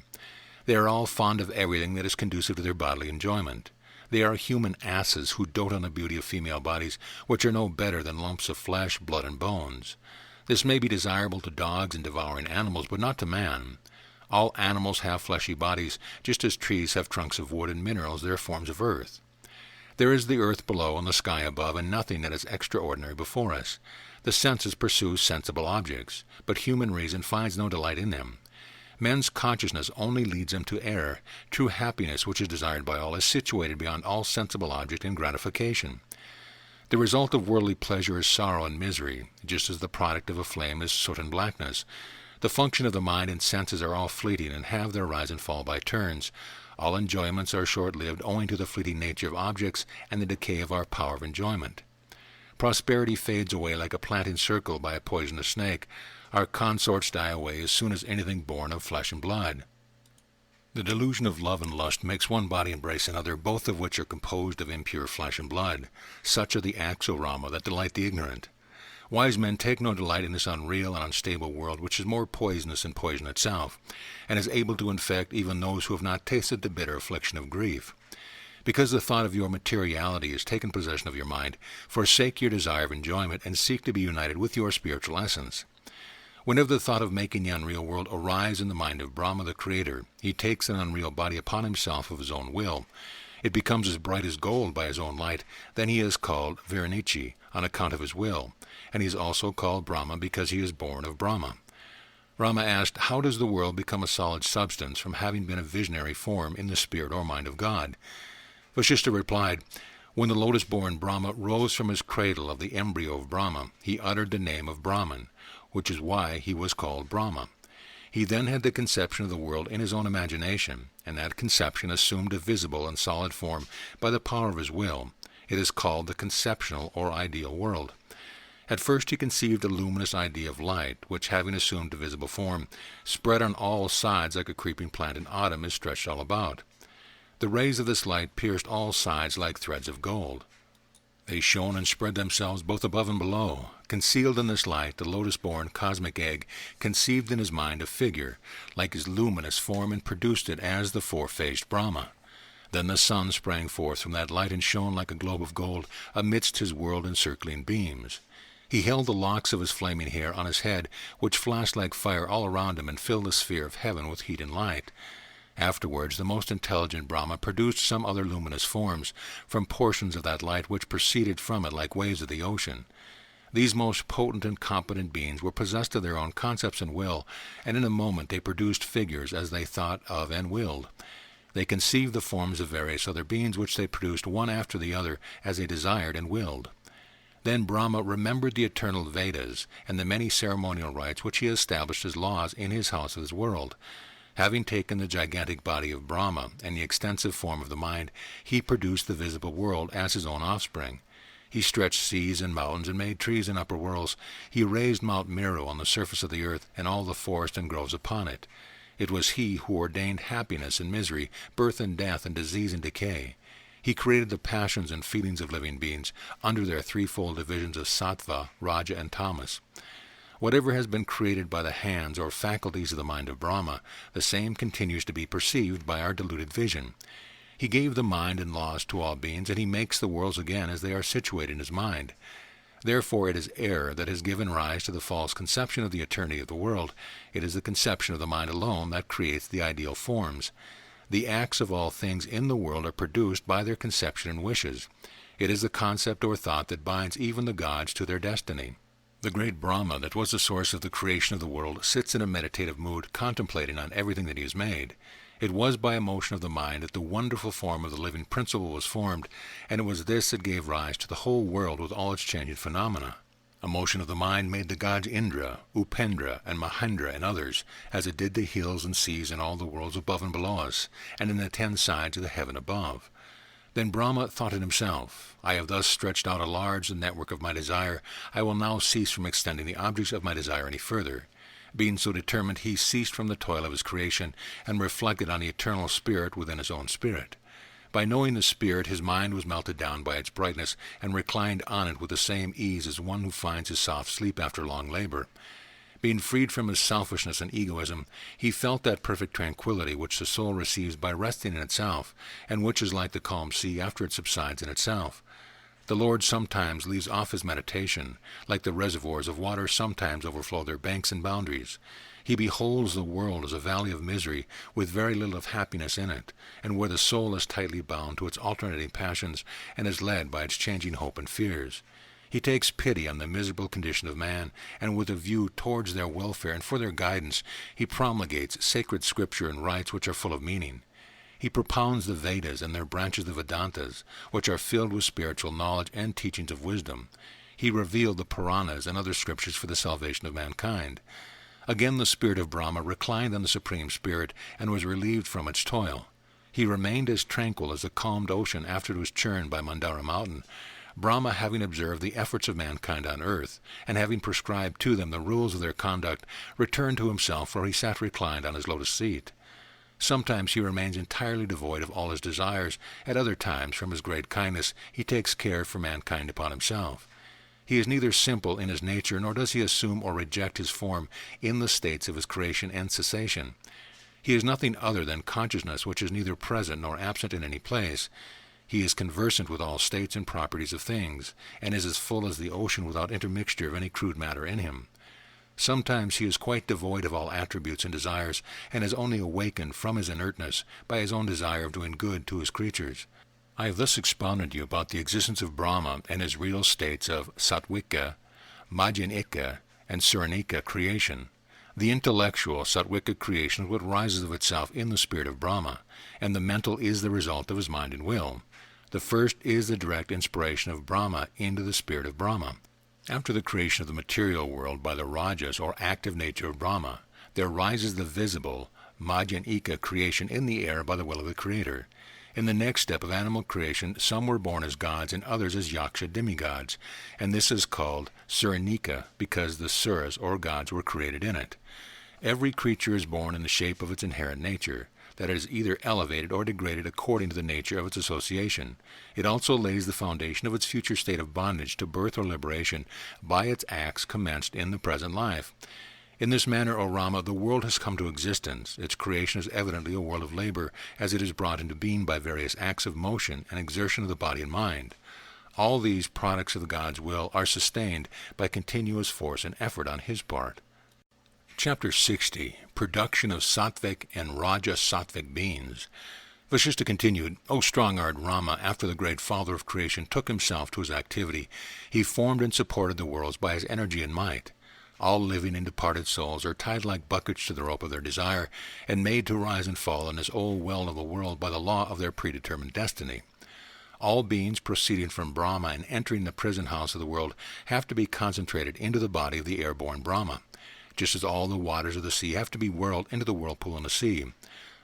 They are all fond of everything that is conducive to their bodily enjoyment. They are human asses who dote on the beauty of female bodies, which are no better than lumps of flesh, blood, and bones. This may be desirable to dogs and devouring animals, but not to man. All animals have fleshy bodies, just as trees have trunks of wood and minerals their forms of earth. There is the earth below and the sky above, and nothing that is extraordinary before us. The senses pursue sensible objects, but human reason finds no delight in them. Men's consciousness only leads them to error. True happiness, which is desired by all, is situated beyond all sensible object and gratification. The result of worldly pleasure is sorrow and misery, just as the product of a flame is soot and blackness. The function of the mind and senses are all fleeting and have their rise and fall by turns. All enjoyments are short-lived owing to the fleeting nature of objects and the decay of our power of enjoyment. Prosperity fades away like a plant encircled by a poisonous snake. Our consorts die away as soon as anything born of flesh and blood. The delusion of love and lust makes one body embrace another, both of which are composed of impure flesh and blood. Such are the acts, O Rama, that delight the ignorant. Wise men take no delight in this unreal and unstable world, which is more poisonous than poison itself, and is able to infect even those who have not tasted the bitter affliction of grief. Because the thought of your materiality has taken possession of your mind, forsake your desire of enjoyment and seek to be united with your spiritual essence. Whenever the thought of making the unreal world arises in the mind of Brahma the Creator, he takes an unreal body upon himself of his own will. It becomes as bright as gold by his own light. Then he is called Viranichi on account of his will, and he is also called Brahma because he is born of Brahma. Rama asked, how does the world become a solid substance from having been a visionary form in the spirit or mind of God? Vasistha replied, when the lotus-born Brahma rose from his cradle of the embryo of Brahma, he uttered the name of Brahman, which is why he was called Brahma. He then had the conception of the world in his own imagination, and that conception assumed a visible and solid form by the power of his will. It is called the conceptional or ideal world. At first he conceived a luminous idea of light, which, having assumed a visible form, spread on all sides like a creeping plant in autumn is stretched all about. The rays of this light pierced all sides like threads of gold. They shone and spread themselves both above and below. Concealed in this light, the lotus-born cosmic egg conceived in his mind a figure, like his luminous form, and produced it as the four-faced Brahma. Then the sun sprang forth from that light and shone like a globe of gold amidst his world-encircling beams. He held the locks of his flaming hair on his head, which flashed like fire all around him and filled the sphere of heaven with heat and light. Afterwards, the most intelligent Brahma produced some other luminous forms from portions of that light which proceeded from it like waves of the ocean. These most potent and competent beings were possessed of their own concepts and will, and in a moment they produced figures as they thought of and willed. They conceived the forms of various other beings which they produced one after the other as they desired and willed. Then Brahma remembered the eternal Vedas and the many ceremonial rites which he established as laws in his house of his world. Having taken the gigantic body of Brahma and the extensive form of the mind, he produced the visible world as his own offspring. He stretched seas and mountains and made trees and upper worlds. He raised Mount Meru on the surface of the earth and all the forest and groves upon it. It was he who ordained happiness and misery, birth and death, and disease and decay. He created the passions and feelings of living beings under their threefold divisions of sattva, raja, and tamas. Whatever has been created by the hands or faculties of the mind of Brahma, the same continues to be perceived by our deluded vision. He gave the mind and laws to all beings, and he makes the worlds again as they are situated in his mind. Therefore it is error that has given rise to the false conception of the eternity of the world. It is the conception of the mind alone that creates the ideal forms. The acts of all things in the world are produced by their conception and wishes. It is the concept or thought that binds even the gods to their destiny. The great Brahma that was the source of the creation of the world sits in a meditative mood, contemplating on everything that he has made. It was by a motion of the mind that the wonderful form of the living principle was formed, and it was this that gave rise to the whole world with all its changing phenomena. A motion of the mind made the gods Indra, Upendra, and Mahendra, and others, as it did the hills and seas and all the worlds above and below us, and in the 10 sides of the heaven above. Then Brahma thought in himself, I have thus stretched out a large network of my desire. I will now cease from extending the objects of my desire any further. Being so determined, he ceased from the toil of his creation, and reflected on the eternal spirit within his own spirit. By knowing the spirit, his mind was melted down by its brightness, and reclined on it with the same ease as one who finds his soft sleep after long labor. Being freed from his selfishness and egoism, he felt that perfect tranquility which the soul receives by resting in itself, and which is like the calm sea after it subsides in itself. The Lord sometimes leaves off his meditation, like the reservoirs of water sometimes overflow their banks and boundaries. He beholds the world as a valley of misery, with very little of happiness in it, and where the soul is tightly bound to its alternating passions, and is led by its changing hope and fears. He takes pity on the miserable condition of man, and with a view towards their welfare and for their guidance, he promulgates sacred scripture and rites which are full of meaning. He propounds the Vedas and their branches of Vedantas, which are filled with spiritual knowledge and teachings of wisdom. He revealed the Puranas and other scriptures for the salvation of mankind. Again the spirit of Brahma reclined on the Supreme Spirit and was relieved from its toil. He remained as tranquil as the calmed ocean after it was churned by Mandara mountain. Brahma, having observed the efforts of mankind on earth, and having prescribed to them the rules of their conduct, returned to himself where he sat reclined on his lotus seat. Sometimes he remains entirely devoid of all his desires. At other times, from his great kindness, he takes care for mankind upon himself. He is neither simple in his nature, nor does he assume or reject his form in the states of his creation and cessation. He is nothing other than consciousness which is neither present nor absent in any place. He is conversant with all states and properties of things, and is as full as the ocean without intermixture of any crude matter in him. Sometimes he is quite devoid of all attributes and desires, and is only awakened from his inertness by his own desire of doing good to his creatures. I have thus expounded you about the existence of Brahma and his real states of Sattvika, Madhyanika, and Suranika creation. The intellectual Sattvika creation is what rises of itself in the spirit of Brahma, and the mental is the result of his mind and will. The first is the direct inspiration of Brahma into the spirit of Brahma. After the creation of the material world by the rajas or active nature of Brahma, there rises the visible Madhyanika creation in the air by the will of the Creator. In the next step of animal creation, some were born as gods and others as yaksha demigods, and this is called Suranika because the suras or gods were created in it. Every creature is born in the shape of its inherent nature, that it is either elevated or degraded according to the nature of its association. It also lays the foundation of its future state of bondage to birth or liberation by its acts commenced in the present life. In this manner, O Rama, the world has come to existence. Its creation is evidently a world of labor, as it is brought into being by various acts of motion and exertion of the body and mind. All these products of the God's will are sustained by continuous force and effort on his part. Chapter 60. Production of Sattvic and Raja Sattvic beings. Vasistha continued, O strong-eyed Rama, after the great Father of creation took himself to his activity, he formed and supported the worlds by his energy and might. All living and departed souls are tied like buckets to the rope of their desire, and made to rise and fall in this old well of the world by the law of their predetermined destiny. All beings proceeding from Brahma and entering the prison house of the world have to be concentrated into the body of the airborne Brahma, just as all the waters of the sea have to be whirled into the whirlpool in the sea.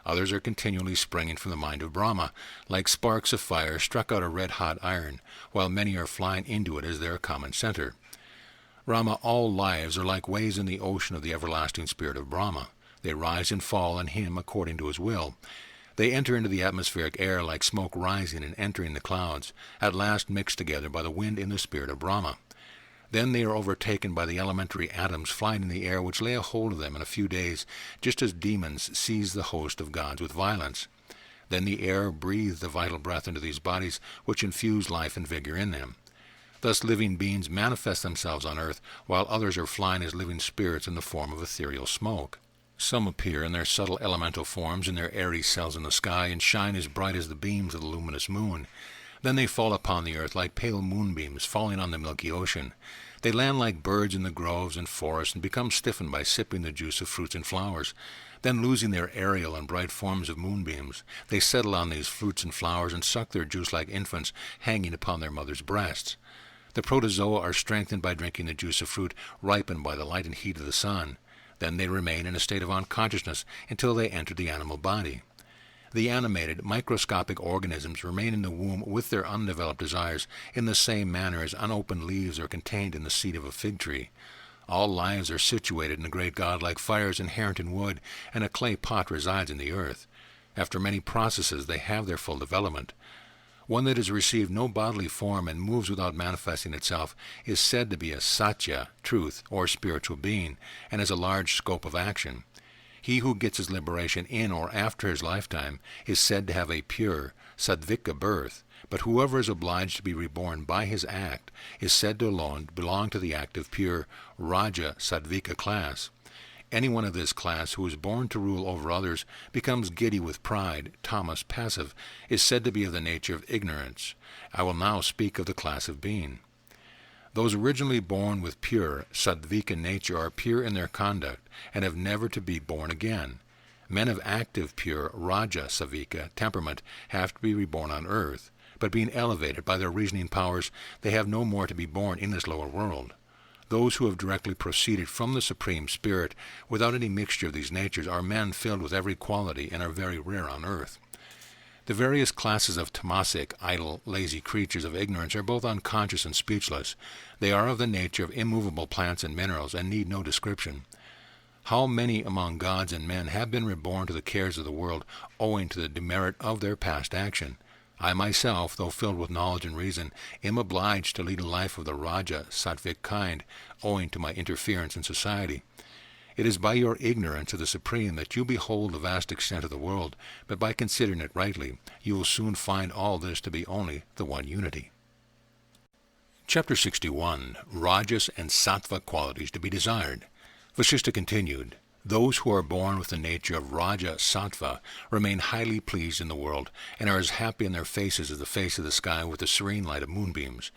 Others are continually springing from the mind of Brahma, like sparks of fire struck out of red-hot iron, while many are flying into it as their common center. Rama, all lives are like waves in the ocean of the everlasting spirit of Brahma. They rise and fall in him according to his will. They enter into the atmospheric air like smoke rising and entering the clouds, at last mixed together by the wind in the spirit of Brahma. Then they are overtaken by the elementary atoms flying in the air, which lay a hold of them in a few days, just as demons seize the host of gods with violence. Then the air breathes the vital breath into these bodies, which infuse life and vigor in them. Thus living beings manifest themselves on earth, while others are flying as living spirits in the form of ethereal smoke. Some appear in their subtle elemental forms in their airy cells in the sky, and shine as bright as the beams of the luminous moon. Then they fall upon the earth like pale moonbeams falling on the milky ocean. They land like birds in the groves and forests, and become stiffened by sipping the juice of fruits and flowers. Then, losing their aerial and bright forms of moonbeams, they settle on these fruits and flowers and suck their juice like infants hanging upon their mother's breasts. The protozoa are strengthened by drinking the juice of fruit, ripened by the light and heat of the sun. Then they remain in a state of unconsciousness until they enter the animal body. The animated, microscopic organisms remain in the womb with their undeveloped desires in the same manner as unopened leaves are contained in the seed of a fig tree. All lives are situated in the great God like fires inherent in wood, and a clay pot resides in the earth. After many processes they have their full development. One that has received no bodily form and moves without manifesting itself is said to be a satya, truth, or spiritual being, and has a large scope of action. He who gets his liberation in or after his lifetime is said to have a pure, sattvika birth, but whoever is obliged to be reborn by his act is said to alone belong to the active, pure, raja sattvika class. Anyone of this class who is born to rule over others becomes giddy with pride, tamas passive, is said to be of the nature of ignorance. I will now speak of the class of being. Those originally born with pure, sattvika nature are pure in their conduct, and have never to be born again. Men of active, pure, raja savika temperament have to be reborn on earth, but being elevated by their reasoning powers, they have no more to be born in this lower world. Those who have directly proceeded from the Supreme Spirit, without any mixture of these natures, are men filled with every quality and are very rare on earth. The various classes of tamasic, idle, lazy creatures of ignorance are both unconscious and speechless. They are of the nature of immovable plants and minerals, and need no description. How many among gods and men have been reborn to the cares of the world, owing to the demerit of their past action? I myself, though filled with knowledge and reason, am obliged to lead a life of the Raja Sattvic kind, owing to my interference in society. It is by your ignorance of the Supreme that you behold the vast extent of the world, but by considering it rightly, you will soon find all this to be only the one unity. Chapter 61. Rajas and Sattva qualities to be desired. Vasistha continued, Those who are born with the nature of Raja Sattva remain highly pleased in the world, and are as happy in their faces as the face of the sky with the serene light of moonbeams.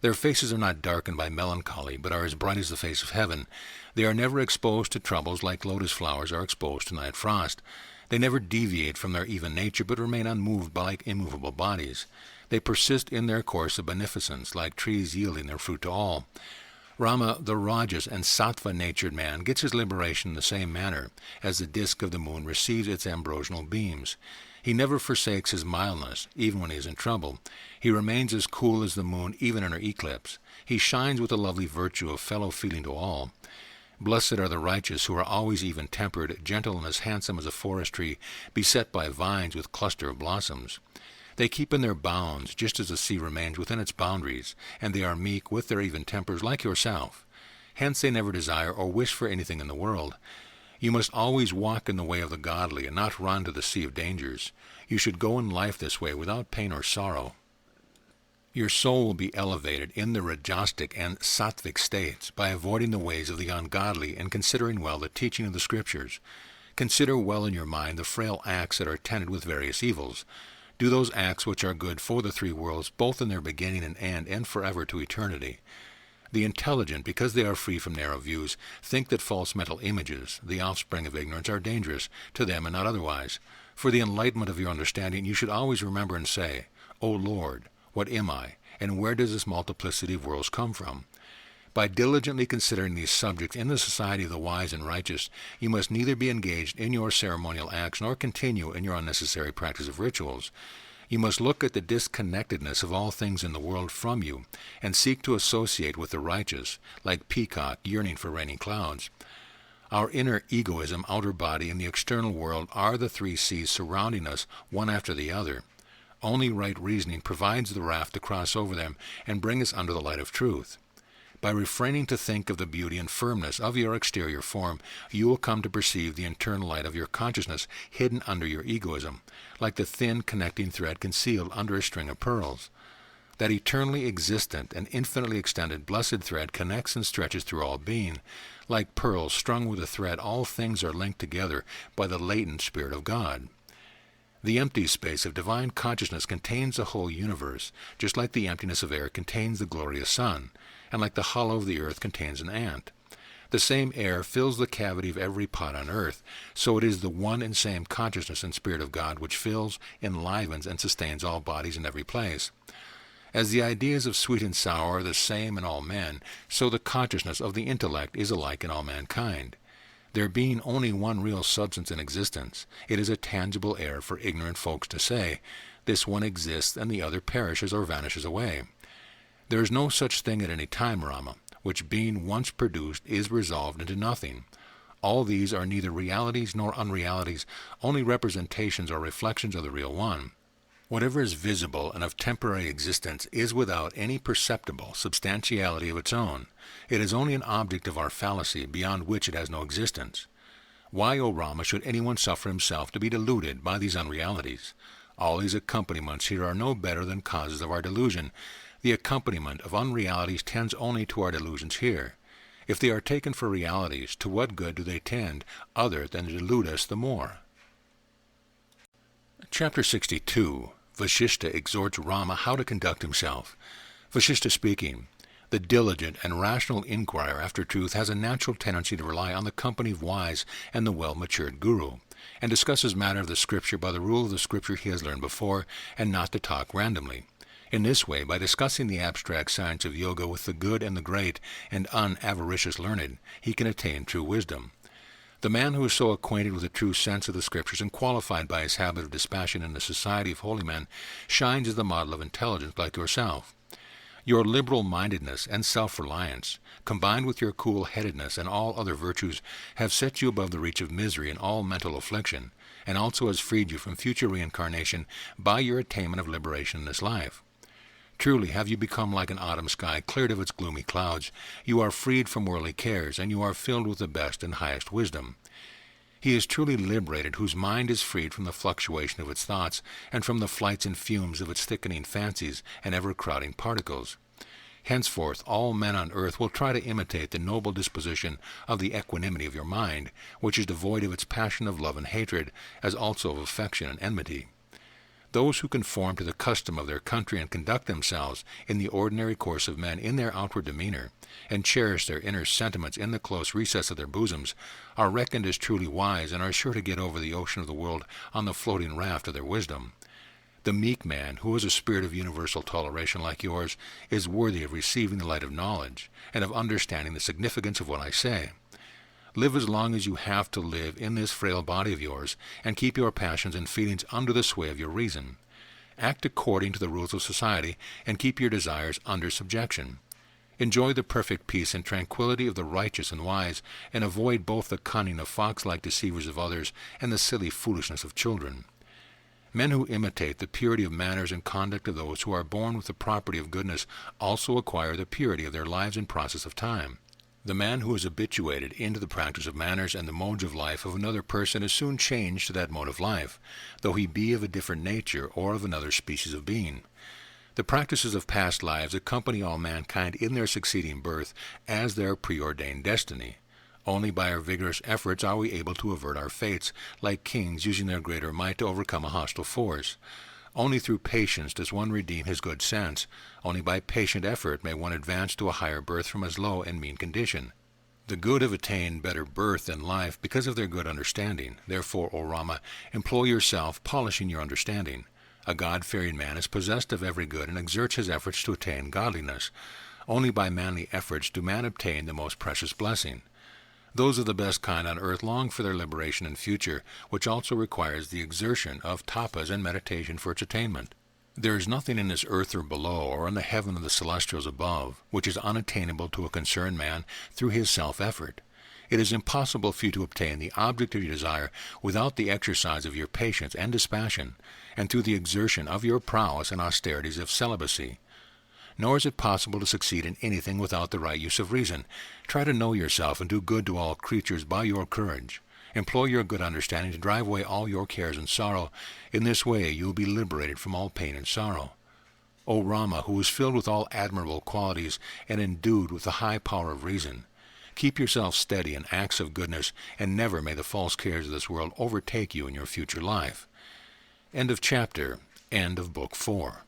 Their faces are not darkened by melancholy, but are as bright as the face of heaven. They are never exposed to troubles like lotus flowers are exposed to night frost. They never deviate from their even nature, but remain unmoved like immovable bodies. They persist in their course of beneficence, like trees yielding their fruit to all. Rama, the Rajas and Sattva-natured man, gets his liberation in the same manner as the disk of the moon receives its ambrosial beams. He never forsakes his mildness, even when he is in trouble. He remains as cool as the moon, even in her eclipse. He shines with the lovely virtue of fellow-feeling to all. Blessed are the righteous who are always even-tempered, gentle and as handsome as a forest tree, beset by vines with cluster of blossoms. They keep in their bounds, just as the sea remains within its boundaries, and they are meek with their even tempers like yourself. Hence they never desire or wish for anything in the world. You must always walk in the way of the godly, and not run to the sea of dangers. You should go in life this way without pain or sorrow. Your soul will be elevated in the Rajasic and Sattvic states by avoiding the ways of the ungodly and considering well the teaching of the Scriptures. Consider well in your mind the frail acts that are attended with various evils. Do those acts which are good for the three worlds, both in their beginning and end, and forever to eternity. The intelligent, because they are free from narrow views, think that false mental images, the offspring of ignorance, are dangerous to them and not otherwise. For the enlightenment of your understanding, you should always remember and say, O Lord, What am I, and where does this multiplicity of worlds come from? By diligently considering these subjects in the society of the wise and righteous, you must neither be engaged in your ceremonial acts nor continue in your unnecessary practice of rituals. You must look at the disconnectedness of all things in the world from you, and seek to associate with the righteous, like peacock yearning for raining clouds. Our inner egoism, outer body, and the external world are the three seas surrounding us, one after the other. Only right reasoning provides the raft to cross over them and bring us under the light of truth. By refraining to think of the beauty and firmness of your exterior form, you will come to perceive the internal light of your consciousness hidden under your egoism, like the thin connecting thread concealed under a string of pearls. That eternally existent and infinitely extended blessed thread connects and stretches through all being. Like pearls strung with a thread, all things are linked together by the latent Spirit of God. The empty space of divine consciousness contains the whole universe, just like the emptiness of air contains the glorious sun, and like the hollow of the earth contains an ant. The same air fills the cavity of every pot on earth, so it is the one and same consciousness and Spirit of God which fills, enlivens, and sustains all bodies in every place. As the ideas of sweet and sour are the same in all men, so the consciousness of the intellect is alike in all mankind. There being only one real substance in existence, it is a tangible error for ignorant folks to say, this one exists and the other perishes or vanishes away. There is no such thing at any time, Rama, which being once produced is resolved into nothing. All these are neither realities nor unrealities, only representations or reflections of the real one. Whatever is visible and of temporary existence is without any perceptible substantiality of its own. It is only an object of our fallacy, beyond which it has no existence. Why, O Rama, should anyone suffer himself to be deluded by these unrealities? All these accompaniments here are no better than causes of our delusion. The accompaniment of unrealities tends only to our delusions here. If they are taken for realities, to what good do they tend, other than to delude us the more? Chapter 62. Vasistha exhorts Rama how to conduct himself. Vasistha speaking. The diligent and rational inquirer after truth has a natural tendency to rely on the company of wise and the well-matured guru, and discusses matter of the scripture by the rule of the scripture he has learned before, and not to talk randomly. In this way, by discussing the abstract science of yoga with the good and the great and unavaricious learned, he can attain true wisdom. The man who is so acquainted with the true sense of the Scriptures and qualified by his habit of dispassion in the society of holy men shines as the model of intelligence like yourself. Your liberal-mindedness and self-reliance, combined with your cool-headedness and all other virtues, have set you above the reach of misery and all mental affliction, and also has freed you from future reincarnation by your attainment of liberation in this life. Truly have you become like an autumn sky cleared of its gloomy clouds. You are freed from worldly cares, and you are filled with the best and highest wisdom. He is truly liberated whose mind is freed from the fluctuation of its thoughts, and from the flights and fumes of its thickening fancies and ever-crowding particles. Henceforth all men on earth will try to imitate the noble disposition of the equanimity of your mind, which is devoid of its passion of love and hatred, as also of affection and enmity. Those who conform to the custom of their country and conduct themselves in the ordinary course of men in their outward demeanor, and cherish their inner sentiments in the close recess of their bosoms, are reckoned as truly wise and are sure to get over the ocean of the world on the floating raft of their wisdom. The meek man, who is a spirit of universal toleration like yours, is worthy of receiving the light of knowledge, and of understanding the significance of what I say. Live as long as you have to live in this frail body of yours, and keep your passions and feelings under the sway of your reason. Act according to the rules of society, and keep your desires under subjection. Enjoy the perfect peace and tranquility of the righteous and wise, and avoid both the cunning of fox-like deceivers of others and the silly foolishness of children. Men who imitate the purity of manners and conduct of those who are born with the property of goodness also acquire the purity of their lives in process of time. The man who is habituated into the practice of manners and the modes of life of another person is soon changed to that mode of life, though he be of a different nature or of another species of being. The practices of past lives accompany all mankind in their succeeding birth as their preordained destiny. Only by our vigorous efforts are we able to avert our fates, like kings using their greater might to overcome a hostile force. Only through patience does one redeem his good sense. Only by patient effort may one advance to a higher birth from his low and mean condition. The good have attained better birth than life because of their good understanding. Therefore, O Rama, employ yourself polishing your understanding. A God-fearing man is possessed of every good and exerts his efforts to attain godliness. Only by manly efforts do man obtain the most precious blessing. Those of the best kind on earth long for their liberation and future, which also requires the exertion of tapas and meditation for its attainment. There is nothing in this earth or below, or in the heaven of the celestials above, which is unattainable to a concerned man through his self-effort. It is impossible for you to obtain the object of your desire without the exercise of your patience and dispassion, and through the exertion of your prowess and austerities of celibacy. Nor is it possible to succeed in anything without the right use of reason. Try to know yourself and do good to all creatures by your courage. Employ your good understanding to drive away all your cares and sorrow. In this way you will be liberated from all pain and sorrow. O Rama, who is filled with all admirable qualities and endued with the high power of reason, keep yourself steady in acts of goodness, and never may the false cares of this world overtake you in your future life. End of chapter. End of Book 4.